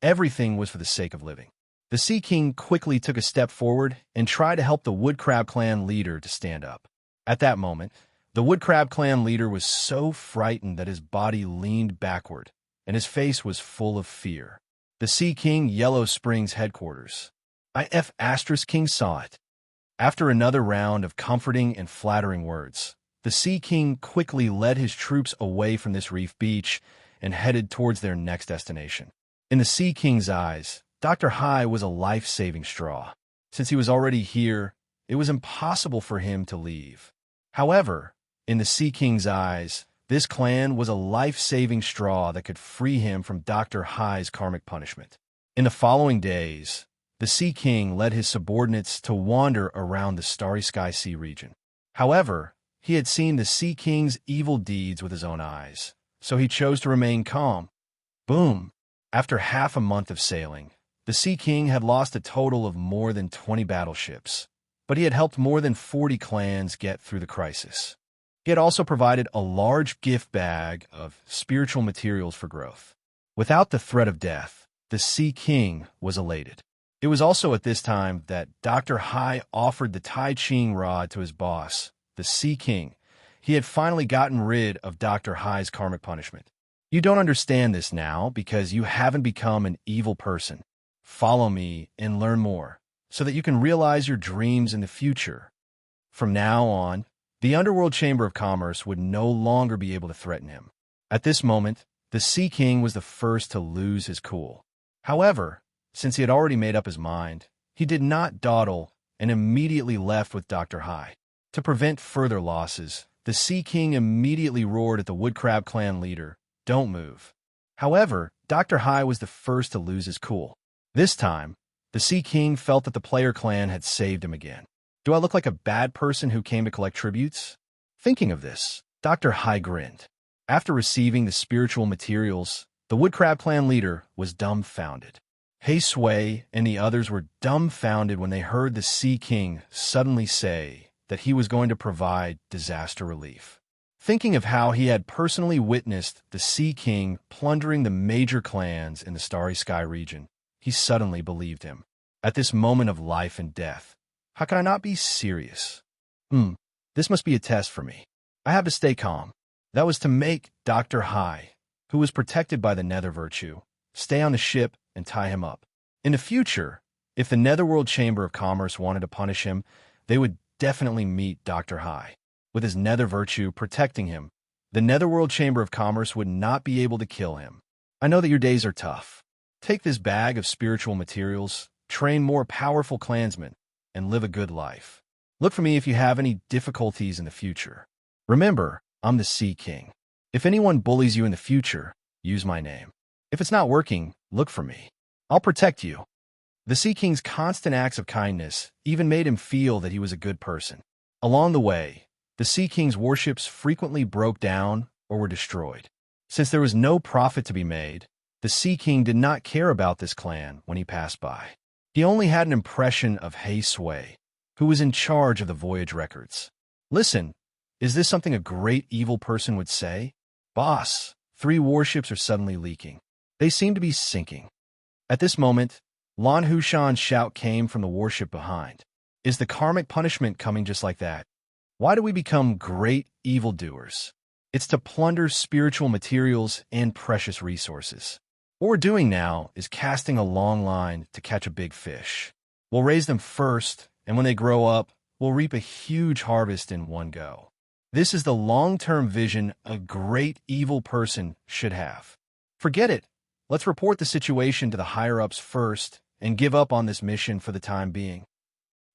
Everything was for the sake of living. The Sea King quickly took a step forward and tried to help the Wood Crab clan leader to stand up. At that moment, the Wood Crab clan leader was so frightened that his body leaned backward, and his face was full of fear. The Sea King Yellow Springs headquarters. King saw it. After another round of comforting and flattering words, the Sea King quickly led his troops away from this reef beach and headed towards their next destination. In the Sea King's eyes, Dr. Hai was a life-saving straw. Since he was already here, it was impossible for him to leave. However, in the Sea King's eyes, this clan was a life-saving straw that could free him from Dr. Hai's karmic punishment. In the following days, the Sea King led his subordinates to wander around the Starry Sky Sea region. However, he had seen the Sea King's evil deeds with his own eyes, so he chose to remain calm. Boom! After half a month of sailing, the Sea King had lost a total of more than 20 battleships, but he had helped more than 40 clans get through the crisis. He had also provided a large gift bag of spiritual materials for growth. Without the threat of death, the Sea King was elated. It was also at this time that Dr. Hai offered the Tai Ching rod to his boss, the Sea King. He had finally gotten rid of Dr. Hai's karmic punishment. You don't understand this now because you haven't become an evil person. Follow me and learn more so that you can realize your dreams in the future. From now on, the Underworld Chamber of Commerce would no longer be able to threaten him. At this moment, the Sea King was the first to lose his cool. However, since he had already made up his mind, he did not dawdle and immediately left with Dr. Hai. To prevent further losses, the Sea King immediately roared at the Wood Crab clan leader, "Don't move." However, Dr. Hai was the first to lose his cool. This time, the Sea King felt that the player clan had saved him again. "Do I look like a bad person who came to collect tributes?" Thinking of this, Dr. Hai grinned. After receiving the spiritual materials, the Wood Crab clan leader was dumbfounded. Hei Sui and the others were dumbfounded when they heard the Sea King suddenly say that he was going to provide disaster relief. Thinking of how he had personally witnessed the Sea King plundering the major clans in the Starry Sky region, he suddenly believed him. At this moment of life and death, how can I not be serious? This must be a test for me. I have to stay calm. That was to make Dr. Hai, who was protected by the Nether Virtue, stay on the ship and tie him up. In the future, if the Netherworld Chamber of Commerce wanted to punish him, they would definitely meet Dr. Hai. With his Nether Virtue protecting him, the Netherworld Chamber of Commerce would not be able to kill him. I know that your days are tough. Take this bag of spiritual materials, train more powerful clansmen, and live a good life. Look for me if you have any difficulties in the future. Remember, I'm the Sea King. If anyone bullies you in the future, use my name. If it's not working, look for me. I'll protect you. The Sea King's constant acts of kindness even made him feel that he was a good person. Along the way, the Sea King's warships frequently broke down or were destroyed. Since there was no profit to be made, the Sea King did not care about this clan when he passed by. He only had an impression of Hei Sui, who was in charge of the voyage records. Listen, is this something a great evil person would say? Boss, 3 warships are suddenly leaking. They seem to be sinking. At this moment, Lan Hushan's shout came from the warship behind. Is the karmic punishment coming just like that? Why do we become great evildoers? It's to plunder spiritual materials and precious resources. What we're doing now is casting a long line to catch a big fish. We'll raise them first, and when they grow up, we'll reap a huge harvest in one go. This is the long-term vision a great evil person should have. Forget it. Let's report the situation to the higher-ups first and give up on this mission for the time being.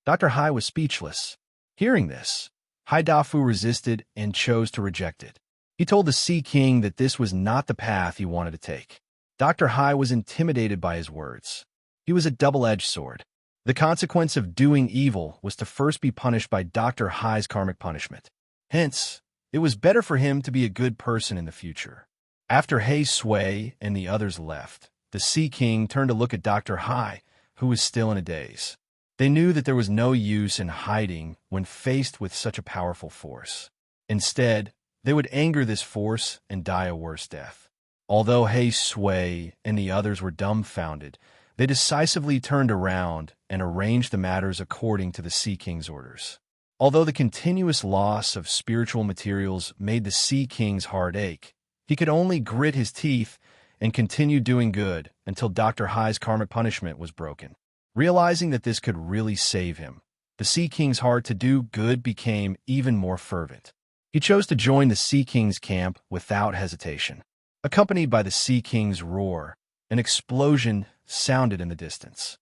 Dr. Hai was speechless. Hearing this, Hai Dafu resisted and chose to reject it. He told the Sea King that this was not the path he wanted to take. Dr. Hai was intimidated by his words. He was a double-edged sword. The consequence of doing evil was to first be punished by Dr. Hai's karmic punishment. Hence, it was better for him to be a good person in the future. After Hei Sui and the others left, the Sea King turned to look at Dr. Hai, who was still in a daze. They knew that there was no use in hiding when faced with such a powerful force. Instead, they would anger this force and die a worse death. Although Hei Sui and the others were dumbfounded, they decisively turned around and arranged the matters according to the Sea King's orders. Although the continuous loss of spiritual materials made the Sea King's heart ache, he could only grit his teeth and continue doing good until Dr. Hai's karmic punishment was broken. Realizing that this could really save him, the Sea King's heart to do good became even more fervent. He chose to join the Sea King's camp without hesitation. Accompanied by the Sea King's roar, an explosion sounded in the distance.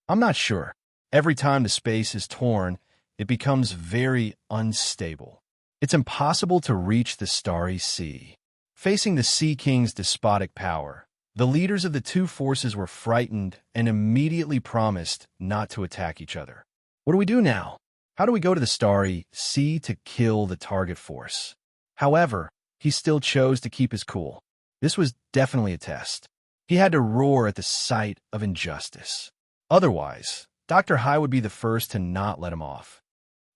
I'm not sure. Every time the space is torn, it becomes very unstable. It's impossible to reach the starry sea. Facing the Sea King's despotic power, the leaders of the two forces were frightened and immediately promised not to attack each other. What do we do now? How do we go to the starry sea to kill the target force? However, he still chose to keep his cool. This was definitely a test. He had to roar at the sight of injustice. Otherwise, Dr. Hai would be the first to not let him off.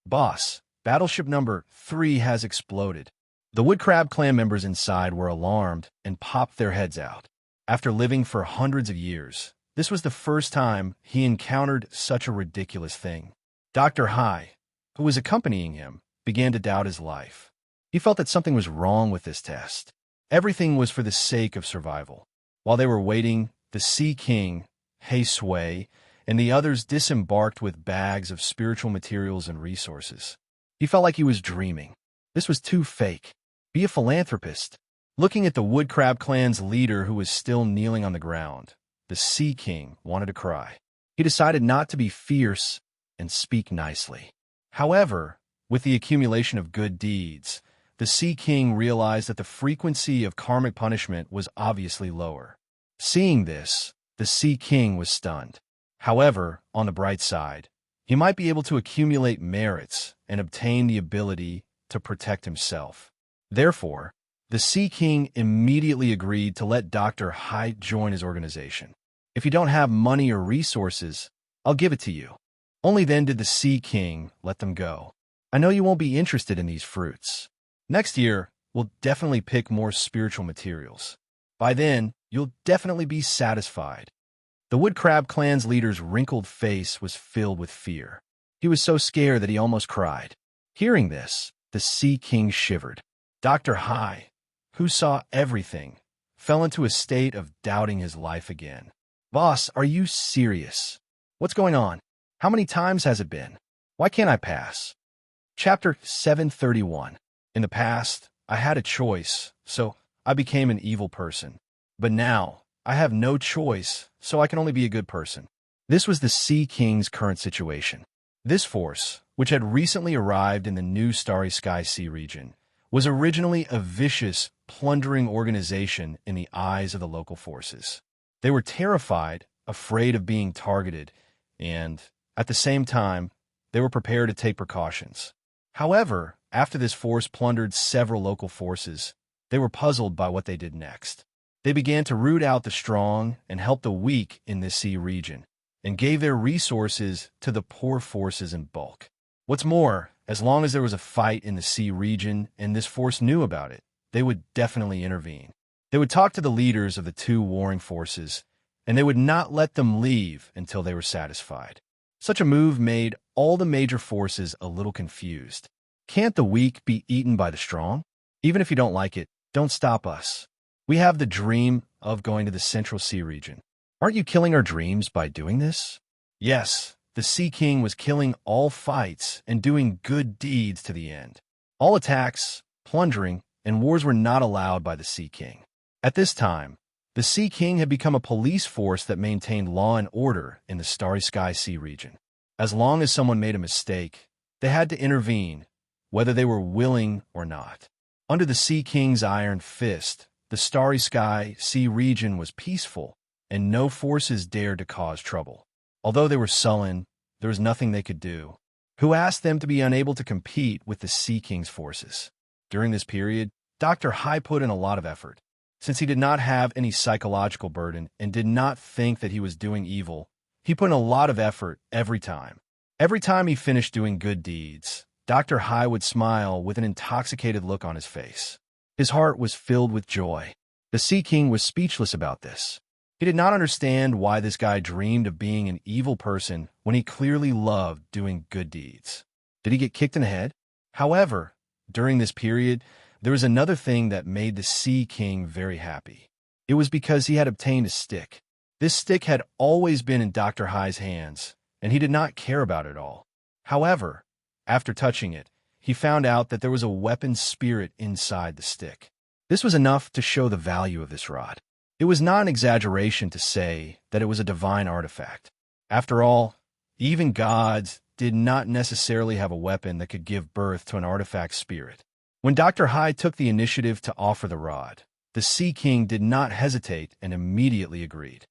Boss, battleship number 3 has exploded. The Wood Crab clan members inside were alarmed and popped their heads out. After living for hundreds of years, this was the first time he encountered such a ridiculous thing. Dr. Hai, who was accompanying him, began to doubt his life. He felt that something was wrong with this test. Everything was for the sake of survival. While they were waiting, the Sea King, Hei Sui, and the others disembarked with bags of spiritual materials and resources. He felt like he was dreaming. This was too fake. Be a philanthropist. Looking at the Wood Crab clan's leader who was still kneeling on the ground, the Sea King wanted to cry. He decided not to be fierce and speak nicely. However, with the accumulation of good deeds, the Sea King realized that the frequency of karmic punishment was obviously lower. Seeing this, the Sea King was stunned. However, on the bright side, he might be able to accumulate merits and obtain the ability to protect himself. Therefore, the Sea King immediately agreed to let Dr. Hai join his organization. If you don't have money or resources, I'll give it to you. Only then did the Sea King let them go. I know you won't be interested in these fruits. Next year, we'll definitely pick more spiritual materials. By then, you'll definitely be satisfied. The Wood Crab clan's leader's wrinkled face was filled with fear. He was so scared that he almost cried. Hearing this, the Sea King shivered. Dr. Hai, who saw everything, fell into a state of doubting his life again. Boss, are you serious? What's going on? How many times has it been? Why can't I pass? Chapter 731. In the past, I had a choice, so I became an evil person. But now, I have no choice, so I can only be a good person. This was the Sea King's current situation. This force, which had recently arrived in the new Starry Sky Sea region, was originally a vicious, plundering organization in the eyes of the local forces. They were terrified, afraid of being targeted, and, at the same time, they were prepared to take precautions. However, after this force plundered several local forces, they were puzzled by what they did next. They began to root out the strong and help the weak in this sea region, and gave their resources to the poor forces in bulk. What's more, as long as there was a fight in the sea region and this force knew about it, they would definitely intervene. They would talk to the leaders of the two warring forces and they would not let them leave until they were satisfied. Such a move made all the major forces a little confused. Can't the weak be eaten by the strong? Even if you don't like it, don't stop us. We have the dream of going to the Central Sea region. Aren't you killing our dreams by doing this? Yes, the Sea King was killing all fights and doing good deeds to the end. All attacks, plundering, and wars were not allowed by the Sea King. At this time, the Sea King had become a police force that maintained law and order in the Starry Sky Sea region. As long as someone made a mistake, they had to intervene, whether they were willing or not. Under the Sea King's iron fist, the Starry Sky Sea region was peaceful, and no forces dared to cause trouble. Although they were sullen, there was nothing they could do. Who asked them to be unable to compete with the Sea King's forces? During this period, Dr. Hai put in a lot of effort. Since he did not have any psychological burden and did not think that he was doing evil, he put in a lot of effort every time. Every time he finished doing good deeds, Dr. Hai would smile with an intoxicated look on his face. His heart was filled with joy. The Sea King was speechless about this. He did not understand why this guy dreamed of being an evil person when he clearly loved doing good deeds. Did he get kicked in the head? However, during this period, there was another thing that made the Sea King very happy. It was because he had obtained a stick. This stick had always been in Dr. Hai's hands, and he did not care about it at all. However, after touching it, he found out that there was a weapon spirit inside the stick. This was enough to show the value of this rod. It was not an exaggeration to say that it was a divine artifact. After all, even gods did not necessarily have a weapon that could give birth to an artifact spirit. When Dr. Hai took the initiative to offer the rod, the Sea King did not hesitate and immediately agreed.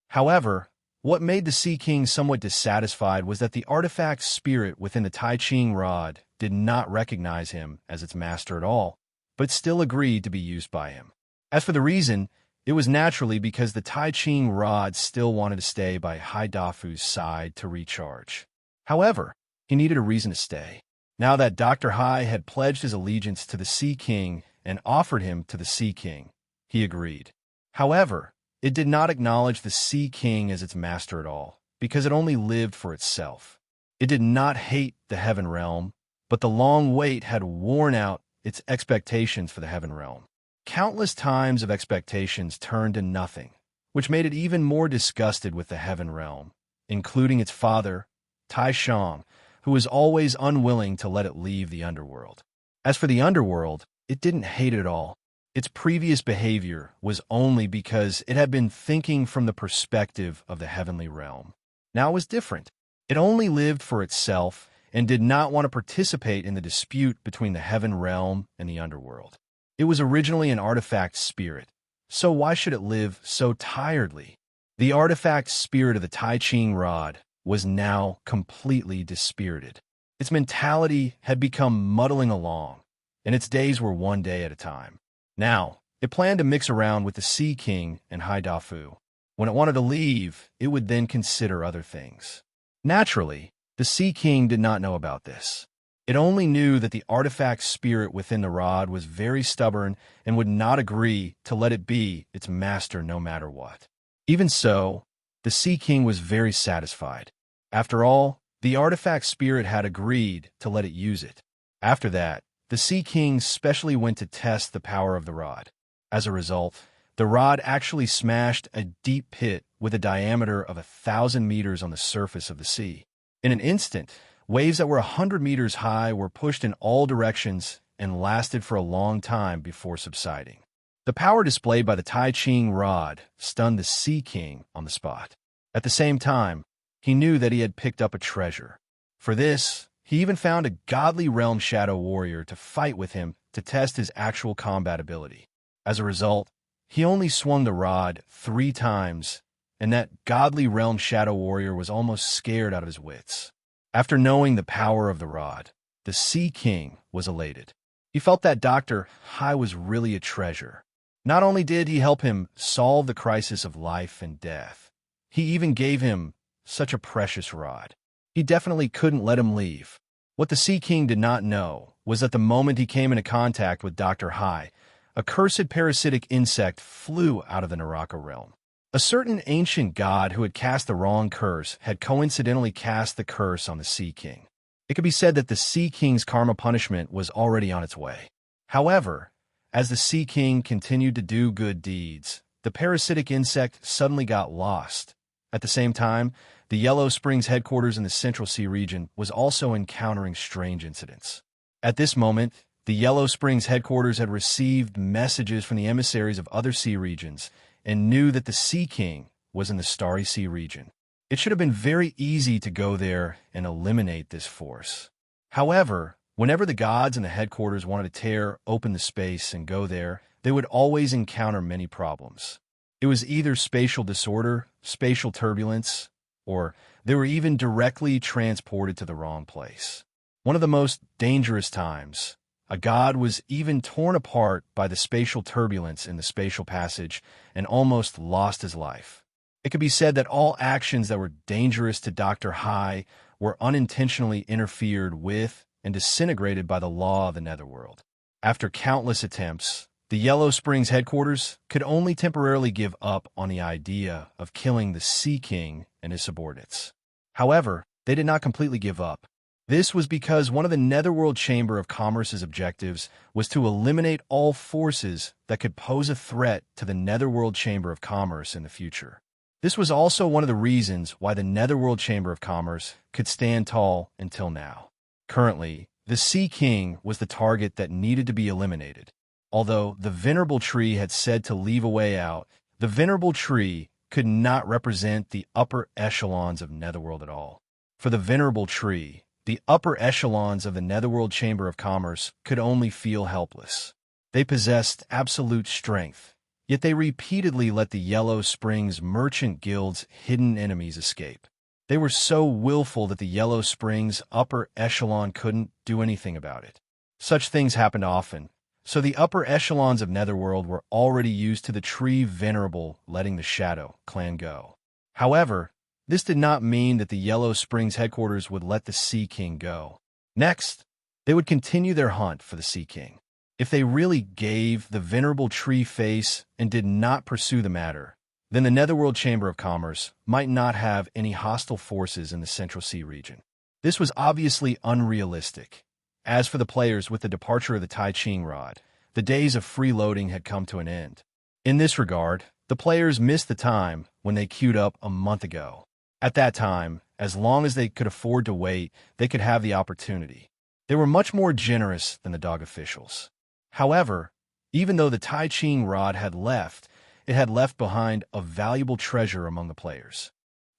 However, what made the Sea King somewhat dissatisfied was that the artifact spirit within the Tai Ching rod did not recognize him as its master at all, but still agreed to be used by him. As for the reason, it was naturally because the Tai Ching rod still wanted to stay by Hai Dafu's side to recharge. However, he needed a reason to stay. Now that Dr. Hai had pledged his allegiance to the Sea King and offered him to the Sea King, he agreed. However, it did not acknowledge the Sea King as its master at all, because it only lived for itself. It did not hate the Heaven Realm, but the long wait had worn out its expectations for the Heaven Realm. Countless times of expectations turned to nothing, which made it even more disgusted with the Heaven Realm, including its father, Tai Shang, who was always unwilling to let it leave the underworld. As for the underworld, it didn't hate it at all. Its previous behavior was only because it had been thinking from the perspective of the heavenly realm. Now it was different. It only lived for itself and did not want to participate in the dispute between the heaven realm and the underworld. It was originally an artifact spirit, so why should it live so tiredly? The artifact spirit of the Tai Ching rod was now completely dispirited. Its mentality had become muddling along, and its days were one day at a time. Now, it planned to mix around with the Sea King and Hai Dafu. When it wanted to leave, it would then consider other things. Naturally, the Sea King did not know about this. It only knew that the artifact spirit within the rod was very stubborn and would not agree to let it be its master no matter what. Even so, the Sea King was very satisfied. After all, the artifact spirit had agreed to let it use it. After that, the Sea King specially went to test the power of the rod. As a result, the rod actually smashed a deep pit with a diameter of 1,000 meters on the surface of the sea. In an instant, waves that were 100 meters high were pushed in all directions and lasted for a long time before subsiding. The power displayed by the Tai Ching rod stunned the Sea King on the spot. At the same time, he knew that he had picked up a treasure. For this, he even found a godly realm shadow warrior to fight with him to test his actual combat ability. As a result, he only swung the rod 3 times, and that godly realm shadow warrior was almost scared out of his wits. After knowing the power of the rod, the Sea King was elated. He felt that Dr. Hai was really a treasure. Not only did he help him solve the crisis of life and death, he even gave him such a precious rod. He definitely couldn't let him leave. What the Sea King did not know was that the moment he came into contact with Dr. Hai, a cursed parasitic insect flew out of the Naraka realm. A certain ancient god who had cast the wrong curse had coincidentally cast the curse on the Sea King. It could be said that the Sea King's karma punishment was already on its way. However, as the Sea King continued to do good deeds, the parasitic insect suddenly got lost. At the same time, the Yellow Springs headquarters in the Central Sea region was also encountering strange incidents. At this moment, the Yellow Springs headquarters had received messages from the emissaries of other sea regions and knew that the Sea King was in the Starry Sea region. It should have been very easy to go there and eliminate this force. However, whenever the gods in the headquarters wanted to tear open the space and go there, they would always encounter many problems. It was either spatial disorder, spatial turbulence, or they were even directly transported to the wrong place. One of the most dangerous times, a god was even torn apart by the spatial turbulence in the spatial passage and almost lost his life. It could be said that all actions that were dangerous to Dr. High were unintentionally interfered with and disintegrated by the law of the Netherworld. After countless attempts, the Yellow Springs headquarters could only temporarily give up on the idea of killing the Sea King and his subordinates. However, they did not completely give up. This was because one of the Netherworld Chamber of Commerce's objectives was to eliminate all forces that could pose a threat to the Netherworld Chamber of Commerce in the future. This was also one of the reasons why the Netherworld Chamber of Commerce could stand tall until now. Currently, the Sea King was the target that needed to be eliminated. Although the Venerable Tree had said to leave a way out, the Venerable Tree could not represent the upper echelons of Netherworld at all. For the Venerable Tree, the upper echelons of the Netherworld Chamber of Commerce could only feel helpless. They possessed absolute strength, yet they repeatedly let the Yellow Springs Merchant Guild's hidden enemies escape. They were so willful that the Yellow Springs upper echelon couldn't do anything about it. Such things happened often, so the upper echelons of Netherworld were already used to the Tree Venerable letting the Shadow clan go. However, this did not mean that the Yellow Springs headquarters would let the Sea King go. Next, they would continue their hunt for the Sea King. If they really gave the Venerable Tree face and did not pursue the matter, then the Netherworld Chamber of Commerce might not have any hostile forces in the Central Sea region. This was obviously unrealistic. As for the players, with the departure of the Tai Ching Rod, the days of freeloading had come to an end. In this regard, the players missed the time when they queued up a month ago. At that time, as long as they could afford to wait, they could have the opportunity. They were much more generous than the dog officials. However, even though the Tai Ching Rod had left, it had left behind a valuable treasure among the players.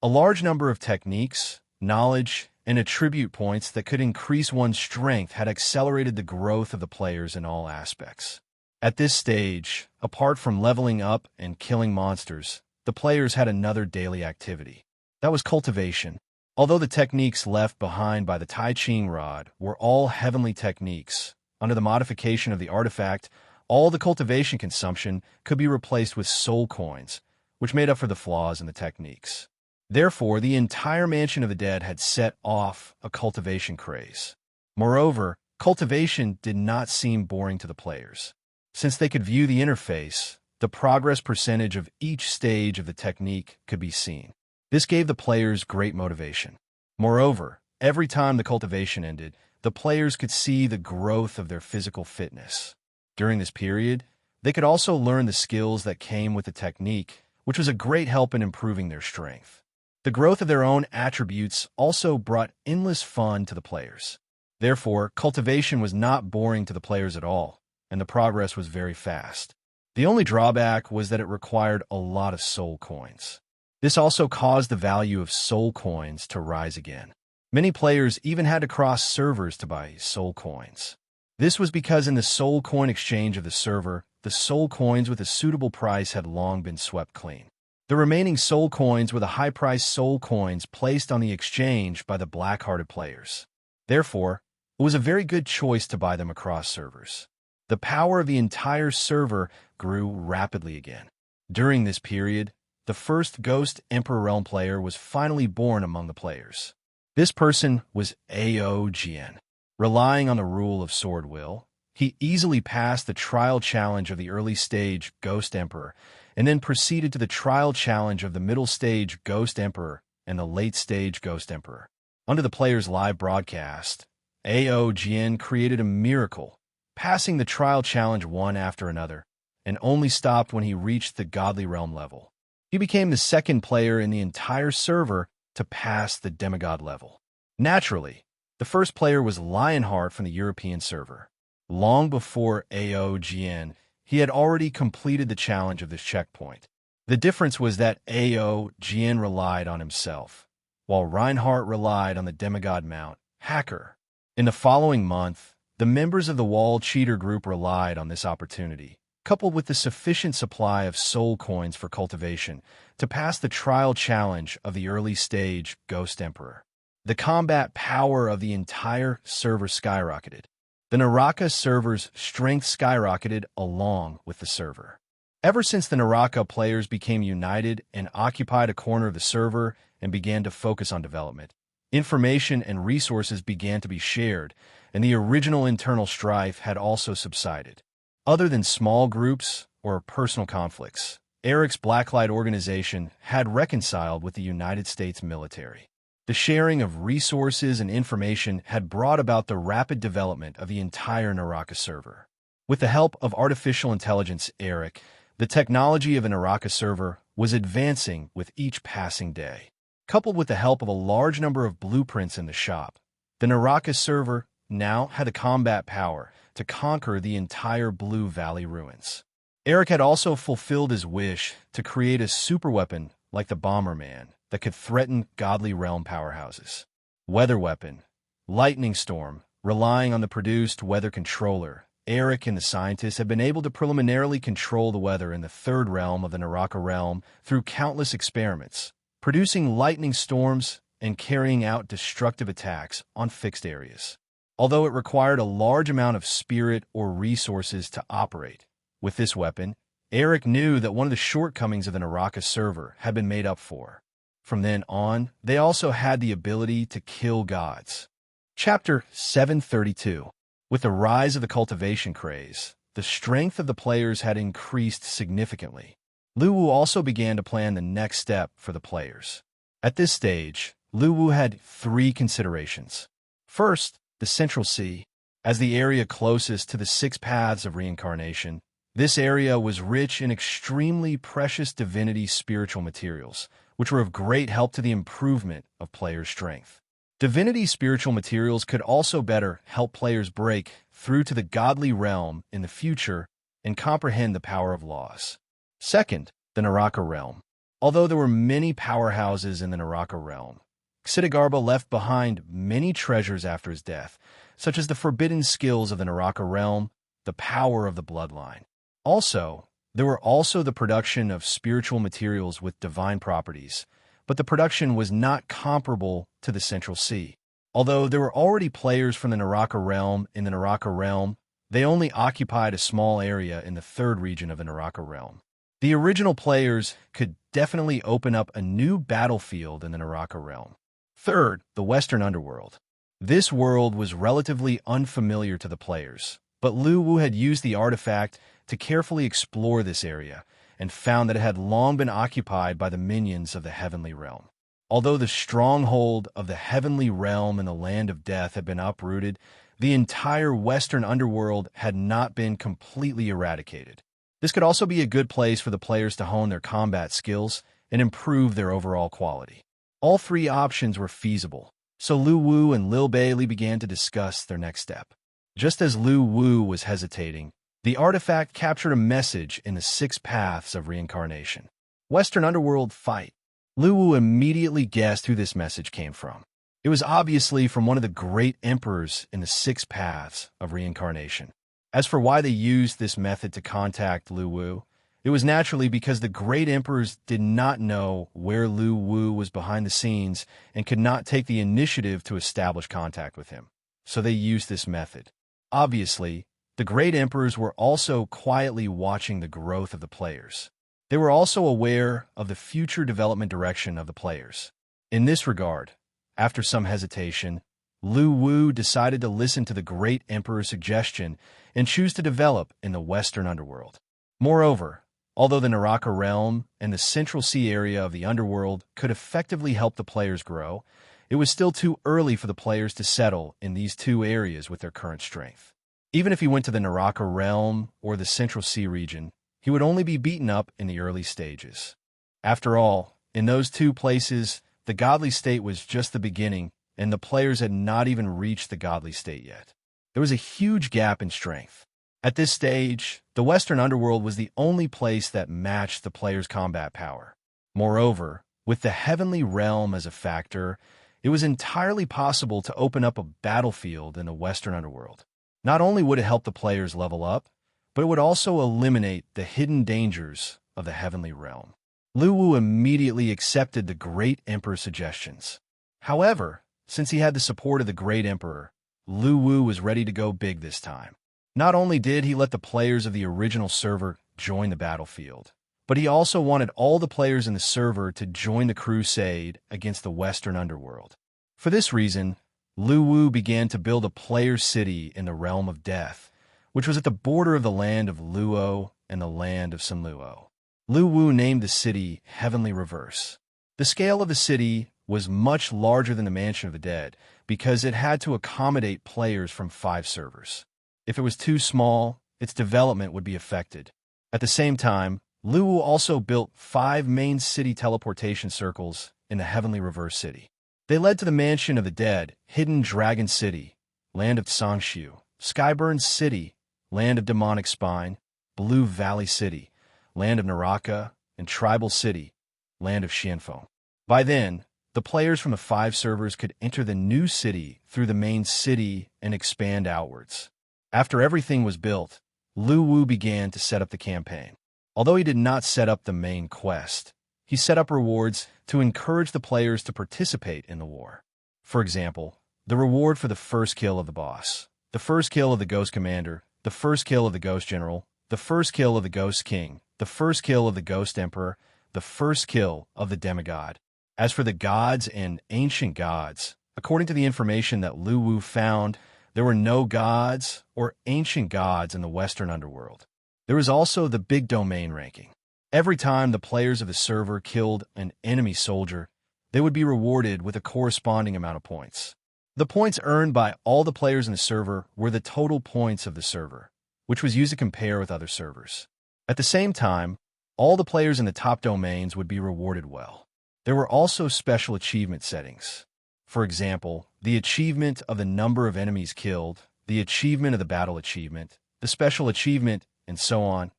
A large number of techniques, knowledge, and attribute points that could increase one's strength had accelerated the growth of the players in all aspects. At this stage, apart from leveling up and killing monsters, the players had another daily activity. That was cultivation. Although the techniques left behind by the Tai Ching Rod were all heavenly techniques, under the modification of the artifact, all the cultivation consumption could be replaced with soul coins, which made up for the flaws in the techniques. Therefore, the entire Mansion of the Dead had set off a cultivation craze. Moreover, cultivation did not seem boring to the players. Since they could view the interface, the progress percentage of each stage of the technique could be seen. This gave the players great motivation. Moreover, every time the cultivation ended, the players could see the growth of their physical fitness. During this period, they could also learn the skills that came with the technique, which was a great help in improving their strength. The growth of their own attributes also brought endless fun to the players. Therefore, cultivation was not boring to the players at all, and the progress was very fast. The only drawback was that it required a lot of soul coins. This also caused the value of soul coins to rise again. Many players even had to cross servers to buy soul coins. This was because in the soul coin exchange of the server, the soul coins with a suitable price had long been swept clean. The remaining soul coins were the high-priced soul coins placed on the exchange by the black-hearted players. Therefore, it was a very good choice to buy them across servers. The power of the entire server grew rapidly again. During this period, the first Ghost Emperor Realm player was finally born among the players. This person was Aogn. Relying on the rule of Sword Will, he easily passed the trial challenge of the early stage Ghost Emperor and then proceeded to the trial challenge of the middle stage Ghost Emperor and the late stage Ghost Emperor. Under the player's live broadcast, Aogn created a miracle, passing the trial challenge one after another, and only stopped when he reached the Godly Realm level. He became the second player in the entire server to pass the demigod level. Naturally, the first player was Lionheart from the European server. Long before Aogn, he had already completed the challenge of this checkpoint. The difference was that Aogn relied on himself, while Reinhardt relied on the demigod mount, Hacker. In the following month, the members of the Wall Cheater group relied on this opportunity, coupled with the sufficient supply of soul coins for cultivation, to pass the trial challenge of the early stage Ghost Emperor. The combat power of the entire server skyrocketed. The Naraka server's strength skyrocketed along with the server. Ever since the Naraka players became united and occupied a corner of the server and began to focus on development, information and resources began to be shared, and the original internal strife had also subsided. Other than small groups or personal conflicts, Eric's Blacklight organization had reconciled with the United States military. The sharing of resources and information had brought about the rapid development of the entire Naraka server. With the help of artificial intelligence, Eric, the technology of a Naraka server was advancing with each passing day. Coupled with the help of a large number of blueprints in the shop, the Naraka server now had the combat power to conquer the entire Blue Valley ruins. Eric had also fulfilled his wish to create a superweapon like the Bomberman that could threaten Godly Realm powerhouses. Weather weapon, Lightning Storm, relying on the produced weather controller, Eric and the scientists have been able to preliminarily control the weather in the third realm of the Naraka realm through countless experiments, producing lightning storms and carrying out destructive attacks on fixed areas. Although it required a large amount of spirit or resources to operate, with this weapon, Eric knew that one of the shortcomings of the Naraka server had been made up for. From then on, they also had the ability to kill gods. Chapter 732. With the rise of the cultivation craze, the strength of the players had increased significantly. Luwu also began to plan the next step for the players. At this stage, Luwu had three considerations. First, the Central Sea. As the area closest to the six paths of reincarnation, this area was rich in extremely precious divinity spiritual materials, which were of great help to the improvement of players' strength. Divinity spiritual materials could also better help players break through to the godly realm in the future and comprehend the power of laws. Second, the Naraka realm. Although there were many powerhouses in the Naraka realm, Xitigarbha left behind many treasures after his death, such as the forbidden skills of the Naraka realm, the power of the bloodline. Also, there were also the production of spiritual materials with divine properties, but the production was not comparable to the Central Sea. Although there were already players from the Naraka realm in the Naraka realm, they only occupied a small area in the third region of the Naraka realm. The original players could definitely open up a new battlefield in the Naraka realm. Third, the Western Underworld. This world was relatively unfamiliar to the players, but Lu Wu had used the artifact to carefully explore this area and found that it had long been occupied by the minions of the Heavenly Realm. Although the stronghold of the Heavenly Realm in the Land of Death had been uprooted, the entire Western Underworld had not been completely eradicated. This could also be a good place for the players to hone their combat skills and improve their overall quality. All three options were feasible, so Lu Wu and Lil Bailey began to discuss their next step. Just as Lu Wu was hesitating, the artifact captured a message in the six paths of reincarnation. Western Underworld fight. Lu Wu immediately guessed who this message came from. It was obviously from one of the great emperors in the six paths of reincarnation. As for why they used this method to contact Lu Wu, it was naturally because the great emperors did not know where Lu Wu was behind the scenes and could not take the initiative to establish contact with him. So they used this method. Obviously, the great emperors were also quietly watching the growth of the players. They were also aware of the future development direction of the players. In this regard, after some hesitation, Lu Wu decided to listen to the great emperor's suggestion and choose to develop in the Western Underworld. Moreover, Although the Naraka realm and the Central Sea area of the underworld could effectively help the players grow, it was still too early for the players to settle in these two areas with their current strength. Even if he went to the Naraka realm or the Central Sea region, he would only be beaten up in the early stages. After all, in those two places, the godly state was just the beginning, and the players had not even reached the godly state yet. There was a huge gap in strength. At this stage, the Western Underworld was the only place that matched the players' combat power. Moreover, with the Heavenly Realm as a factor, it was entirely possible to open up a battlefield in the Western Underworld. Not only would it help the players level up, but it would also eliminate the hidden dangers of the Heavenly Realm. Lu Wu immediately accepted the Great Emperor's suggestions. However, since he had the support of the Great Emperor, Lu Wu was ready to go big this time. Not only did he let the players of the original server join the battlefield, but he also wanted all the players in the server to join the crusade against the Western Underworld. For this reason, Lu Wu began to build a player city in the Realm of Death, which was at the border of the land of Luo and the land of Sunluo. Lu Wu named the city Heavenly Reverse. The scale of the city was much larger than the Mansion of the Dead because it had to accommodate players from 5 servers. If it was too small, its development would be affected. At the same time, Lu Wu also built 5 main city teleportation circles in the Heavenly Reverse City. They led to the Mansion of the Dead, Hidden Dragon City, Land of Tsangshu, Skyburn City, Land of Demonic Spine, Blue Valley City, Land of Naraka, and Tribal City, Land of Xianfeng. By then, the players from the 5 servers could enter the new city through the main city and expand outwards. After everything was built, Lu Wu began to set up the campaign. Although he did not set up the main quest, he set up rewards to encourage the players to participate in the war. For example, the reward for the first kill of the boss, the first kill of the Ghost Commander, the first kill of the Ghost General, the first kill of the Ghost King, the first kill of the Ghost Emperor, the first kill of the Demigod. As for the gods and ancient gods, according to the information that Lu Wu found, there were no gods or ancient gods in the Western Underworld. There was also the big domain ranking. Every time the players of the server killed an enemy soldier, they would be rewarded with a corresponding amount of points. The points earned by all the players in the server were the total points of the server, which was used to compare with other servers. At the same time, all the players in the top domains would be rewarded well. There were also special achievement settings. For example, the achievement of the number of enemies killed, the achievement of the battle achievement, the special achievement, and so on.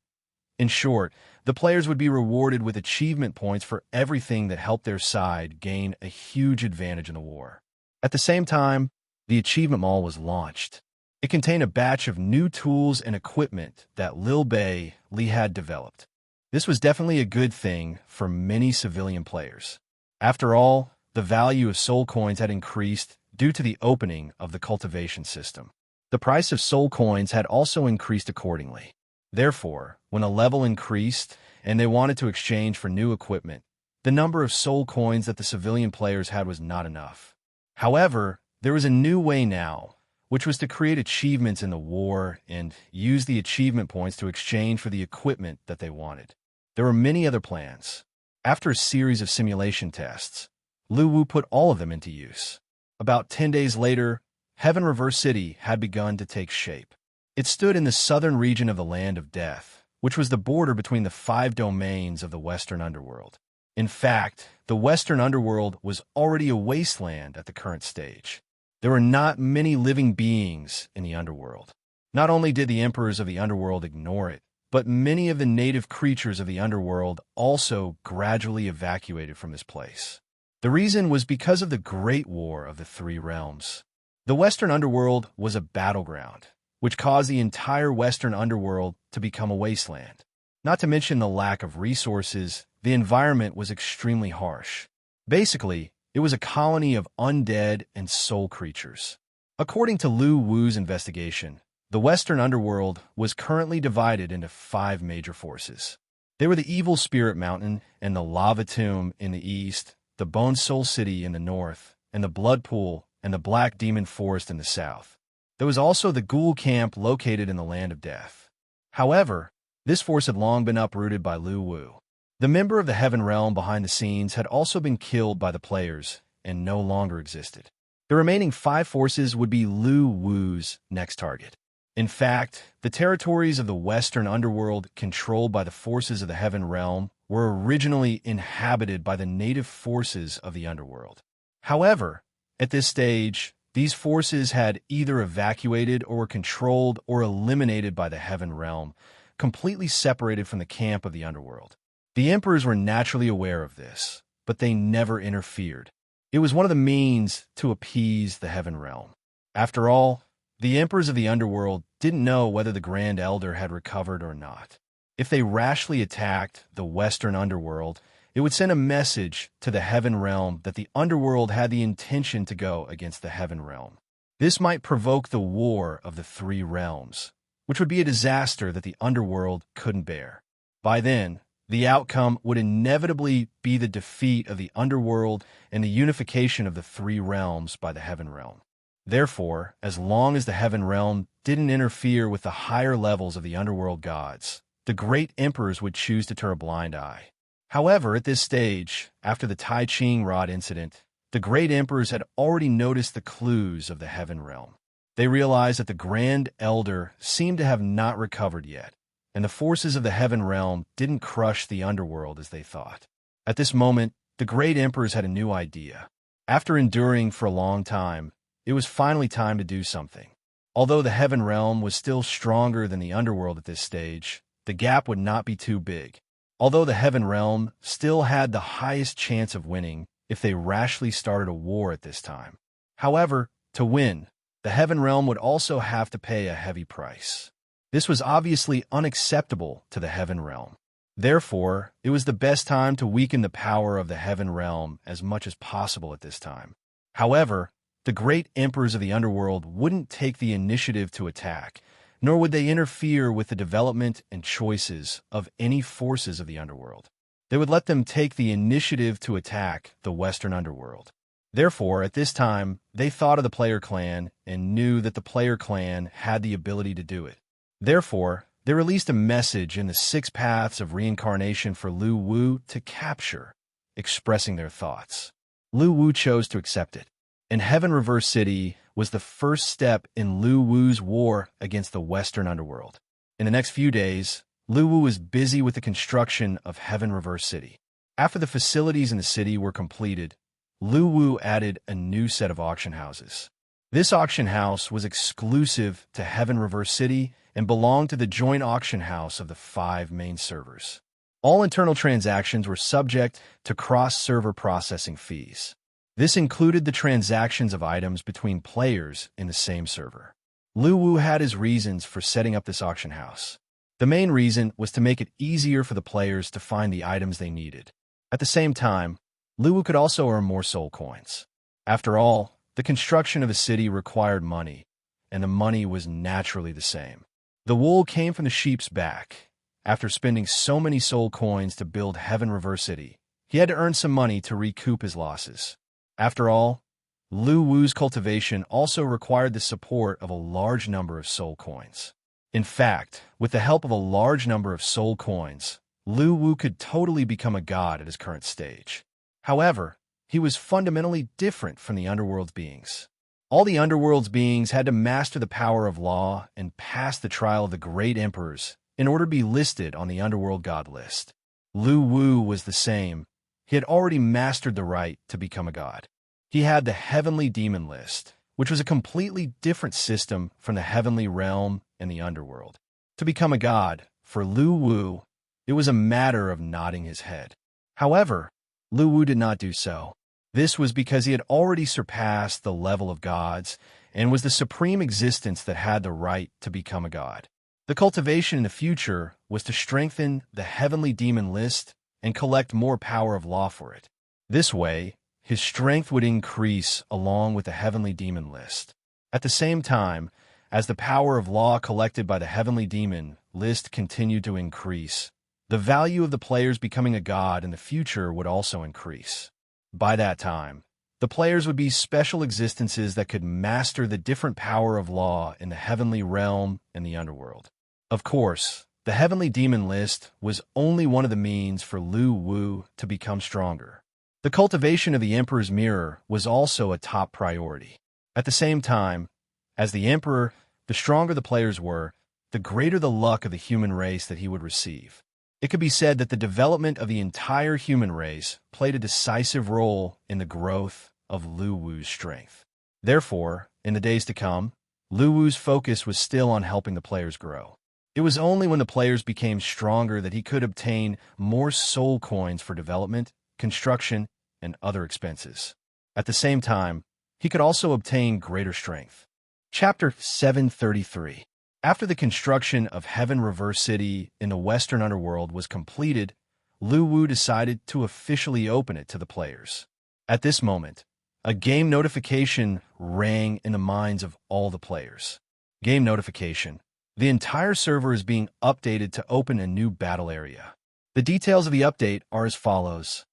In short, the players would be rewarded with achievement points for everything that helped their side gain a huge advantage in the war. At the same time, the Achievement Mall was launched. It contained a batch of new tools and equipment that Lil Bei Li had developed. This was definitely a good thing for many civilian players. After all, the value of soul coins had increased due to the opening of the cultivation system. The price of soul coins had also increased accordingly. Therefore, when a level increased and they wanted to exchange for new equipment, the number of soul coins that the civilian players had was not enough. However, there was a new way now, which was to create achievements in the war and use the achievement points to exchange for the equipment that they wanted. There were many other plans. After a series of simulation tests, Lu Wu put all of them into use. About 10 days later, Heaven Reverse City had begun to take shape. It stood in the southern region of the Land of Death, which was the border between the 5 domains of the Western Underworld. In fact, the Western Underworld was already a wasteland at the current stage. There were not many living beings in the Underworld. Not only did the emperors of the Underworld ignore it, but many of the native creatures of the Underworld also gradually evacuated from this place. The reason was because of the Great War of the 3 Realms. The Western Underworld was a battleground, which caused the entire Western Underworld to become a wasteland. Not to mention the lack of resources, the environment was extremely harsh. Basically, it was a colony of undead and soul creatures. According to Lu Wu's investigation, the Western Underworld was currently divided into 5 major forces. They were the Evil Spirit Mountain and the Lava Tomb in the east, the Bone Soul City in the north, and the Blood Pool and the Black Demon Forest in the south. There was also the Ghoul Camp located in the Land of Death. However, This force had long been uprooted by Lu Wu. The member of the Heaven Realm behind the scenes had also been killed by the players and no longer existed. The remaining 5 forces would be Lu Wu's next target. In fact, the territories of the Western Underworld controlled by the forces of the Heaven Realm were originally inhabited by the native forces of the Underworld. However, at this stage, these forces had either evacuated or were controlled or eliminated by the Heaven Realm, completely separated from the camp of the Underworld. The emperors were naturally aware of this, but they never interfered. It was one of the means to appease the Heaven Realm. After all, the emperors of the Underworld didn't know whether the Grand Elder had recovered or not. If they rashly attacked the Western Underworld, it would send a message to the Heaven Realm that the Underworld had the intention to go against the Heaven Realm. This might provoke the war of the 3 realms, which would be a disaster that the Underworld couldn't bear. By then, the outcome would inevitably be the defeat of the Underworld and the unification of the 3 realms by the Heaven Realm. Therefore, as long as the Heaven Realm didn't interfere with the higher levels of the Underworld gods, the great emperors would choose to turn a blind eye. However, at this stage, after the Tai Ching Rod incident, the great emperors had already noticed the clues of the Heaven Realm. They realized that the Grand Elder seemed to have not recovered yet, and the forces of the Heaven Realm didn't crush the Underworld as they thought. At this moment, the great emperors had a new idea. After enduring for a long time, it was finally time to do something. Although the Heaven Realm was still stronger than the Underworld at this stage, the gap would not be too big. Although the Heaven Realm still had the highest chance of winning if they rashly started a war at this time. However, to win, the Heaven Realm would also have to pay a heavy price. This was obviously unacceptable to the Heaven Realm. Therefore, it was the best time to weaken the power of the Heaven Realm as much as possible at this time. However, the great emperors of the Underworld wouldn't take the initiative to attack, nor would they interfere with the development and choices of any forces of the Underworld. They would let them take the initiative to attack the Western Underworld. Therefore, at this time, they thought of the Player Clan and knew that the Player Clan had the ability to do it. Therefore, they released a message in the 6 paths of reincarnation for Lu Wu to capture, expressing their thoughts. Lu Wu chose to accept it, and Heaven Reverse City was the first step in Lu Wu's war against the Western Underworld. In the next few days, Lu Wu was busy with the construction of Heaven Reverse City. After the facilities in the city were completed, Lu Wu added a new set of auction houses. This auction house was exclusive to Heaven Reverse City and belonged to the joint auction house of the 5 main servers. All internal transactions were subject to cross-server processing fees. This included the transactions of items between players in the same server. Lu Wu had his reasons for setting up this auction house. The main reason was to make it easier for the players to find the items they needed. At the same time, Lu Wu could also earn more soul coins. After all, the construction of a city required money, and the money was naturally the same. The wool came from the sheep's back. After spending so many soul coins to build Heaven Reverse City, he had to earn some money to recoup his losses. After all, Lu Wu's cultivation also required the support of a large number of soul coins. In fact, with the help of a large number of soul coins, Lu Wu could totally become a god at his current stage. However, he was fundamentally different from the Underworld's beings. All the Underworld's beings had to master the power of law and pass the trial of the great emperors in order to be listed on the Underworld god list. Lu Wu was the same. He had already mastered the right to become a god. He had the Heavenly Demon list, which was a completely different system from the Heavenly Realm and the Underworld. To become a god, for Lu Wu, it was a matter of nodding his head. However, Lu Wu did not do so. This was because he had already surpassed the level of gods and was the supreme existence that had the right to become a god. The cultivation in the future was to strengthen the Heavenly Demon list and collect more power of law for it. This way, his strength would increase along with the Heavenly Demon list. At the same time, as the power of law collected by the Heavenly Demon list continued to increase, the value of the players becoming a god in the future would also increase. By that time, the players would be special existences that could master the different power of law in the Heavenly Realm and the Underworld. Of course, The Heavenly Demon list was only one of the means for Lu Wu to become stronger. The cultivation of the Emperor's Mirror was also a top priority. At the same time, as the Emperor, the stronger the players were, the greater the luck of the human race that he would receive. It could be said that the development of the entire human race played a decisive role in the growth of Lu Wu's strength. Therefore, in the days to come, Lu Wu's focus was still on helping the players grow. It was only when the players became stronger that he could obtain more soul coins for development, construction, and other expenses. At the same time, he could also obtain greater strength. Chapter 733. After the construction of Heaven Reverse City in the Western Underworld was completed, Lu Wu decided to officially open it to the players. At this moment, a game notification rang in the minds of all the players. Game notification. The entire server is being updated to open a new battle area. The details of the update are as follows.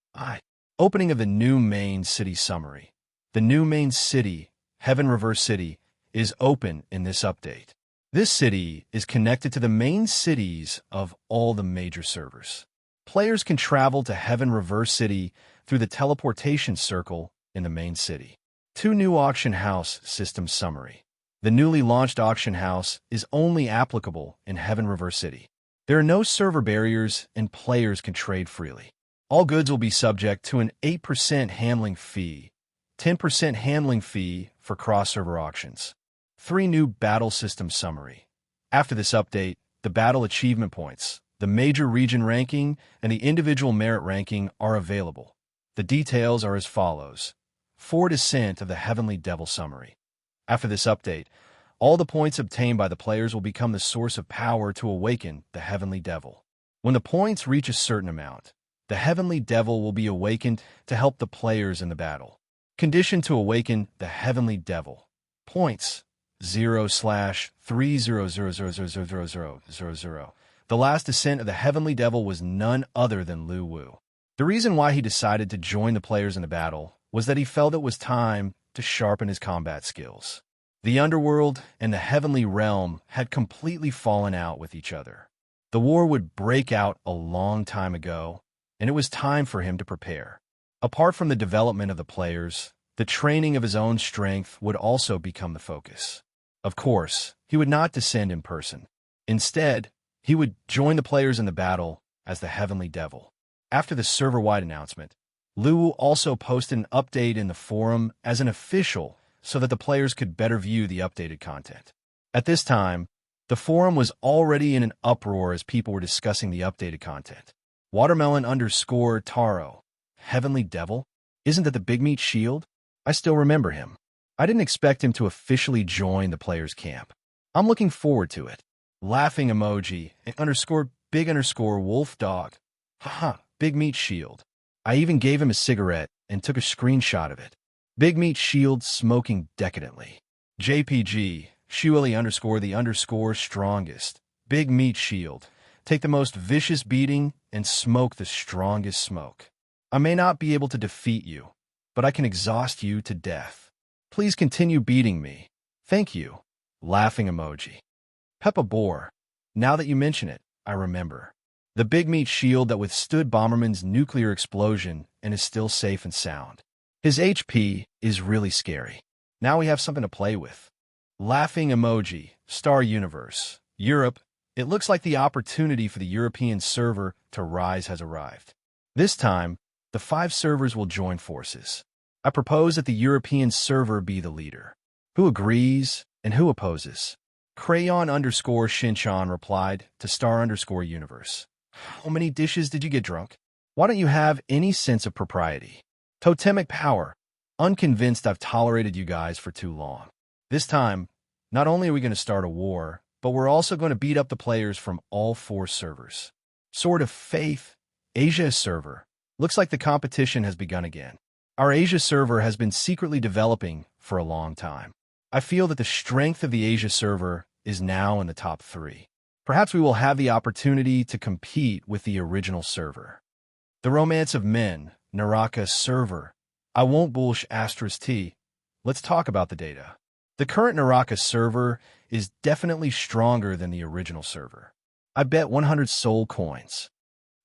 Opening of the new main city summary. The new main city, Heaven Reverse City, is open in this update. This city is connected to the main cities of all the major servers. Players can travel to Heaven Reverse City through the teleportation circle in the main city. 2 new auction house system summary. The newly launched auction house is only applicable in Heaven Reverse City. There are no server barriers and players can trade freely. All goods will be subject to an 8% handling fee, 10% handling fee for cross-server auctions. 3 new battle system summary. After this update, the battle achievement points, the major region ranking, and the individual merit ranking are available. The details are as follows. 4 Descent of the Heavenly Devil summary. After this update, all the points obtained by the players will become the source of power to awaken the Heavenly Devil. When the points reach a certain amount, the Heavenly Devil will be awakened to help the players in the battle. Condition to awaken the Heavenly Devil. Points 0/300000000. The last descent of the Heavenly Devil was none other than Lu Wu. The reason why he decided to join the players in the battle was that he felt it was time to sharpen his combat skills. The underworld and the heavenly realm had completely fallen out with each other. The war would break out a long time ago, and it was time for him to prepare. Apart from the development of the players, the training of his own strength would also become the focus. Of course, he would not descend in person. Instead, he would join the players in the battle as the Heavenly Devil. After the server-wide announcement, Lu Wu also posted an update in the forum as an official so that the players could better view the updated content. At this time, the forum was already in an uproar as people were discussing the updated content. Watermelon_Taro. Heavenly Devil? Isn't that the Big Meat Shield? I still remember him. I didn't expect him to officially join the players' camp. I'm looking forward to it. Laughing emoji _big_wolf dog. Haha, Big Meat Shield. I even gave him a cigarette and took a screenshot of it. Big Meat Shield smoking decadently. JPG, Shueli_the_strongest. Big Meat Shield. Take the most vicious beating and smoke the strongest smoke. I may not be able to defeat you, but I can exhaust you to death. Please continue beating me. Thank you. Laughing emoji. Peppa Boar. Now that you mention it, I remember. The Big Meat Shield that withstood Bomberman's nuclear explosion and is still safe and sound. His HP is really scary. Now we have something to play with. Laughing emoji. Star Universe. Europe. It looks like the opportunity for the European server to rise has arrived. This time, the 5 servers will join forces. I propose that the European server be the leader. Who agrees and who opposes? Crayon_Shinchan replied to Star_Universe. How many dishes did you get drunk? Why don't you have any sense of propriety? Totemic Power. Unconvinced I've tolerated you guys for too long. This time, not only are we going to start a war, but we're also going to beat up the players from all 4 servers. Sword of Faith. Asia server. Looks like the competition has begun again. Our Asia server has been secretly developing for a long time. I feel that the strength of the Asia server is now in the top 3. Perhaps we will have the opportunity to compete with the original server. The Romance of Men, Naraka server. I won't bullsh *T. Let's talk about the data. The current Naraka server is definitely stronger than the original server. I bet 100 soul coins.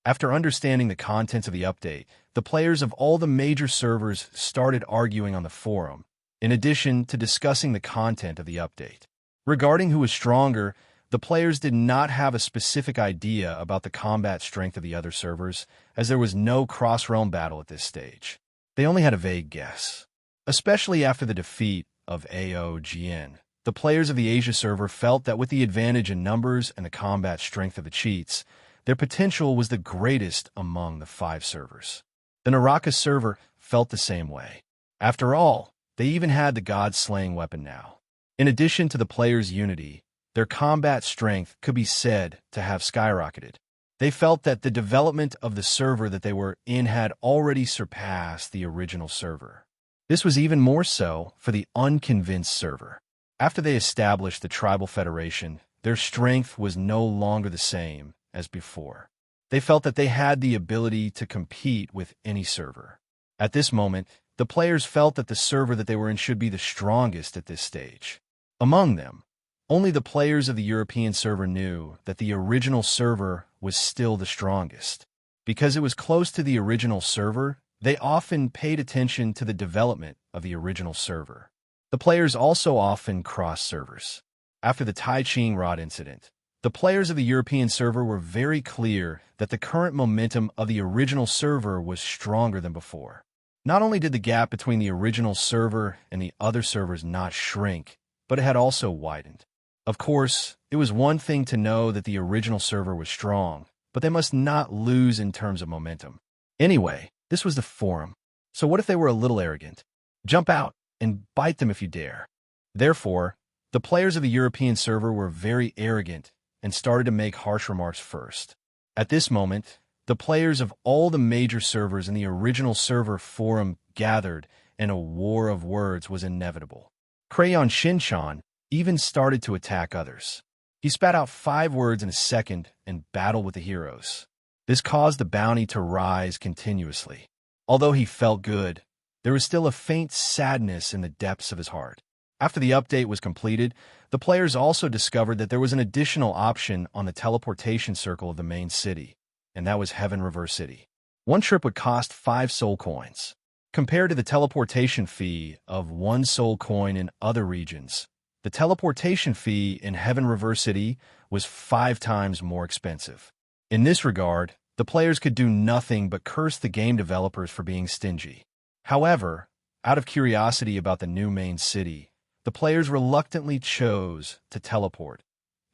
After understanding the contents of the update, the players of all the major servers started arguing on the forum, in addition to discussing the content of the update. Regarding who was stronger, the players did not have a specific idea about the combat strength of the other servers, as there was no cross-realm battle at this stage. They only had a vague guess. Especially after the defeat of AOGN, the players of the Asia server felt that with the advantage in numbers and the combat strength of the cheats, their potential was the greatest among the 5 servers. The Naraka server felt the same way. After all, they even had the god-slaying weapon now. In addition to the players' unity, their combat strength could be said to have skyrocketed. They felt that the development of the server that they were in had already surpassed the original server. This was even more so for the unconvinced server. After they established the tribal federation, their strength was no longer the same as before. They felt that they had the ability to compete with any server. At this moment, the players felt that the server that they were in should be the strongest at this stage. Among them, only the players of the European server knew that the original server was still the strongest. Because it was close to the original server, they often paid attention to the development of the original server. The players also often crossed servers. After the Tai Ching Rod incident, the players of the European server were very clear that the current momentum of the original server was stronger than before. Not only did the gap between the original server and the other servers not shrink, but it had also widened. Of course, it was one thing to know that the original server was strong, but they must not lose in terms of momentum. Anyway, this was the forum. So what if they were a little arrogant? Jump out and bite them if you dare. Therefore, the players of the European server were very arrogant and started to make harsh remarks first. At this moment, the players of all the major servers in the original server forum gathered, and a war of words was inevitable. Crayon Shinchan even started to attack others. He spat out 5 words in a second and battled with the heroes. This caused the bounty to rise continuously. Although he felt good, there was still a faint sadness in the depths of his heart. After the update was completed, the players also discovered that there was an additional option on the teleportation circle of the main city, and that was Heaven Reverse City. One trip would cost 5 soul coins. Compared to the teleportation fee of 1 soul coin in other regions, the teleportation fee in Heaven Reverse City was 5 times more expensive. In this regard, the players could do nothing but curse the game developers for being stingy. However, out of curiosity about the new main city, the players reluctantly chose to teleport.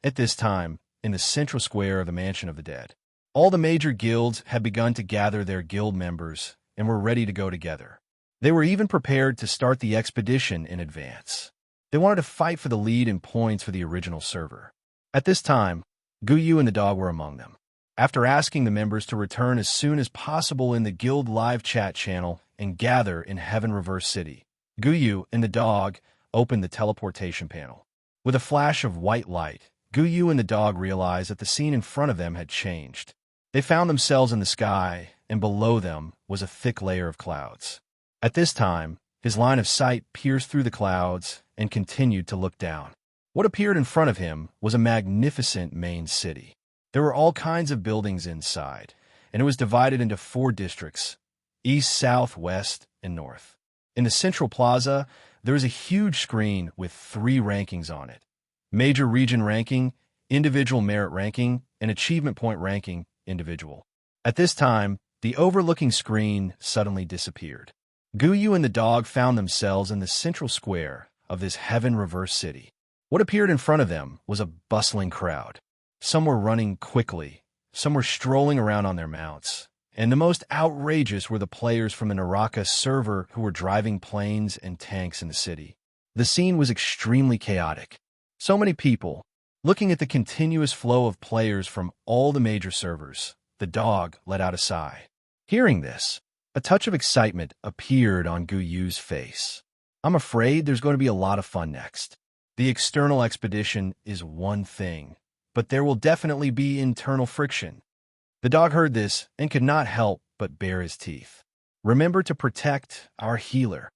At this time, in the central square of the Mansion of the Dead, all the major guilds had begun to gather their guild members and were ready to go together. They were even prepared to start the expedition in advance. They wanted to fight for the lead in points for the original server. At this time, Guyu and the dog were among them. After asking the members to return as soon as possible in the guild live chat channel and gather in Heaven Reverse City, Guyu and the dog opened the teleportation panel. With a flash of white light, Guyu and the dog realized that the scene in front of them had changed. They found themselves in the sky, and below them was a thick layer of clouds. At this time, his line of sight pierced through the clouds and continued to look down. What appeared in front of him was a magnificent main city. There were all kinds of buildings inside, and it was divided into 4 districts: east, south, west, and north. In the central plaza, there is a huge screen with 3 rankings on it: Major Region Ranking, Individual Merit Ranking, and Achievement Point Ranking Individual. At this time, the overlooking screen suddenly disappeared. Guyu and the dog found themselves in the central square of this Heaven Reverse City. What appeared in front of them was a bustling crowd. Some were running quickly, some were strolling around on their mounts, and the most outrageous were the players from the Naraka server who were driving planes and tanks in the city. The scene was extremely chaotic. So many people. Looking at the continuous flow of players from all the major servers, the dog let out a sigh. Hearing this, a touch of excitement appeared on Guyu's face. I'm afraid there's going to be a lot of fun next. The external expedition is one thing, but there will definitely be internal friction. The dog heard this and could not help but bare his teeth. Remember to protect our healer.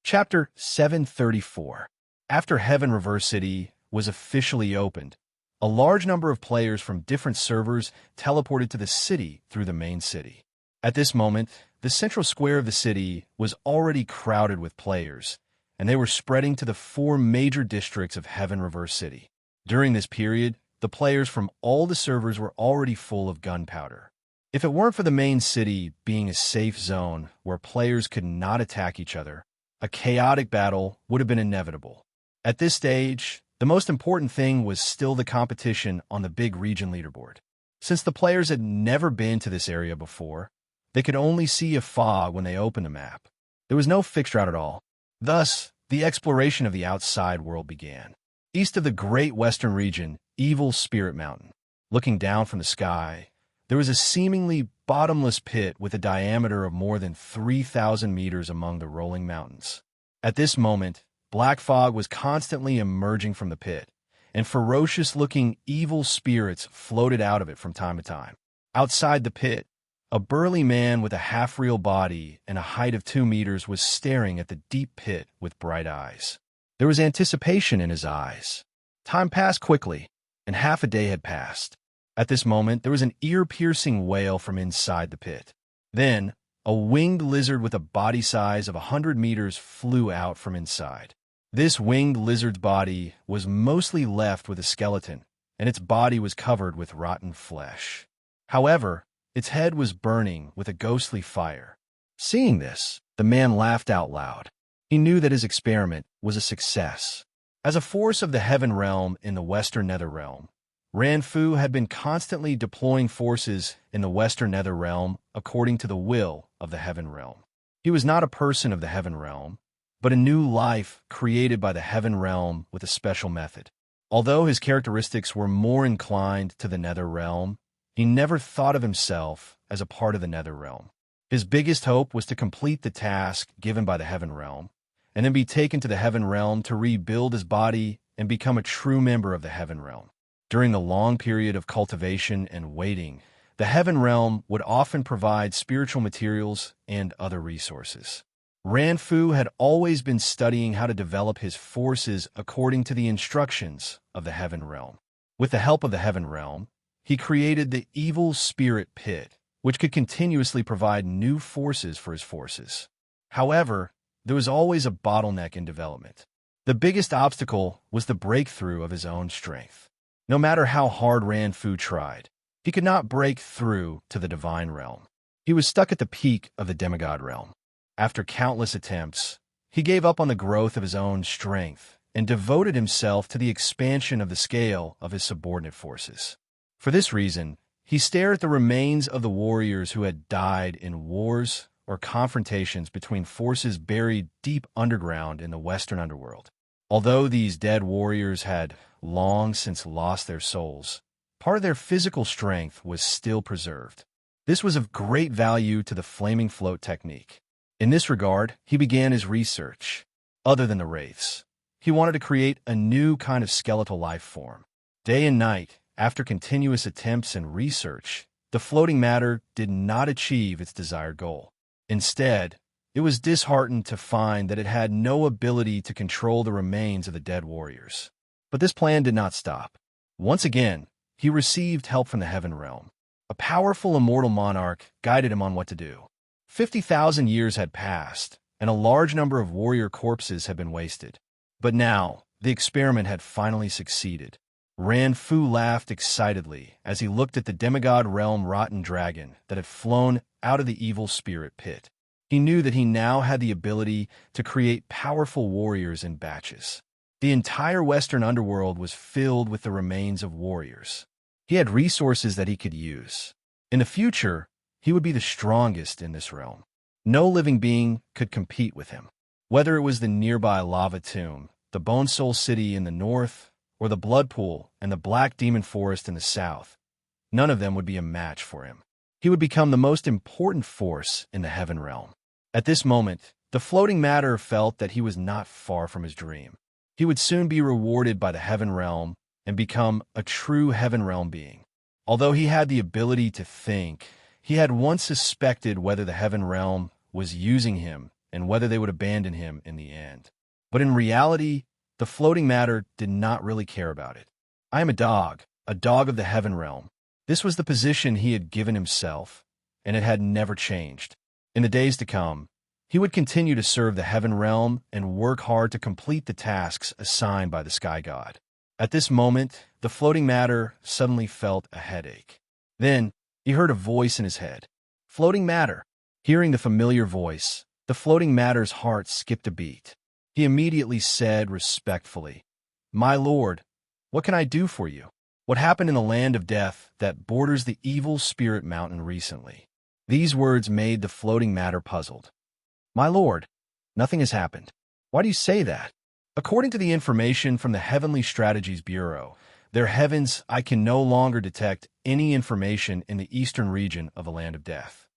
Chapter 734. After Heaven Reverse City was officially opened, A large number of players from different servers teleported to the city through the main city. At this moment, the central square of the city was already crowded with players, and they were spreading to the 4 major districts of Heaven Reverse City. During this period, the players from all the servers were already full of gunpowder. If it weren't for the main city being a safe zone where players could not attack each other, a chaotic battle would have been inevitable. At this stage, the most important thing was still the competition on the big region leaderboard. Since the players had never been to this area before, they could only see a fog when they opened the map. There was no fixed route at all. Thus, the exploration of the outside world began. East of the Great Western Region, Evil Spirit Mountain. Looking down from the sky, there was a seemingly bottomless pit with a diameter of more than 3,000 meters among the rolling mountains. At this moment, black fog was constantly emerging from the pit, and ferocious-looking evil spirits floated out of it from time to time. Outside the pit, a burly man with a half-real body and a height of 2 meters was staring at the deep pit with bright eyes. There was anticipation in his eyes. Time passed quickly, and half a day had passed. At this moment, there was an ear-piercing wail from inside the pit. Then, a winged lizard with a body size of 100 meters flew out from inside. This winged lizard's body was mostly left with a skeleton, and its body was covered with rotten flesh. However, its head was burning with a ghostly fire. Seeing this, the man laughed out loud. He knew that his experiment was a success. As a force of the Heaven Realm in the Western Nether Realm, Ranfu had been constantly deploying forces in the Western Nether Realm according to the will of the Heaven Realm. He was not a person of the Heaven Realm, but a new life created by the Heaven Realm with a special method. Although his characteristics were more inclined to the Nether Realm, he never thought of himself as a part of the Nether Realm. His biggest hope was to complete the task given by the Heaven Realm, and then be taken to the Heaven Realm to rebuild his body and become a true member of the Heaven Realm. During the long period of cultivation and waiting, the Heaven Realm would often provide spiritual materials and other resources. Ranfu had always been studying how to develop his forces according to the instructions of the Heaven Realm. With the help of the Heaven Realm, he created the Evil Spirit Pit, which could continuously provide new forces for his forces. However, there was always a bottleneck in development. The biggest obstacle was the breakthrough of his own strength. No matter how hard Ranfu tried, he could not break through to the Divine Realm. He was stuck at the peak of the Demigod Realm. After countless attempts, he gave up on the growth of his own strength and devoted himself to the expansion of the scale of his subordinate forces. For this reason, he stared at the remains of the warriors who had died in wars or confrontations between forces buried deep underground in the Western Underworld. Although these dead warriors had long since lost their souls, part of their physical strength was still preserved. This was of great value to the flaming float technique. In this regard, he began his research. Other than the wraiths, he wanted to create a new kind of skeletal life form. Day and night, after continuous attempts and research, the floating matter did not achieve its desired goal. Instead, it was disheartened to find that it had no ability to control the remains of the dead warriors. But this plan did not stop. Once again, he received help from the Heaven Realm. A powerful immortal monarch guided him on what to do. 50,000 years had passed, and a large number of warrior corpses had been wasted. But now, the experiment had finally succeeded. Ranfu laughed excitedly as he looked at the Demigod Realm rotten dragon that had flown out of the Evil Spirit Pit. He knew that he now had the ability to create powerful warriors in batches. The entire Western Underworld was filled with the remains of warriors. He had resources that he could use. In the future, he would be the strongest in this realm. No living being could compete with him. Whether it was the nearby lava tomb, the Bone Soul City in the north, or the Blood Pool and the Black Demon Forest in the south, none of them would be a match for him. He would become the most important force in the Heaven Realm. At this moment, the floating matter felt that he was not far from his dream. He would soon be rewarded by the Heaven Realm and become a true Heaven Realm being. Although he had the ability to think, he had once suspected whether the Heaven Realm was using him and whether they would abandon him in the end. But in reality, the floating matter did not really care about it. "I am a dog," a dog of the heaven realm. This was the position he had given himself, and it had never changed. In the days to come, he would continue to serve the heaven realm and work hard to complete the tasks assigned by the sky god. At this moment, the floating matter suddenly felt a headache. Then, he heard a voice in his head. Floating matter. Hearing the familiar voice, the floating matter's heart skipped a beat. He immediately said respectfully, "My lord, what can I do for you? What happened in the land of death that borders the evil spirit mountain recently?" These words made the floating matter puzzled. "My lord, nothing has happened." "Why do you say that?" "According to the information from the Heavenly Strategies Bureau, their heavens, I can no longer detect any information in the eastern region of the land of death.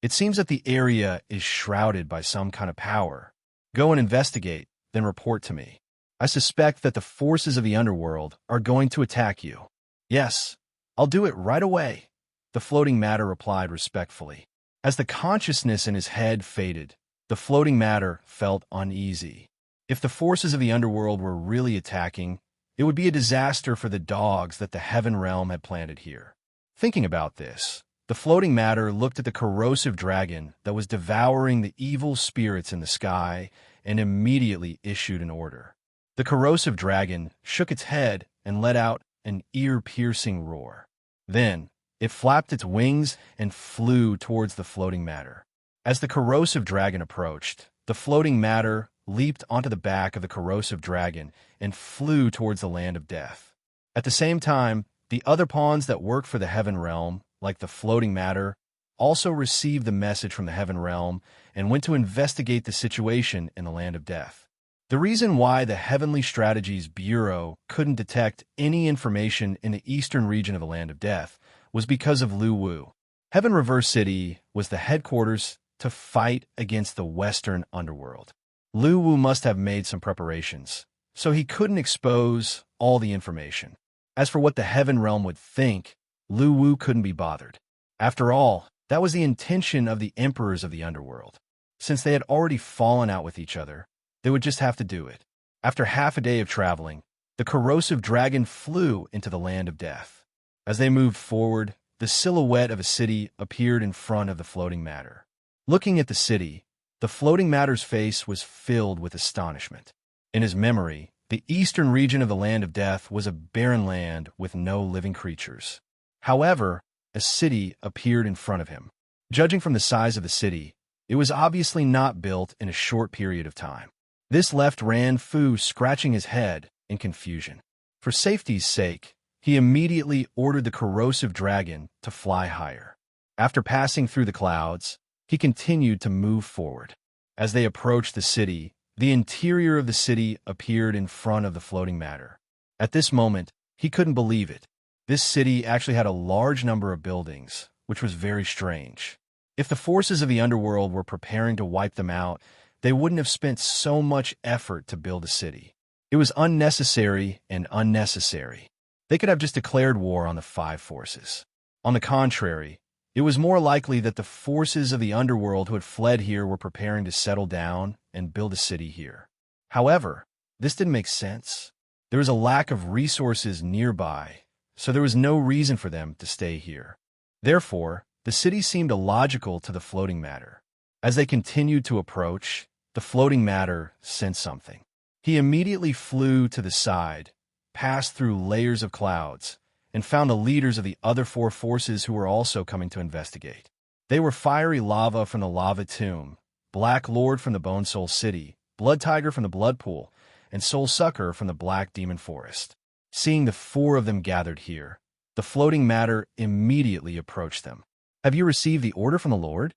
It seems that the area is shrouded by some kind of power. Go and investigate, then report to me. I suspect that the forces of the underworld are going to attack you." "Yes, I'll do it right away," the floating matter replied respectfully. As the consciousness in his head faded, the floating matter felt uneasy. If the forces of the underworld were really attacking, it would be a disaster for the dogs that the heaven realm had planted here. Thinking about this, the floating matter looked at the corrosive dragon that was devouring the evil spirits in the sky and immediately issued an order. The corrosive dragon shook its head and let out an ear-piercing roar. Then, it flapped its wings and flew towards the floating matter. As the corrosive dragon approached, the floating matter leaped onto the back of the corrosive dragon and flew towards the land of death. At the same time, the other pawns that work for the heaven realm, like the floating matter, also received the message from the heaven realm and went to investigate the situation in the land of death. The reason why the Heavenly Strategies Bureau couldn't detect any information in the eastern region of the land of death was because of Lu Wu. Heaven Reverse City was the headquarters to fight against the western underworld. Lu Wu must have made some preparations, so he couldn't expose all the information. As for what the heaven realm would think, Lu Wu couldn't be bothered. After all, that was the intention of the emperors of the underworld. Since they had already fallen out with each other, they would just have to do it. After half a day of traveling, the corrosive dragon flew into the land of death. As they moved forward, the silhouette of a city appeared in front of the floating matter. Looking at the city, the floating matter's face was filled with astonishment. In his memory, the eastern region of the land of death was a barren land with no living creatures. However, a city appeared in front of him. Judging from the size of the city, it was obviously not built in a short period of time. This left Ran Fu scratching his head in confusion. For safety's sake, he immediately ordered the corrosive dragon to fly higher. After passing through the clouds, he continued to move forward. As they approached the city, the interior of the city appeared in front of the floating matter. At this moment, he couldn't believe it. This city actually had a large number of buildings, which was very strange. If the forces of the underworld were preparing to wipe them out, they wouldn't have spent so much effort to build a city. It was unnecessary and unnecessary. They could have just declared war on the five forces. On the contrary, it was more likely that the forces of the underworld who had fled here were preparing to settle down and build a city here. However, this didn't make sense. There was a lack of resources nearby, so there was no reason for them to stay here. Therefore, the city seemed illogical to the floating matter. As they continued to approach, the floating matter sensed something. He immediately flew to the side, passed through layers of clouds, and found the leaders of the other four forces who were also coming to investigate. They were Fiery Lava from the Lava Tomb, Black Lord from the Bone Soul City, Blood Tiger from the Blood Pool, and Soul Sucker from the Black Demon Forest. Seeing the four of them gathered here, the floating matter immediately approached them. "Have you received the order from the Lord?"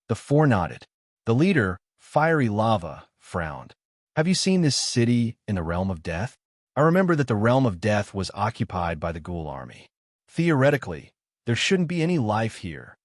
The four nodded. The leader, Fiery Lava, frowned. "Have you seen this city in the realm of death? I remember that the realm of death was occupied by the Ghoul army. Theoretically, there shouldn't be any life here.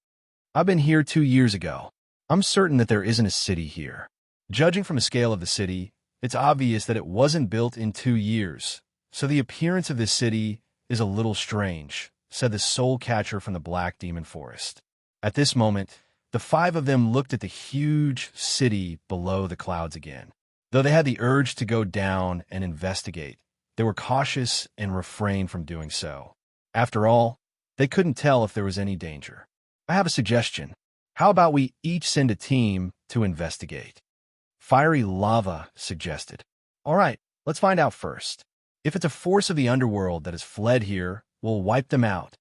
I've been here 2 years ago. I'm certain that there isn't a city here. Judging from the scale of the city, it's obvious that it wasn't built in 2 years, so the appearance of this city is a little strange," said the soul catcher from the Black Demon Forest. At this moment, the five of them looked at the huge city below the clouds again. Though they had the urge to go down and investigate, they were cautious and refrained from doing so. After all, they couldn't tell if there was any danger. I have a suggestion. How about we each send a team to investigate? Fiery Lava suggested. All right, let's find out first. If it's a force of the underworld that has fled here, we'll wipe them out.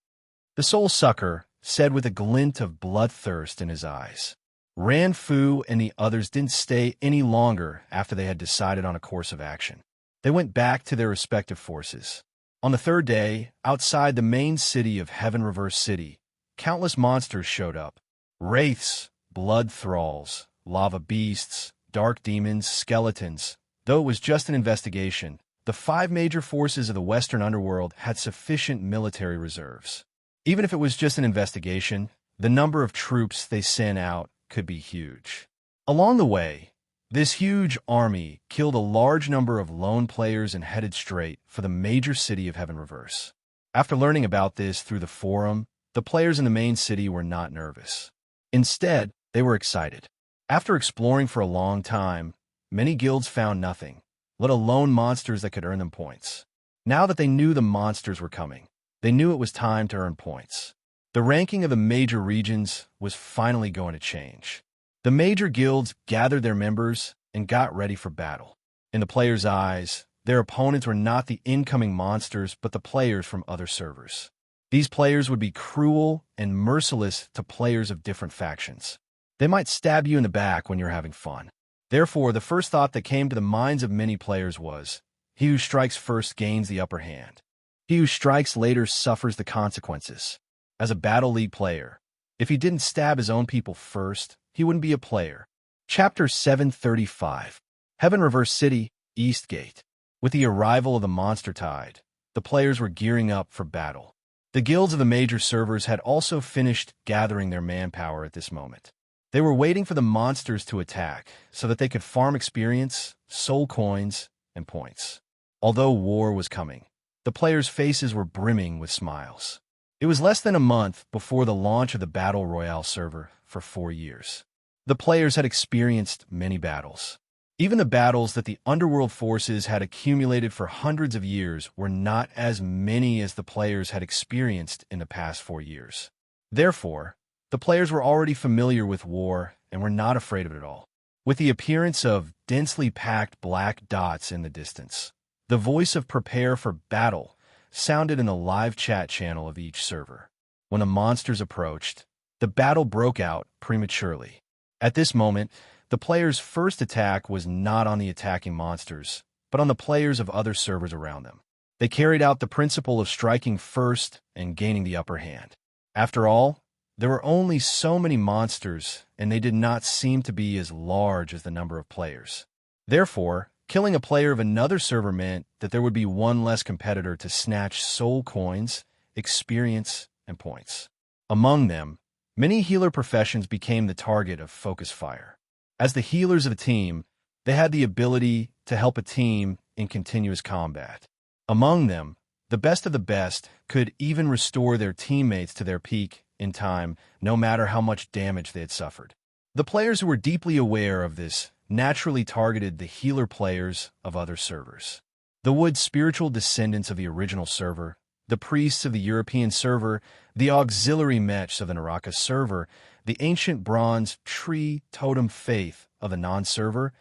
The Soul Sucker said with a glint of bloodthirst in his eyes. Ran Fu and the others didn't stay any longer after they had decided on a course of action. They went back to their respective forces. On the third day, outside the main city of Heaven Reverse City, countless monsters showed up. Wraiths, blood thralls, lava beasts, dark demons, skeletons. Though it was just an investigation, the 5 major forces of the Western Underworld had sufficient military reserves. Even if it was just an investigation, the number of troops they sent out could be huge. Along the way, this huge army killed a large number of lone players and headed straight for the major city of Heaven Reverse. After learning about this through the forum, the players in the main city were not nervous. Instead, they were excited. After exploring for a long time, many guilds found nothing, let alone monsters that could earn them points. Now that they knew the monsters were coming, they knew it was time to earn points. The ranking of the major regions was finally going to change. The major guilds gathered their members and got ready for battle. In the players' eyes, their opponents were not the incoming monsters but the players from other servers. These players would be cruel and merciless to players of different factions. They might stab you in the back when you're having fun. Therefore, the first thought that came to the minds of many players was, he who strikes first gains the upper hand. He who strikes later suffers the consequences. As a Battle League player, if he didn't stab his own people first, he wouldn't be a player. Chapter 735. Heaven Reverse City, Eastgate. With the arrival of the Monster Tide, the players were gearing up for battle. The guilds of the major servers had also finished gathering their manpower at this moment. They were waiting for the monsters to attack so that they could farm experience, soul coins, and points. Although war was coming, the players' faces were brimming with smiles. It was less than a month before the launch of the Battle Royale server for 4 years. The players had experienced many battles. Even the battles that the underworld forces had accumulated for hundreds of years were not as many as the players had experienced in the past 4 years. Therefore, the players were already familiar with war and were not afraid of it at all. With the appearance of densely packed black dots in the distance, the voice of "Prepare for Battle" sounded in the live chat channel of each server. When the monsters approached, the battle broke out prematurely. At this moment, the players' first attack was not on the attacking monsters, but on the players of other servers around them. They carried out the principle of striking first and gaining the upper hand. After all, there were only so many monsters, and they did not seem to be as large as the number of players. Therefore, killing a player of another server meant that there would be one less competitor to snatch soul coins, experience, and points. Among them, many healer professions became the target of focus fire. As the healers of a team, they had the ability to help a team in continuous combat. Among them, the best of the best could even restore their teammates to their peak in time, no matter how much damage they had suffered. The players who were deeply aware of this naturally targeted the healer players of other servers. The wood spiritual descendants of the original server, the priests of the European server, the auxiliary mechs of the Naraka server, the ancient bronze tree totem faith of the non-server,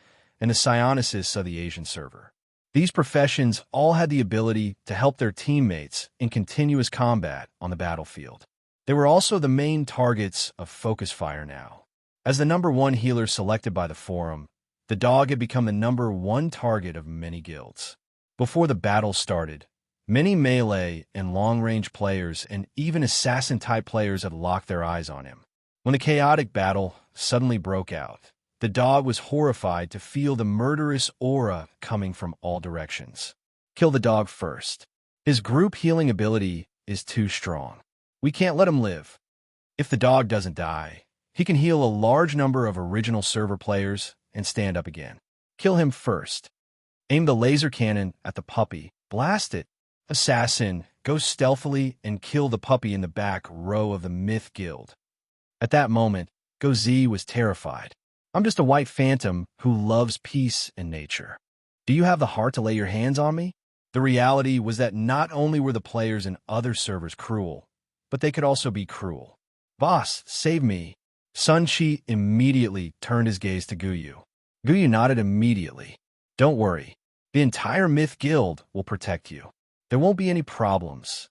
and the psionicis of the Asian server. These professions all had the ability to help their teammates in continuous combat on the battlefield. They were also the main targets of focus fire now. As the number 1 healer selected by the forum, the dog had become the number 1 target of many guilds. Before the battle started, many melee and long-range players and even assassin-type players had locked their eyes on him. When the chaotic battle suddenly broke out, the dog was horrified to feel the murderous aura coming from all directions. Kill the dog first. His group healing ability is too strong. We can't let him live. If the dog doesn't die, he can heal a large number of original server players and stand up again. Kill him first. Aim the laser cannon at the puppy. Blast it. Assassin, go stealthily and kill the puppy in the back row of the Myth Guild. At that moment, Gozi was terrified. I'm just a white phantom who loves peace and nature. Do you have the heart to lay your hands on me? The reality was that not only were the players in other servers cruel, but they could also be cruel. "Boss, save me." Sun Chi immediately turned his gaze to Guyu. Guyu nodded immediately. "Don't worry. The entire Myth Guild will protect you. There won't be any problems."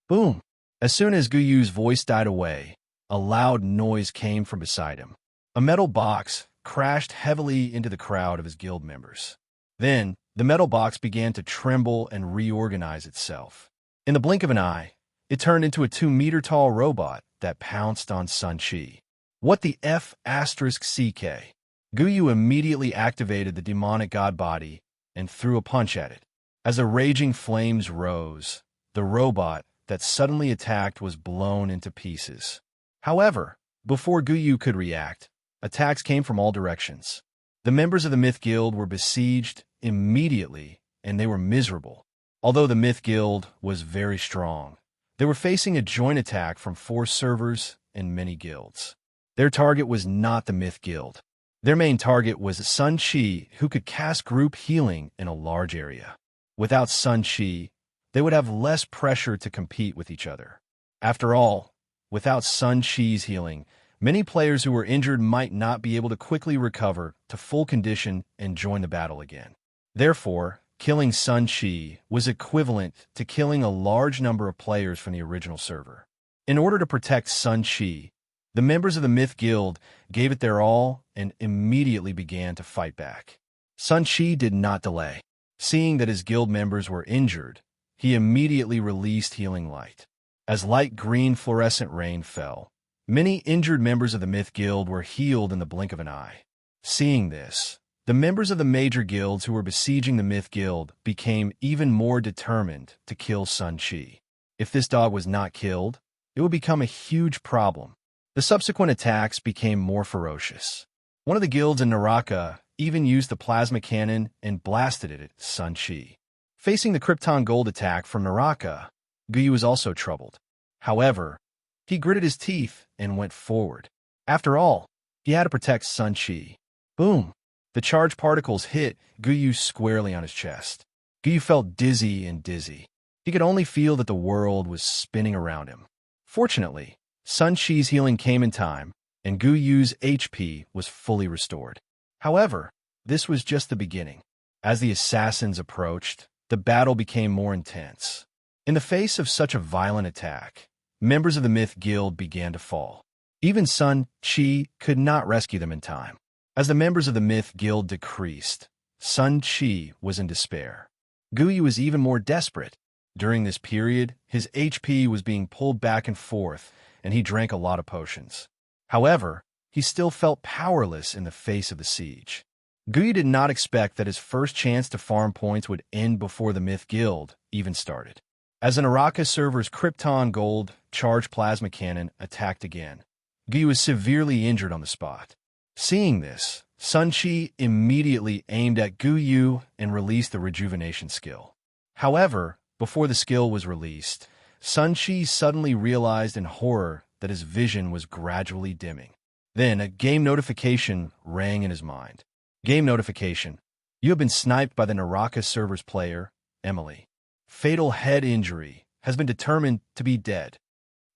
Boom! As soon as Guyu's voice died away, a loud noise came from beside him. A metal box crashed heavily into the crowd of his guild members. Then, the metal box began to tremble and reorganize itself. In the blink of an eye, it turned into a 2-meter-tall robot that pounced on Sun Chi. "What the F***, CK?" Guyu immediately activated the demonic god body and threw a punch at it. As the raging flames rose, the robot that suddenly attacked was blown into pieces. However, before Guyu could react, attacks came from all directions. The members of the Myth Guild were besieged immediately, and they were miserable. Although the Myth Guild was very strong, they were facing a joint attack from 4 servers and many guilds. Their target was not the Myth Guild. Their main target was Sun Chi, who could cast group healing in a large area. Without Sun Chi, they would have less pressure to compete with each other. After all, without Sun Chi's healing, many players who were injured might not be able to quickly recover to full condition and join the battle again. Therefore, killing Sun Chi was equivalent to killing a large number of players from the original server. In order to protect Sun Chi, the members of the Myth Guild gave it their all and immediately began to fight back. Sun Chi did not delay. Seeing that his guild members were injured, he immediately released healing light. As light green fluorescent rain fell, many injured members of the Myth Guild were healed in the blink of an eye. Seeing this, the members of the major guilds who were besieging the Myth Guild became even more determined to kill Sun Chi. If this dog was not killed, it would become a huge problem. The subsequent attacks became more ferocious. One of the guilds in Naraka even used the plasma cannon and blasted it at Sun Chi. Facing the Krypton Gold attack from Naraka, Guyu was also troubled. However, he gritted his teeth and went forward. After all, he had to protect Sun Chi. Boom! The charged particles hit Guyu squarely on his chest. Guyu felt dizzy and dizzy. He could only feel that the world was spinning around him. Fortunately, Sun Chi's healing came in time, and Guyu's HP was fully restored. However, this was just the beginning. As the assassins approached, the battle became more intense. In the face of such a violent attack, members of the Myth Guild began to fall. Even Sun Chi could not rescue them in time. As the members of the Myth Guild decreased, Sun Chi was in despair. Guyu was even more desperate. During this period, his HP was being pulled back and forth, and he drank a lot of potions. However, he still felt powerless in the face of the siege. Guyu did not expect that his first chance to farm points would end before the Myth Guild even started. As an Araka server's Krypton Gold charged plasma cannon attacked again, Guyu was severely injured on the spot. Seeing this, Sun Chi immediately aimed at Guyu and released the rejuvenation skill. However, before the skill was released, Sun Chi suddenly realized in horror that his vision was gradually dimming. Then a game notification rang in his mind. Game notification. You have been sniped by the Naraka server's player, Emily. Fatal head injury has been determined to be dead.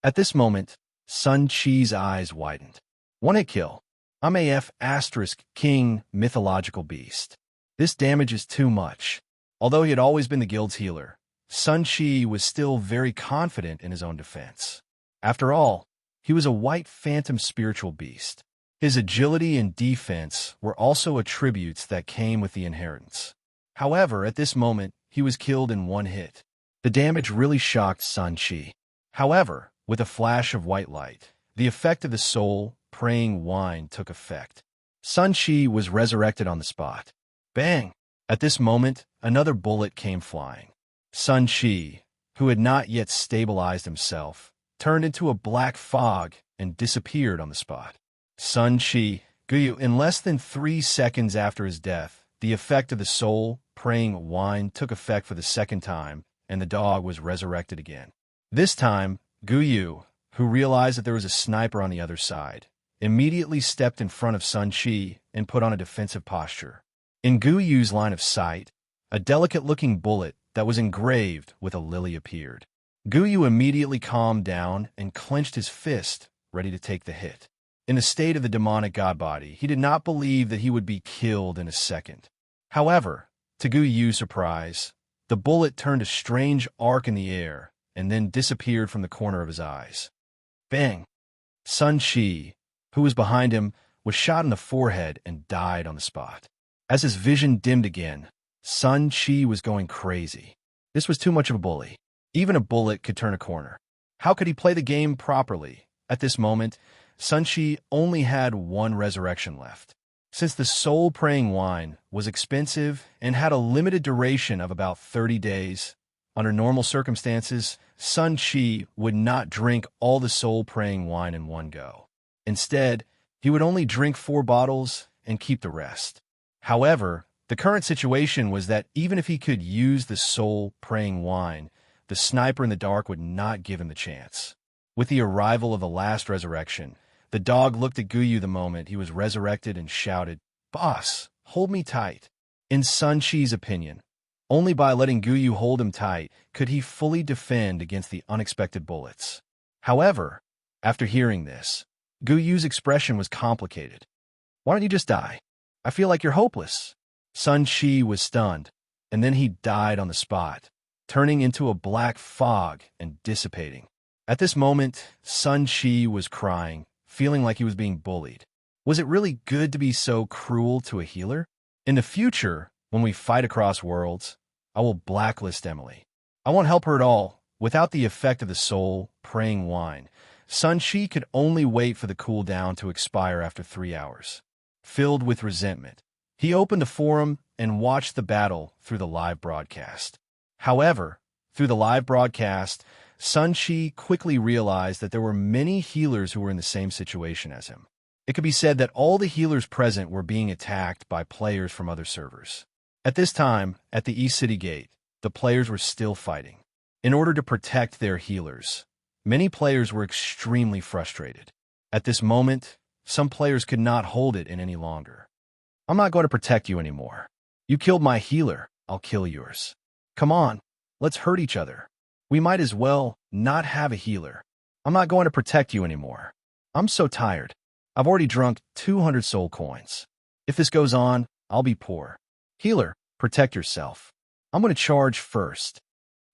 At this moment, Sun Chi's eyes widened. One-hit kill. I'm AF * King mythological beast. This damage is too much. Although he had always been the guild's healer, Sun Chi was still very confident in his own defense. After all, he was a white phantom spiritual beast. His agility and defense were also attributes that came with the inheritance. However, at this moment, he was killed in one hit. The damage really shocked Sun Chi. However, with a flash of white light, the effect of the soul praying wine took effect. Sun Chi was resurrected on the spot. Bang! At this moment, another bullet came flying. Sun Chi, who had not yet stabilized himself, turned into a black fog and disappeared on the spot. Sun Chi, Guyu, in less than 3 seconds after his death, the effect of the soul praying wine took effect for the second time, and the dog was resurrected again. This time, Guyu, who realized that there was a sniper on the other side, immediately stepped in front of Sun Chi and put on a defensive posture. In Guyu's line of sight, a delicate-looking bullet that was engraved with a lily appeared. Guyu immediately calmed down and clenched his fist, ready to take the hit. In the state of the demonic god body, he did not believe that he would be killed in a second. However, to Guyu's surprise, the bullet turned a strange arc in the air and then disappeared from the corner of his eyes. Bang! Sun Shi, who was behind him, was shot in the forehead and died on the spot. As his vision dimmed again, Sun Shi was going crazy. This was too much of a bully. Even a bullet could turn a corner. How could he play the game properly? At this moment, Sun Shi only had one resurrection left. Since the soul-praying wine was expensive and had a limited duration of about 30 days, under normal circumstances, Sun Shi would not drink all the soul-praying wine in one go. Instead, he would only drink 4 bottles and keep the rest. However, the current situation was that even if he could use the soul-praying wine, the sniper in the dark would not give him the chance. With the arrival of the last resurrection, the dog looked at Guyu the moment he was resurrected and shouted, "Boss, hold me tight." In Sun Shi's opinion, only by letting Guyu hold him tight could he fully defend against the unexpected bullets. However, after hearing this, Guyu's expression was complicated. "Why don't you just die? I feel like you're hopeless." Sun Shi was stunned, and then he died on the spot, turning into a black fog and dissipating. At this moment, Sun Shi was crying, feeling like he was being bullied. Was it really good to be so cruel to a healer? In the future, when we fight across worlds, I will blacklist Emily. I won't help her at all. Without the effect of the soul-praying wine, Sun Shi could only wait for the cooldown to expire after 3 hours. Filled with resentment, he opened the forum and watched the battle through the live broadcast. However, through the live broadcast, Sun Shi quickly realized that there were many healers who were in the same situation as him. It could be said that all the healers present were being attacked by players from other servers. At this time, at the East City Gate, the players were still fighting. In order to protect their healers, many players were extremely frustrated. At this moment, some players could not hold it in any longer. "I'm not going to protect you anymore. You killed my healer, I'll kill yours. Come on, let's hurt each other. We might as well not have a healer. I'm not going to protect you anymore. I'm so tired. I've already drunk 200 soul coins. If this goes on, I'll be poor. Healer, protect yourself. I'm going to charge first."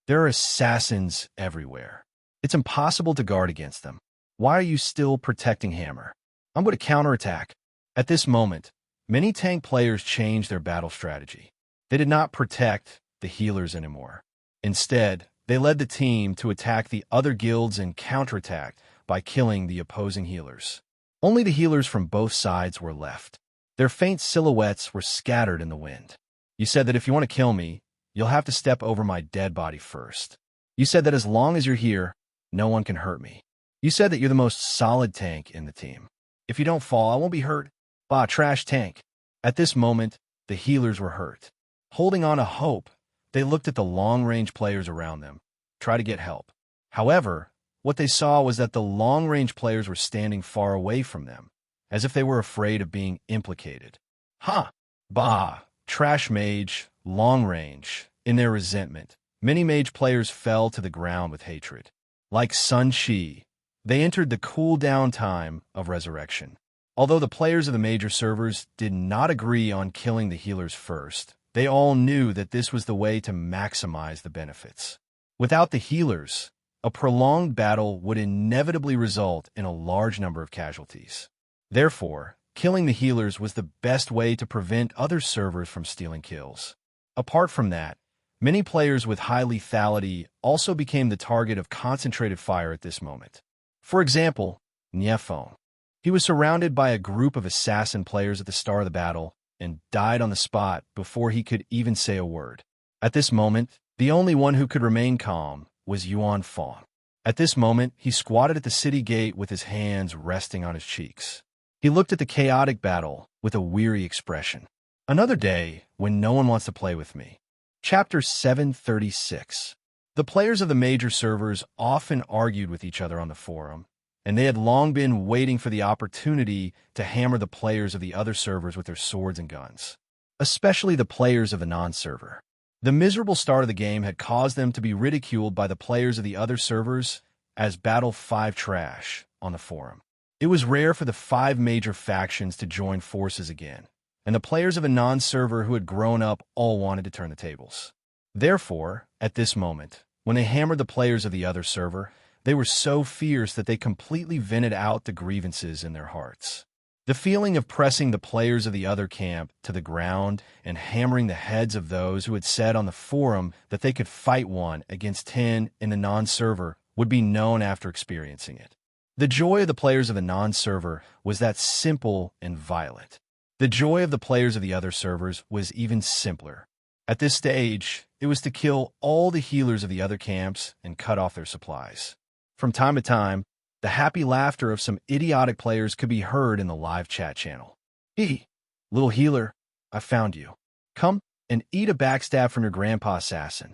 There are assassins everywhere. It's impossible to guard against them. Why are you still protecting Hammer? I'm going to counterattack. At this moment, many tank players changed their battle strategy. They did not protect the healers anymore. Instead, they led the team to attack the other guilds and counterattack by killing the opposing healers. Only the healers from both sides were left. Their faint silhouettes were scattered in the wind. "You said that if you want to kill me, you'll have to step over my dead body first. You said that as long as you're here, no one can hurt me. You said that you're the most solid tank in the team. If you don't fall, I won't be hurt. Bah, trash tank." At this moment, the healers were hurt. Holding on to hope, they looked at the long-range players around them, try to get help. However, what they saw was that the long-range players were standing far away from them, as if they were afraid of being implicated. Ha! Bah! Trash mage, long range. In their resentment, many mage players fell to the ground with hatred. Like Sun Shi, they entered the cool-down time of resurrection. Although the players of the major servers did not agree on killing the healers first, they all knew that this was the way to maximize the benefits. Without the healers, a prolonged battle would inevitably result in a large number of casualties. Therefore, killing the healers was the best way to prevent other servers from stealing kills. Apart from that, many players with high lethality also became the target of concentrated fire at this moment. For example, Niefeng. He was surrounded by a group of assassin players at the start of the battle and died on the spot before he could even say a word. At this moment, the only one who could remain calm was Yuan Fong. At this moment, he squatted at the city gate with his hands resting on his cheeks. He looked at the chaotic battle with a weary expression. Another day when no one wants to play with me. Chapter 736. The players of the major servers often argued with each other on the forum, and they had long been waiting for the opportunity to hammer the players of the other servers with their swords and guns, especially the players of the non-server. The miserable start of the game had caused them to be ridiculed by the players of the other servers as Battle 5 trash on the forum. It was rare for the 5 major factions to join forces again, and the players of a non-server who had grown up all wanted to turn the tables. Therefore, at this moment, when they hammered the players of the other server, they were so fierce that they completely vented out the grievances in their hearts. The feeling of pressing the players of the other camp to the ground and hammering the heads of those who had said on the forum that they could fight 1 against 10 in the non-server would be known after experiencing it. The joy of the players of the non-server was that simple and violent. The joy of the players of the other servers was even simpler. At this stage, it was to kill all the healers of the other camps and cut off their supplies. From time to time, the happy laughter of some idiotic players could be heard in the live chat channel. "Hey, little healer, I found you. Come and eat a backstab from your grandpa assassin.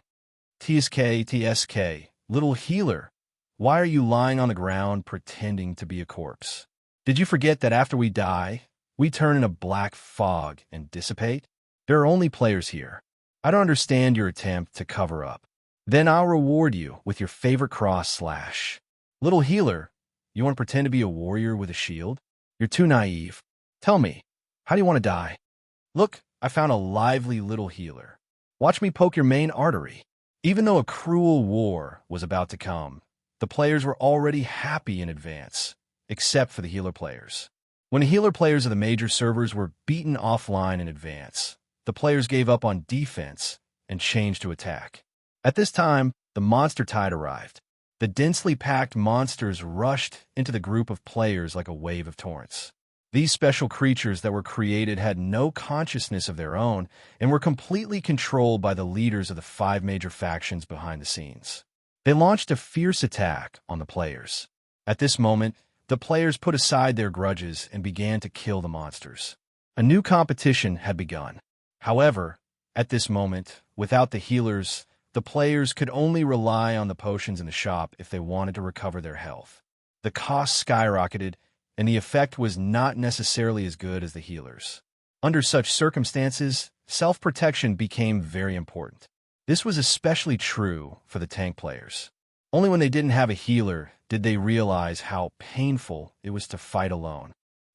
TSK, little healer, why are you lying on the ground pretending to be a corpse? Did you forget that after we die, we turn in a black fog and dissipate? There are only players here. I don't understand your attempt to cover up. Then I'll reward you with your favorite cross / Little healer, you want to pretend to be a warrior with a shield? You're too naive. Tell me, how do you want to die? Look, I found a lively little healer. Watch me poke your main artery." Even though a cruel war was about to come, the players were already happy in advance, except for the healer players. When the healer players of the major servers were beaten offline in advance, the players gave up on defense and changed to attack. At this time, the monster tide arrived. The densely packed monsters rushed into the group of players like a wave of torrents. These special creatures that were created had no consciousness of their own and were completely controlled by the leaders of the 5 major factions behind the scenes. They launched a fierce attack on the players. At this moment, the players put aside their grudges and began to kill the monsters. A new competition had begun. However, at this moment, without the healers, the players could only rely on the potions in the shop if they wanted to recover their health. The cost skyrocketed, and the effect was not necessarily as good as the healers. Under such circumstances, self-protection became very important. This was especially true for the tank players. Only when they didn't have a healer did they realize how painful it was to fight alone.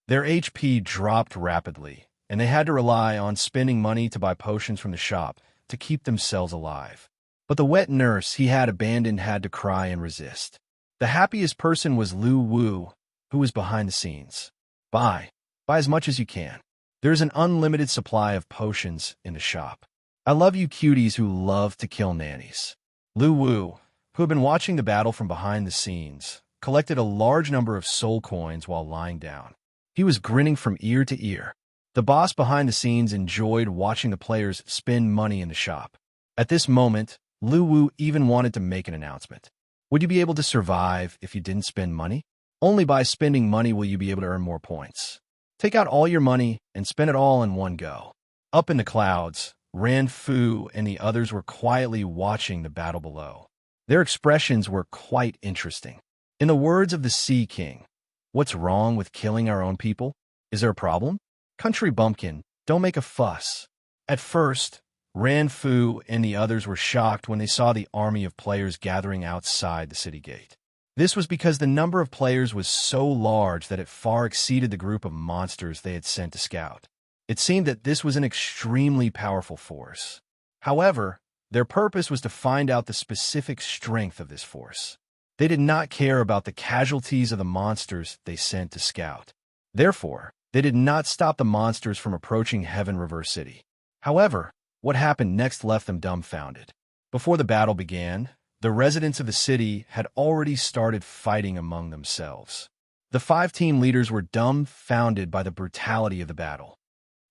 Their HP dropped rapidly, and they had to rely on spending money to buy potions from the shop to keep themselves alive. But the wet nurse he had abandoned had to cry and resist. The happiest person was Lu Wu, who was behind the scenes. Buy as much as you can. There's an unlimited supply of potions in the shop. I love you cuties who love to kill nannies. Lu Wu, who had been watching the battle from behind the scenes, collected a large number of soul coins while lying down. He was grinning from ear to ear. The boss behind the scenes enjoyed watching the players spend money in the shop. At this moment, Lu Wu even wanted to make an announcement. Would you be able to survive if you didn't spend money? Only by spending money will you be able to earn more points. Take out all your money and spend it all in one go. Up in the clouds, Ran Fu and the others were quietly watching the battle below. Their expressions were quite interesting. In the words of the Sea King, "What's wrong with killing our own people? Is there a problem? Country bumpkin, don't make a fuss." At first, Ran Fu and the others were shocked when they saw the army of players gathering outside the city gate. This was because the number of players was so large that it far exceeded the group of monsters they had sent to scout. It seemed that this was an extremely powerful force. However, their purpose was to find out the specific strength of this force. They did not care about the casualties of the monsters they sent to scout. Therefore, they did not stop the monsters from approaching Heaven River City. However, what happened next left them dumbfounded. Before the battle began, the residents of the city had already started fighting among themselves. The 5 team leaders were dumbfounded by the brutality of the battle.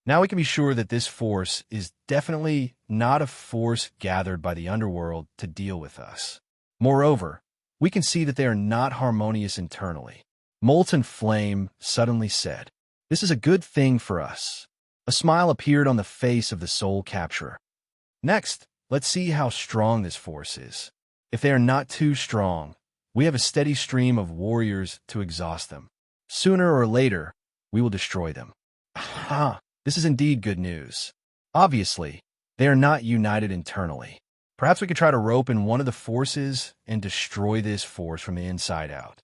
Now we can be sure that this force is definitely not a force gathered by the underworld to deal with us. Moreover, we can see that they are not harmonious internally. Molten Flame suddenly said, "This is a good thing for us." A smile appeared on the face of the soul capturer. Next, let's see how strong this force is. If they are not too strong, we have a steady stream of warriors to exhaust them. Sooner or later, we will destroy them. Aha! This is indeed good news. Obviously, They are not united internally. Perhaps we could try to rope in one of the forces and destroy this force from the inside out.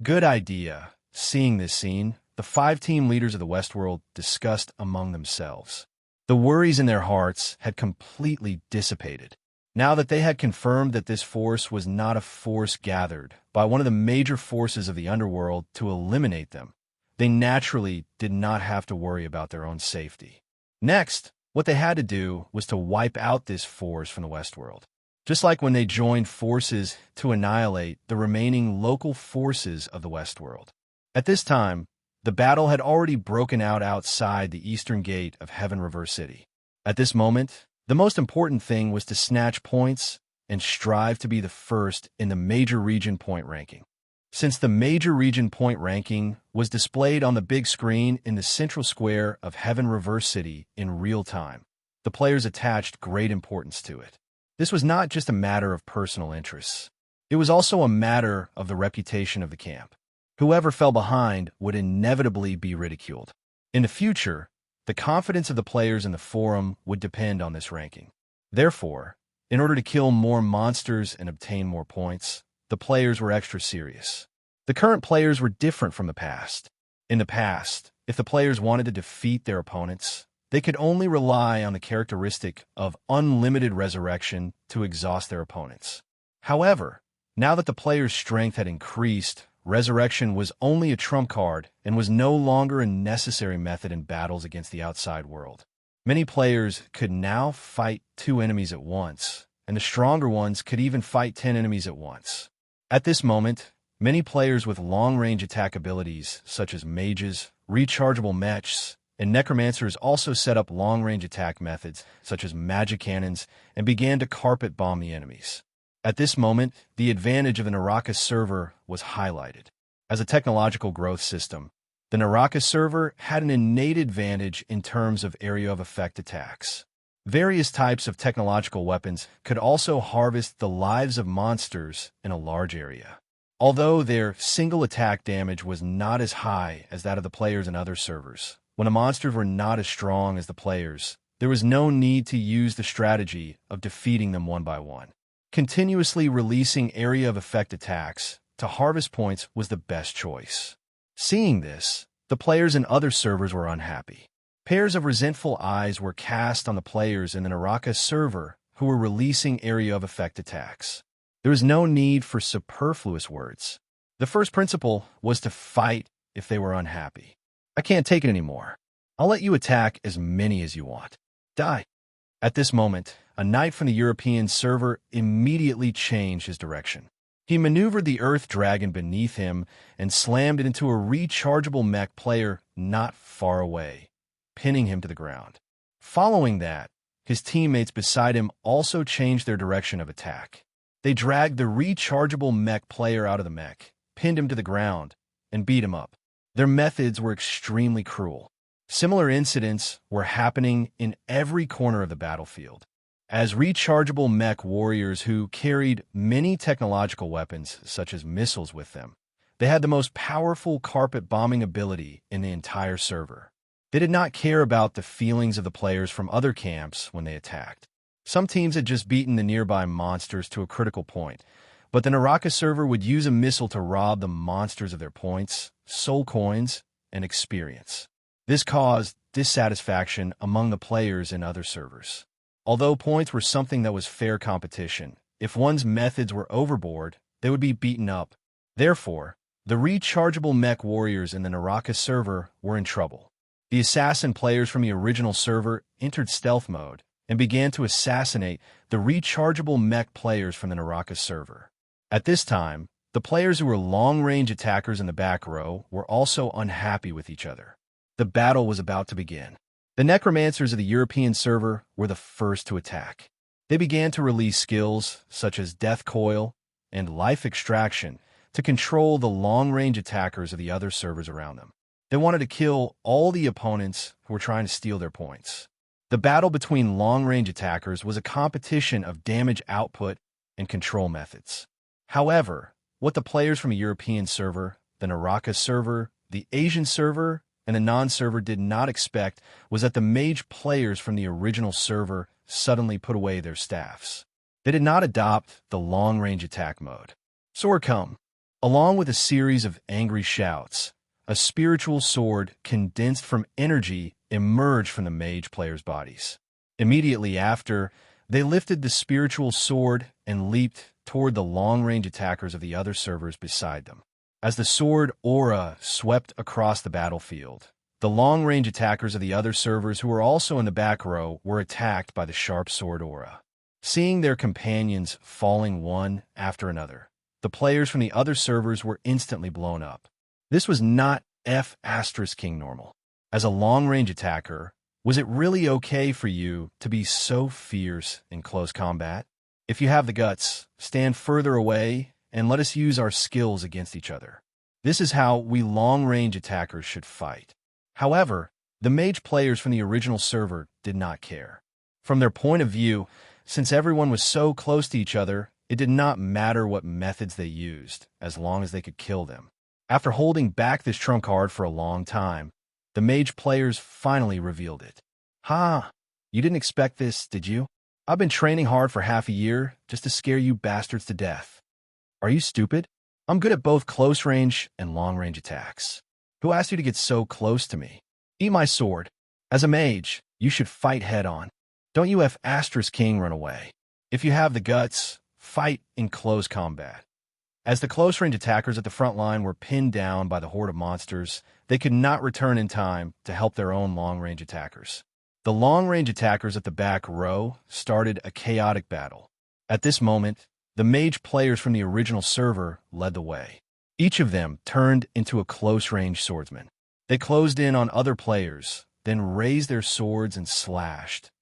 Good idea. Seeing this scene, the 5 team leaders of the Westworld discussed among themselves. The worries in their hearts had completely dissipated. Now that they had confirmed that this force was not a force gathered by one of the major forces of the underworld to eliminate them, they naturally did not have to worry about their own safety. Next, what they had to do was to wipe out this force from the Westworld. Just like when they joined forces to annihilate the remaining local forces of the Westworld. At this time, the battle had already broken out outside the eastern gate of Heaven River City. At this moment, the most important thing was to snatch points and strive to be the first in the major region point ranking. Since the major region point ranking was displayed on the big screen in the central square of Heaven River City in real time, the players attached great importance to it. This was not just a matter of personal interests. It was also a matter of the reputation of the camp. Whoever fell behind would inevitably be ridiculed. In the future, the confidence of the players in the forum would depend on this ranking. Therefore, in order to kill more monsters and obtain more points, the players were extra serious. The current players were different from the past. In the past, if the players wanted to defeat their opponents, they could only rely on the characteristic of unlimited resurrection to exhaust their opponents. However, now that the players' strength had increased, resurrection was only a trump card and was no longer a necessary method in battles against the outside world. Many players could now fight 2 enemies at once, and the stronger ones could even fight 10 enemies at once. At this moment, many players with long-range attack abilities, such as mages, rechargeable mechs, and necromancers also set up long-range attack methods, such as magic cannons, and began to carpet bomb the enemies. At this moment, the advantage of the Naraka server was highlighted. As a technological growth system, the Naraka server had an innate advantage in terms of area of effect attacks. Various types of technological weapons could also harvest the lives of monsters in a large area. Although their single attack damage was not as high as that of the players in other servers, when the monsters were not as strong as the players, there was no need to use the strategy of defeating them one by one. Continuously releasing area of effect attacks to harvest points was the best choice. Seeing this, the players in other servers were unhappy. Pairs of resentful eyes were cast on the players in the Naraka server who were releasing area of effect attacks. There was no need for superfluous words. The first principle was to fight if they were unhappy. I can't take it anymore. I'll let you attack as many as you want. Die. At this moment, a knight from the European server immediately changed his direction. He maneuvered the Earth Dragon beneath him and slammed it into a rechargeable mech player not far away, pinning him to the ground. Following that, his teammates beside him also changed their direction of attack. They dragged the rechargeable mech player out of the mech, pinned him to the ground, and beat him up. Their methods were extremely cruel. Similar incidents were happening in every corner of the battlefield. As rechargeable mech warriors who carried many technological weapons, such as missiles, with them, they had the most powerful carpet bombing ability in the entire server. They did not care about the feelings of the players from other camps when they attacked. Some teams had just beaten the nearby monsters to a critical point, but the Naraka server would use a missile to rob the monsters of their points, soul coins, and experience. This caused dissatisfaction among the players in other servers. Although points were something that was fair competition, if one's methods were overboard, they would be beaten up. Therefore, the rechargeable mech warriors in the Naraka server were in trouble. The assassin players from the original server entered stealth mode and began to assassinate the rechargeable mech players from the Naraka server. At this time, the players who were long-range attackers in the back row were also unhappy with each other. The battle was about to begin. The necromancers of the European server were the first to attack. They began to release skills such as Death Coil and Life Extraction to control the long-range attackers of the other servers around them. They wanted to kill all the opponents who were trying to steal their points. The battle between long-range attackers was a competition of damage output and control methods. However, what the players from a European server, the Naraka server, the Asian server, and the non-server did not expect was that the mage players from the original server suddenly put away their staffs. They did not adopt the long-range attack mode. Sword come. Along with a series of angry shouts, a spiritual sword condensed from energy emerged from the mage players' bodies. Immediately after, they lifted the spiritual sword and leaped toward the long-range attackers of the other servers beside them. As the sword aura swept across the battlefield, the long-range attackers of the other servers who were also in the back row were attacked by the sharp sword aura. Seeing their companions falling one after another, the players from the other servers were instantly blown up. This was not King normal. As a long-range attacker, was it really okay for you to be so fierce in close combat? If you have the guts, stand further away and let us use our skills against each other. This is how we long-range attackers should fight. However, the mage players from the original server did not care. From their point of view, since everyone was so close to each other, it did not matter what methods they used, as long as they could kill them. After holding back this trump card for a long time, the mage players finally revealed it. Ha! You didn't expect this, did you? I've been training hard for half a year just to scare you bastards to death. Are you stupid? I'm good at both close-range and long-range attacks. Who asked you to get so close to me? Eat my sword. As a mage, you should fight head-on. Don't you King run away. If you have the guts, fight in close combat. As the close-range attackers at the front line were pinned down by the horde of monsters, they could not return in time to help their own long-range attackers. The long-range attackers at the back row started a chaotic battle. At this moment, the mage players from the original server led the way. Each of them turned into a close-range swordsman. They closed in on other players, then raised their swords and slashed.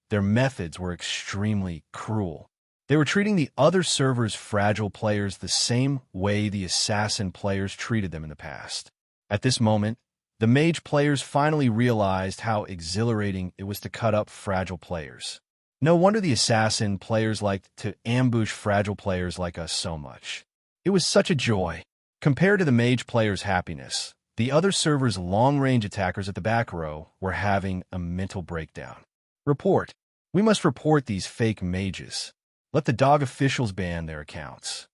Their methods were extremely cruel. They were treating the other server's fragile players the same way the assassin players treated them in the past. At this moment, the mage players finally realized how exhilarating it was to cut up fragile players. No wonder the assassin players liked to ambush fragile players like us so much. It was such a joy. Compared to the mage players' happiness, the other server's long-range attackers at the back row were having a mental breakdown. Report. We must report these fake mages. Let the dog officials ban their accounts.